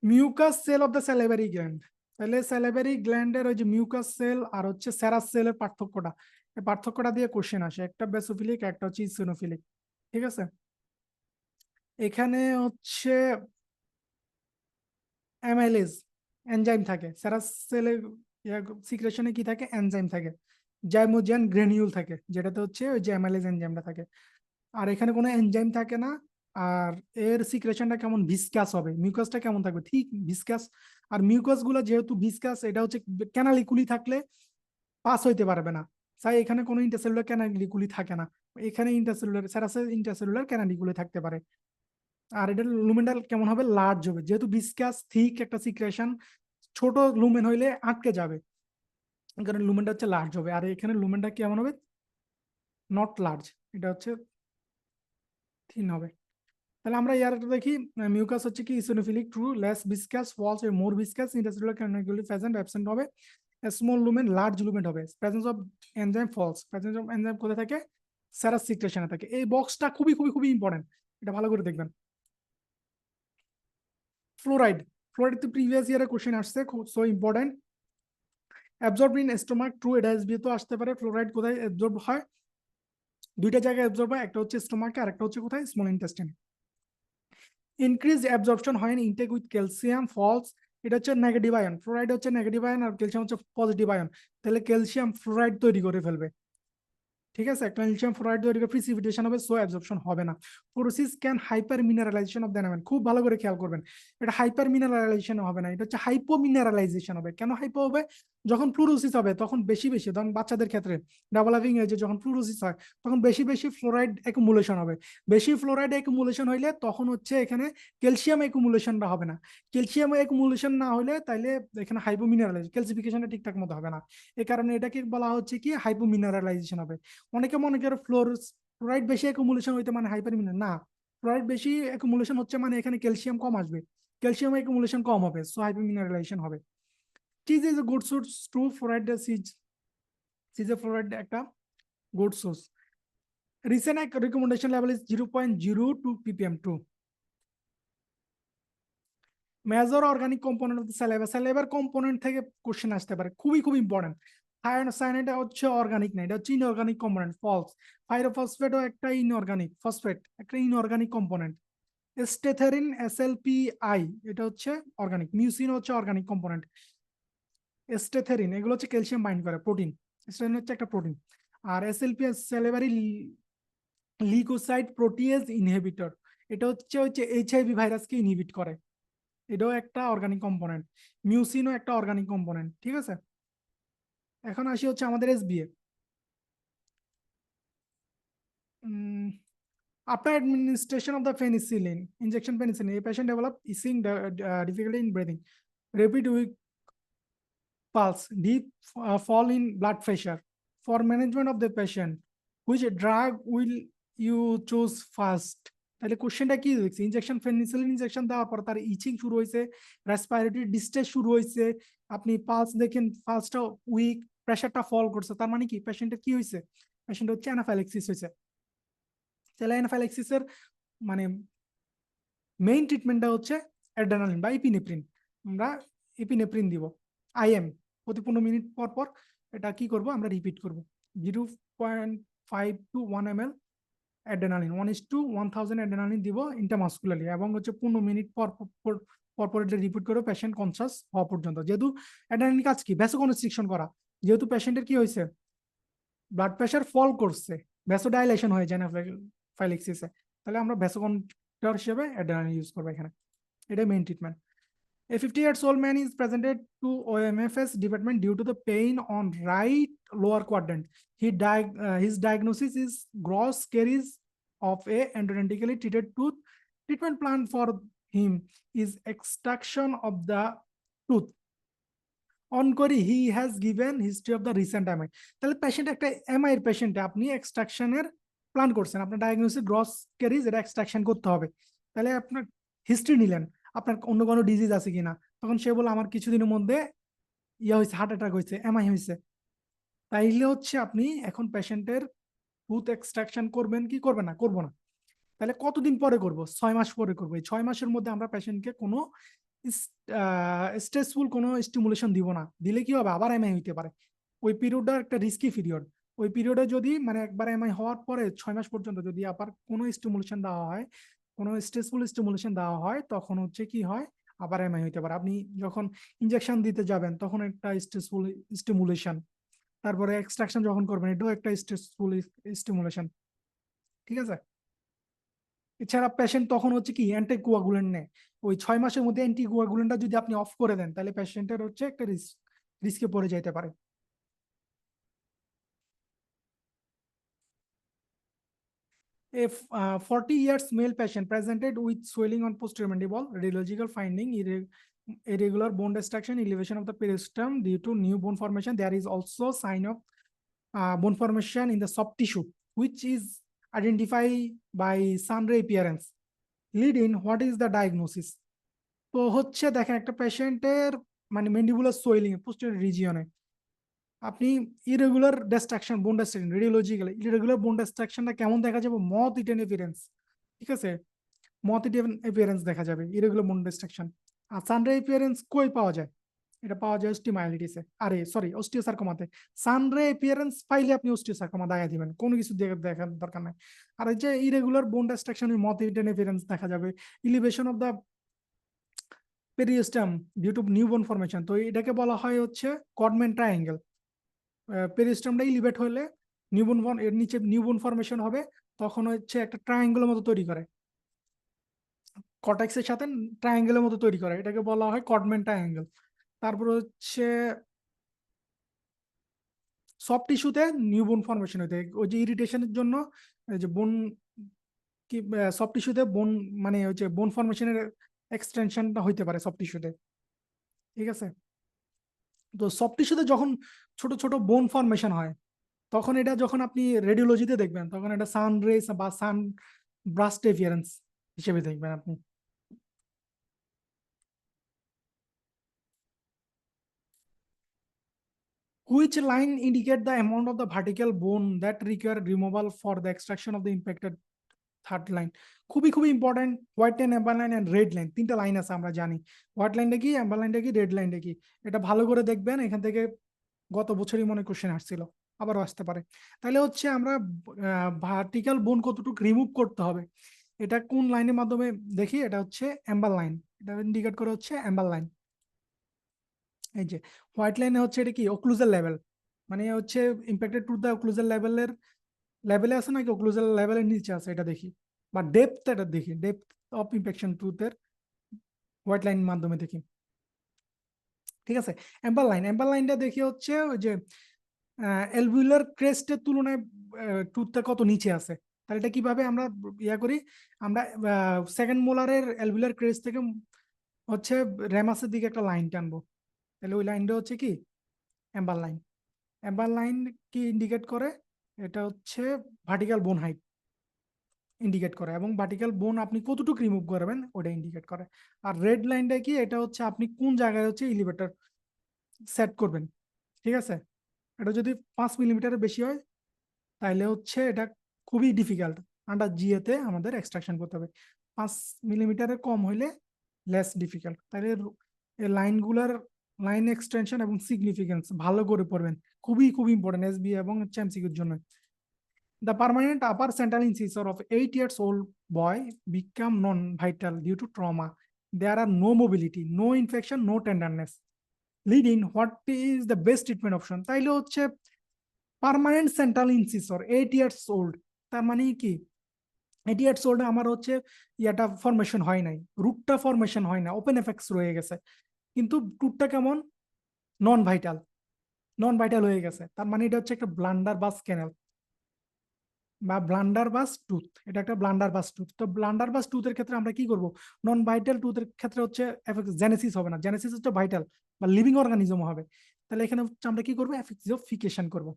Mucous cell of the salivary gland, salivary স্যালিভারি গ্ল্যান্ডের ওই যে মিউকাস সেল আর হচ্ছে serous সেলের পার্থক্যটা, এই পার্থক্যটা দিয়ে কোশ্চেন আসে। একটা বেসোফিলিক, একটা হচ্ছে ইসিনোফিলিক, ঠিক আছে। এখানে হচ্ছে অ্যামাইলেজ এনজাইম থাকে, সেরাস সেলের সিক্রেশনে কি থাকে, এনজাইম থাকে। জাইমোজেন গ্রেনিউল থাকে, যেটাতে হচ্ছে ওই যে অ্যামাইলেজ এনজাইমটা থাকে। আর এখানে কোনো এনজাইম থাকে না। আর এর সিক্রেশনটা কেমন, ভিসকাস হবে। মিউকাসটা কেমন থাকবে, ঠিক ভিসকাস। আর মিউকাস গুলো যেহেতু ভিসকাস, এটা হচ্ছে ক্যানালিকুলি থাকলে পাস হইতে পারবে না, তাই এখানে কোনো ইন্টারসেলুলার ক্যানালিকুলি থাকে না। এখানে ইন্টারসেলুলার, সেরাসে ইন্টারসেলুলার ক্যানালিকুলি থাকতে পারে। আর এটা লুমেনটা কেমন হবে, লার্জ হবে, যেহেতু ভিসকাস থিক একটা সিক্রেশন, ছোট লুমেন হইলে আটকে যাবে, কারণ লুমেনটা হচ্ছে লার্জ হবে। আর এখানে লুমেনটা কেমন হবে, নট লার্জ, এটা হচ্ছে থিন হবে। তাহলে আমরা ইয়ার দেখি, মিউকাস হচ্ছে কি eosinophilic, true. Less viscous, false. More viscous, intercellular canaliculi present, absent হবে। স্মল লুমেন, লার্জ লুমেন হবে। Presence of enzyme, false. Presence of enzyme কোথায় থাকে, সেরাস সিক্রেশনে থাকে। এই বক্সটা খুবই খুবই খুবই ইম্পর্টেন্ট, এটা ভালো করে দেখবেন। ফ্লোরাইড, ফ্লোরাইড তো প্রিভিয়াস ইয়ারে কোশ্চেন আসছে, so important. Absorb in stomach, true, এটা এসবি তো আসতে পারে। ফ্লোরাইড কোথায় অ্যাবজর্ব হয়? দুইটা জায়গায় অ্যাবজর্ব হয়, একটা হচ্ছে স্টোমাকে আর একটা হচ্ছে কোথায়? স্মল ইন্টেস্টাইনে। ইনক্রিজ অ্যাবজর্পশন হয় ইনটেক উইথ ক্যালসিয়াম, ফলস, এটা হচ্ছে নেগেটিভ আয়ন, ফ্লোরাইড হচ্ছে নেগেটিভ আয়ন আর ক্যালসিয়াম হচ্ছে পজিটিভ আয়ন, তাহলে ক্যালসিয়াম ফ্লোরাইড তৈরি করে ফেলবে। ঠিক আছে, ক্যালসিয়াম ফ্লোরাইড তৈরি করে প্রিসিপিটেশন হবে, সো অ্যাবজর্পশন হবে না। Process can hypermineralisation of the enamel, খুব ভালো করে খেয়াল করবেন, এটা হাইপার মিনারেলাইজেশন হবে না, এটা হচ্ছে হাইপো মিনারেলাইজেশন হবে। কেন হাইপো হবে? যখন ফ্লুরোসিস হবে তখন বেশি বেশি, ধরুন বাচ্চাদের ক্ষেত্রে ডেভেলপিং এজে যখন ফ্লুরোসিস হয় তখন বেশি বেশি ফ্লোরাইড অ্যাকুমুলেশন হবে। বেশি ফ্লোরাইড অ্যাকুমুলেশন হইলে তখন হচ্ছে এখানে ক্যালসিয়াম অ্যাকুমুলেশনটা হবে না। ক্যালসিয়াম অ্যাকুমুলেশন না হলে তাইলে এখানে হাইপো মিনারেলাইজ, ক্যালসিফিকেশনটা ঠিকঠাক মতো হবে না। এই কারণে এটাকে বলা হচ্ছে কি হাইপো মিনারেলাইজেশন হবে। অনেকে মনে করে ফ্লোরাইড বেশি অ্যাকুমুলেশন হইতে মানে হাইপারমিনার, না, ফ্লোরাইড বেশি অ্যাকুমুলেশন হচ্ছে মানে এখানে ক্যালসিয়াম কম আসবে, ক্যালসিয়াম অ্যাকুমুলেশন কম হবে, সো হাইপারমিনারেলাইজেশন হবে। Cheese is a good source to fluoride, চিজে ফ্লোরাইড একটা গুড সোর্স। রিসেন্ট এক recommendation level is 0.02 ppm true major organic component of the saliva, স্যালাইভার কম্পোনেন্ট থেকে কোশ্চেন আসতে পারে, খুবই খুব ইম্পর্টেন্ট। সায়ানাইড হচ্ছে অর্গানিক না, এটা হচ্ছে ইনঅর্গানিক কম্পোনেন্ট, ফলস। পাইরোফসফেটও একটা ইনঅর্গানিক, ফসফেট একটা ইনঅর্গানিক কম্পোনেন্ট। স্টেথেরিন, SLPI, এটা হচ্ছে অর্গানিক। মিউসিন হচ্ছে অর্গানিক কম্পোনেন্ট। স্টেথেরিন এগুলো হচ্ছে ক্যালসিয়াম বাইন্ড করে, প্রোটিন। স্টেথেরিন হচ্ছে একটা প্রোটিন। আর SLPI salivary leukocyte protease inhibitor, এটা হচ্ছে HIV ভাইরাসকে ইনহিবিট করে, এটাও একটা অর্গানিক কম্পোনেন্ট। মিউসিনও একটা অর্গানিক কম্পোনেন্ট। ঠিক আছে, এখন আসি হচ্ছে আমাদের SBA। After administration of the penicillin, injection penicillin, a patient develop easing difficulty in breathing, rapid weak pulse, deep fall in blood pressure. For management of the patient, which drug will you choose first? তাহলে কোশ্চেনটা কি দেখছি, injection penicillin injection দেওয়ার পর তার ইচিং শুরু হয়েছে, respiratory distress শুরু হয়েছে, আপনি পালস দেখেন পালসটা উইক, প্রেশারটা ফল করছে, তার মানে কি পেশেন্টের কি হয়েছে? পেশেন্ট হচ্ছে অ্যানাফাইলেক্সিস হয়েছে। তাহলে অ্যানাফাইলেক্সিসের মানে মেইন ট্রিটমেন্টটা হচ্ছে অ্যাড্রেনালিন বা ইপিনেফ্রিন। আমরা ইপিনেফ্রিন দিব IM প্রতি 15 মিনিট পর পর। এটা কি করব, আমরা রিপিট করব 0.5 to 1 ml অ্যাড্রেনালিন, 1:1000 অ্যাড্রেনালিন দিব ইন্টারমাসকুলারলি, এবং হচ্ছে 15 মিনিট পর পর পর পর এটা রিপিট করে পেশেন্ট কনসাস হওয়া পর্যন্ত। যেহেতু অ্যাড্রেনালিন কাজ কি, ভ্যাসোকনস্ট্রিকশন করা, যেহেতু পেশেন্টের কি হয়েছে, ব্লাড প্রেশার ফল করছে, ভ্যাসোডাইলেশন হয়ে যায় না ফাইলেক্সিসে, তাহলে আমরা ভ্যাসোকন্ট্রাক্টর হিসেবে অ্যাড্রেনালিন ইউজ করবো এখানে। এটাই main treatment. A 50-year old man is presented to OMFS department due to the pain on right lower quadrant. His diagnosis is gross caries of a endodontically treated tooth. Treatment plan for him is extraction of the tooth. On query, he has given history of the recent MI. তাহলে patient একটা MI এর পেশেন্টে আপনি এক্সট্রাকশনের plan করছেন, আপনার diagnosis gross caries, এটা extraction করতে হবে। তাহলে আপনার হিস্ট্রি নিলেন, আপনার অন্য কোনো ডিজিজ আছে কিনা, তখন সে বলে আমার কিছুদিনের মধ্যে ইয়ে হয়েছে, হার্ট অ্যাটাক হয়েছে, MI হয়েছে। তাইলে হচ্ছে আপনি এখন পেশেন্টের টুথ এক্সট্রাকশন করবেন কি করবেন না? করবো না। তাহলে কতদিন পরে করব? 6 মাস পরে করবো। এই 6 মাসের মধ্যে আমরা পেশেন্টকে কোনো স্ট্রেসফুল কোনো স্টিমুলেশন দিব না, দিলে কি হবে, আবার MI হইতে পারে। ওই পিরিয়ডটা একটা রিস্কি পিরিয়ড। ওই পিরিয়ডে যদি মানে একবার MI হওয়ার পরে 6 মাস পর্যন্ত যদি আবার কোনো স্টিমুলেশন দেওয়া হয়, কোনো স্ট্রেসফুল স্টিমুলেশন দেওয়া হয়, তখন হচ্ছে কি হয়, আবার MI হইতে পারে। আপনি যখন ইনজেকশন দিতে যাবেন তখন একটা স্ট্রেসফুল স্টিমুলেশন, তারপরে এক্সট্রাকশন যখন করবেন এটাও একটা স্ট্রেসফুল স্টিমুলেশন। ঠিক আছে, এছাড়া পেশেন্ট তখন হচ্ছে কি অ্যান্টিকোয়াগুলেন্ট নেয়। ওই 6 মাসের মধ্যে অ্যান্টিকোয়াগুলেন্টটা যদি আপনি অফ করে দেন, তাহলে পেশেন্টের হচ্ছে একটা রিস্কে পড়ে যেতে পারে। A 40 years male patient presented with swelling on posterior mandible, radiological finding irregular bone destruction, elevation of the periosteum due to new bone formation. There is also sign of bone formation in the soft tissue, which is identified by sun-ray appearance. Lead in, what is the diagnosis? তো হচ্ছে দেখেন একটা পেশেন্টের মানে mandibular swelling posterior রিজিয়নে আপনি irregular distraction, বোন distraction, radiological irregular বোন ডিস্ট্রাকশনটা কেমন দেখা যাবে? মথ ইটেন এপিয়ারেন্স। ঠিক আছে, মথ ইটেন এপিয়ারেন্স দেখা যাবে ইরেগুলার বোন ডিস্ট্রাকশন। আর সানরে এপিয়ারেন্স কই পাওয়া যায়? এটা পাওয়া যায় অস্টিওমাইলিটিসে, আরে সরি অস্টিওসার্কোমাতে। সানরে অ্যাপিয়ারেন্স পাইলে আপনি অস্টিওসার্কোমা দেখা দিবেন, কোনো কিছু দেখার দরকার নাই। আর এই যে ইরেগুলার বোন ডিস্ট্রাকশনের মত ইন্টারফারেন্স দেখা যাবে, elevation of the periosteum due to new bone formation, তো এটাকে বলা হয় হচ্ছে কডম্যান ট্রায়াঙ্গেল। পেরিস্টেমটা ইলিভেট হলে নিউবর্ন এর নিচে নিউবর্ন ফরমেশন হবে, তখন হচ্ছে একটা ট্রায়াঙ্গেলের মতো তৈরি করে, কর্টেক্সের সাথে ট্রায়াঙ্গেলের মতো তৈরি করে, এটাকে বলা হয় কডম্যান ট্রায়াঙ্গেল। তারপর হচ্ছে সফট টিস্যুতে নিউবর্ন ফরমেশন হইতে, ওই যে ইরিটেশনের জন্য এই যে বোন কি সফট টিস্যুতে বোন, মানে হচ্ছে বোন ফরমেশনের এক্সটেনশনটা হইতে পারে সফট টিস্যুতে, ঠিক আছে। তো সফট টিস্যুতে যখন ছোট ছোট বোন ফরমেশন হয়, তখন এটা যখন আপনি রেডিওলজিতে দেখবেন, তখন এটা সান রেস বা সান ব্রাস্ট এফিয়ারেন্স হিসেবে দেখবেন আপনি। Which line indicate the amount of the vertical bone that require removal for the extraction of the impacted third line? খুবই খুবই important. White line, amber line and red line, তিনটা লাইন আছে আমরা জানি। হোয়াইট লাইনটা কি, অ্যাম্বার লাইনটা কি, রেড লাইনটা কি, এটা ভালো করে দেখবেন। এখান থেকে গত বছরই মনে কোশ্চেন আসছিল, আবারও আসতে পারে। তাহলে হচ্ছে আমরা ভার্টিক্যাল বোন কতটুকু রিমুভ করতে হবে, এটা কোন লাইনের মাধ্যমে দেখি, এটা হচ্ছে অ্যাম্বার লাইন, এটা ইন্ডিকেট করে হচ্ছে অ্যাম্বার লাইন। এই যে হোয়াইট লাইনে হচ্ছে এটা কি ওক্লুজাল লেভেল, মানে হচ্ছে ইম্প্যাক্টেড টু দ্য ওক্লুজাল লেভেলের লেভেলে আছে নাকি ওক্লুজাল লেভেলের নিচে আছে এটা দেখি, বা ডেপথ এটা দেখি, ডেপথ অফ ইম্প্যাকশন টুথের হোয়াইট লাইন মাধ্যমে দেখি, ঠিক আছে। অ্যাম্বার লাইন, অ্যাম্বার লাইনটা দেখি হচ্ছে ওই যে অ্যালভিউলার ক্রেস্টের তুলনায় টুথটা কত নিচে আছে। তাহলে এটা কিভাবে আমরা ইয়া করি, আমরা সেকেন্ড মোলারের অ্যালভিউলার ক্রেস্ট থেকে হচ্ছে রেমাসের দিকে একটা লাইন টানবো, তাহলে ওই লাইনটা হচ্ছে কি অ্যাম্বার লাইন। অ্যাম্বার লাইন কি ইন্ডিকেট করে, এটা হচ্ছে ভার্টিক্যাল বোন হাইট ইন্ডিকেট করে, এবং ভার্টিক্যাল বোন আপনি কতটুকু রিমুভ করবেন ওটা ইন্ডিকেট করে। আর রেড লাইনটা কি, এটা হচ্ছে আপনি কোন জায়গায় হচ্ছে এলিভেটর সেট করবেন, ঠিক আছে। এটা যদি 5 মিলিমিটারের বেশি হয়, তাহলে হচ্ছে এটা খুবই ডিফিকাল্ট, আন্ডার জিএতে আমাদের এক্সট্রাকশন করতে হবে। 5 মিলিমিটারের কম হইলে লেস ডিফিকাল্ট। তাহলে এই লাইনগুলার লাইন এক্সটেনশন এবং সিগনিফিকেন্স ভালো করে পড়বেন, খুবই খুবই ইম্পর্টেন্ট এসবি এবং এমসিকিউর জন্য। The permanent upper central incisor of 8 years old boy become non-vital due to trauma. There are no mobility, no infection, no tenderness. Leading, what is the best treatment option? তাইলে হচ্ছে permanent central incisor 8 years old, তার মানে কি 8 years old আমার হচ্ছে ইয়াটা formation হয় নাই, রুটটা ফরমেশন হয় না, ওপেন এফেক্টস রয়ে গেছে, কিন্তু টুটটা কেমন, নন ভাইটাল, নন ভাইটাল হয়ে গেছে, তার মানে এটা হচ্ছে একটা ব্লান্ডার বাস ক্যানেল বা ব্লান্ডার বাস টুথ, এটা একটা ব্লান্ডার বাস টুথ। তো ব্লান্ডার বাস টুথের ক্ষেত্রে আমরা কি করব, নন ভাইটাল টুথের ক্ষেত্রে হচ্ছে জেনেসিস হবে না, জেনেসিস হচ্ছে ভাইটাল বা লিভিং অর্গানিজম হবে, তাহলে এখানে হচ্ছে আমরা কি করবো, এফিক্সিওফিকেশন করব।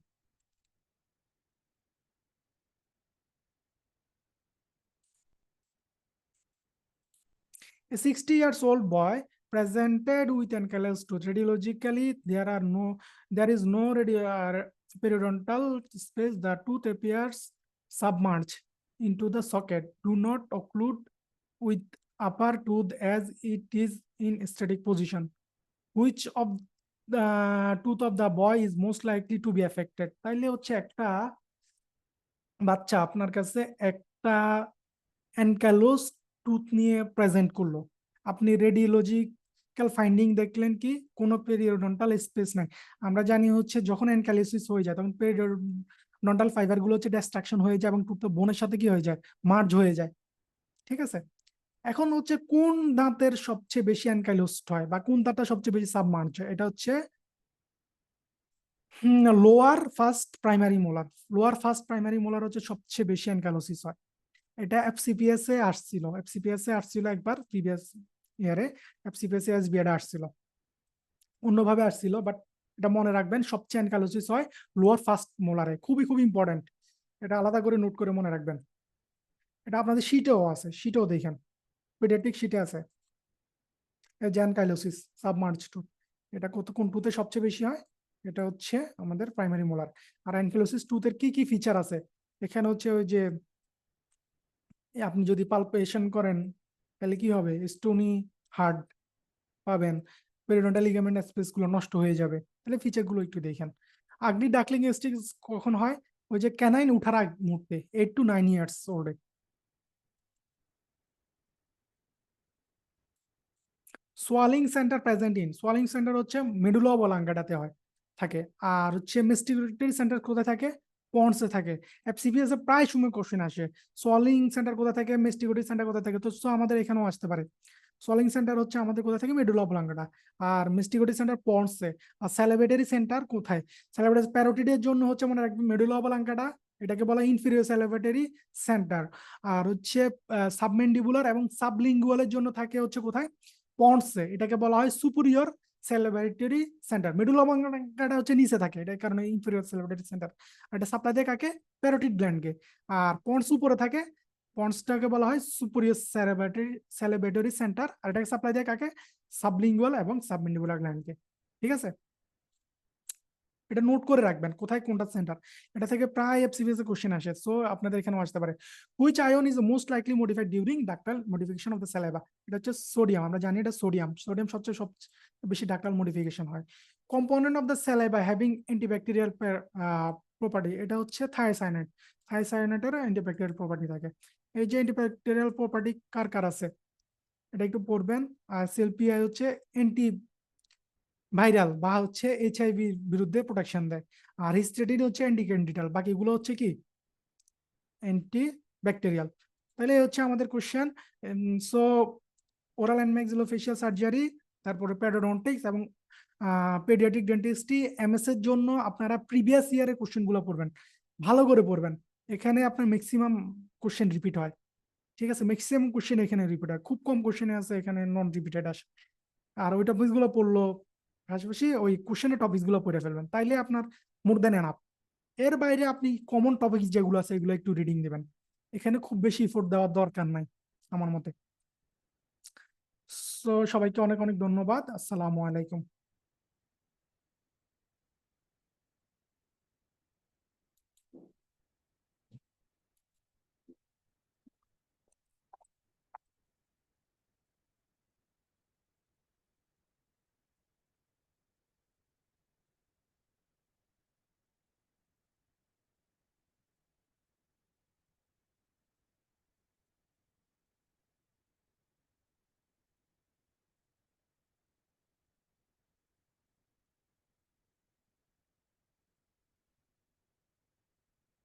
A 60 years old boy presented with ankylosed tooth. Radiologically, there is no periodontal space. The tooth appears submerged into the socket. Do not occlude with upper tooth as it is in static position. Which of the tooth of the boy is most likely to be affected? তাইলে হচ্ছে একটা বাচ্চা আপনার কাছে একটা অ্যানকালোস tooth নিয়ে present করলো, আপনি রেডিওলজিক্যাল ফাইন্ডিং দেখলেন কি কোনো পেরিওডন্টাল স্পেস নাই। আমরা জানি হচ্ছে যখন অ্যানকালিসিস হয়ে যায় তখন পেরিওডন্টাল ফাইবার গুলো হচ্ছে ডিস্ট্রাকশন হয়ে যায় এবং টুথটা বোনের সাথে কি হয়ে যায়, মার্জ হয়ে যায়, ঠিক আছে। এখন হচ্ছে কোন দাঁতের সবচেয়ে বেশি অ্যানকাইলোসড হয় বা কোন দাঁতটা সবচেয়ে বেশি সাবমার্জ হয়, এটা হচ্ছে lower first primary molar. Lower first primary molar হচ্ছে সবচেয়ে বেশি অ্যানকাইলোসিস হয়। এটা এফসিপিএস এ আসছিল, এফসিপিএস এ আসছিল একবার প্রিভিয়াস ইয়ারে, এফসিপিএস এ এসবিএড আসছিল, অন্যভাবে আসছিল, বাট এটা মনে রাখবেন সবচেয়ে অ্যানকাইলোসিস হয় লোয়ার ফার্স্ট মোলারে, খুবই খুবই ইম্পর্টেন্ট, এটা আলাদা করে নোট করে মনে রাখবেন। এটা আপনাদের শীটেও আছে, শীটেও দেখেন, পেডিয়াট্রিক শীটে আছে যে অ্যানকাইলোসিস সাবমার্জ টুথ, এটা কত কোন টুথে সবচেয়ে বেশি হয়, এটা হচ্ছে আমাদের প্রাইমারি মোলার। আর অ্যানকাইলোসিস টুথের কি কি ফিচার আছে, এখানে হচ্ছে ওই যে আপনি যদি পালপেশন করেন তাহলে কি হবে, স্টোনি হার্ড পাবেন, পেরিডন্টাল লিগামেন্ট স্পেস গুলো নষ্ট হয়ে যাবে। তাহলে ফিচার গুলো একটু দেখেন। আগলি ডাকলিং স্টেজ কখন হয়? ওই যে ক্যানাইন উঠার আগ মুহূর্তে 8 to 9 ইয়ার্স ওল্ডে। Swallowing centre present in, swallowing centre হচ্ছে মেডুলা অবলাঙ্গাটাতে হয় থাকে। আর হচ্ছে মেস্টিকুলেটরি সেন্টার কোথায় থাকে? পন্ডসে থাকে। এফসিপিএস এ প্রায় সময় কোশ্চেন আসে সোয়ালিং সেন্টার কোথায় থাকে, মেস্টিকুলেটরি সেন্টার কোথায় থাকে। তো আমাদের এখানেও আসতে পারে। সোয়ালিং সেন্টার হচ্ছে আমাদের কোথায় থাকে? Medulla oblongata. আর মেস্টিকুলেটরি সেন্টার পন্ডসে। আর স্যালিভেটরি সেন্টার কোথায়? স্যালিভেটরি প্যারোটিডের জন্য হচ্ছে মানে মেডুলা অবলাঙ্গাটা, এটাকে বলা ইনফিরিয়র স্যালিভেটরি সেন্টার। আর হচ্ছে সাবমেন্ডিবুলার এবং সাবলিঙ্গুয়ালের জন্য থাকে হচ্ছে কোথায়? পন্ডসে, এটাকে বলা হয় superior celebratory centre. Medulla oblongata হচ্ছে নিচে থাকে, এটার কারণে ইনফেরিয়র সেলিব্রেটরি সেন্টার। এটা সাপ্লাই দেয় কাকে? প্যারোটিড গ্ল্যান্ডকে। আর পন্ডস উপরে থাকে, পন্ডসটাকে বলা হয় সুপিরিয়র সেলিব্রেটরি সেন্টার। আর এটাকে সাপ্লাই দেয় কাকে? সাবলিঙ্গুয়াল এবং সাবমেন্ডিবুলার গ্ল্যান্ডকে। ঠিক আছে, এটা নোট করে রাখবেন কোথায় কোনটা সেন্টার। এটা থেকে প্রায় এফসিপিএস এ কোশ্চেন আসে, সো আপনাদের এখানেও আসতে পারে। Which ion is most likely modified during ductal modification of the saliva? এটা হচ্ছে সোডিয়াম। আমরা জানি এটা সোডিয়াম, সোডিয়াম সবচেয়ে বেশি ডাক্টাল মডিফিকেশন হয়। Component of the saliva having antibacterial property, এটা হচ্ছে থায়োসায়ানাইড। থায়োসায়ানাইডের অ্যান্টিব্যাকটেরিয়াল প্রপার্টি থাকে। এই যে অ্যান্টিব্যাকটেরিয়াল প্রপার্টি কার কার আছে এটা একটু পড়বেন। আর সিএলপিআই হচ্ছে অ্যান্টি ভাইরাল বা হচ্ছে এইচআইভির বিরুদ্ধে প্রোটেকশন দেয়। আর হিস্টেডিন হচ্ছে অ্যান্টিক্যান্ডিডাল, বাকিগুলো হচ্ছে কি? Anti bacterial. তাহলে এই হচ্ছে আমাদের question. So oral and maxillofacial surgery, তারপরে প্যাডোডন্টিক্স এবং পেডিয়াট্রিক ডেন্টিস্ট্রি এমএস এর জন্য আপনারা প্রিভিয়াস ইয়ারের কোশ্চেনগুলো পড়বেন, ভালো করে পড়বেন। এখানে আপনার ম্যাক্সিমাম কোশ্চেন রিপিট হয়। ঠিক আছে, ম্যাক্সিমাম কোশ্চেন এখানে রিপিট হয়, খুব কম কোশ্চেনে আছে এখানে নন রিপিটেড আসে। আর ওই টপিকস গুলো পড়লো, পাশাপাশি ওই কোশ্চেনের টপিকস গুলো পড়ে ফেলবেন, তাইলে আপনার মোর দেন এনাফ। এর বাইরে আপনি কমন টপিকস যেগুলো আছে এগুলো একটু রিডিং দিবেন, এখানে খুব বেশি এফোর্ট দেওয়ার দরকার নাই আমার মতে। সো সবাইকে অনেক অনেক ধন্যবাদ। আসসালামু আলাইকুম।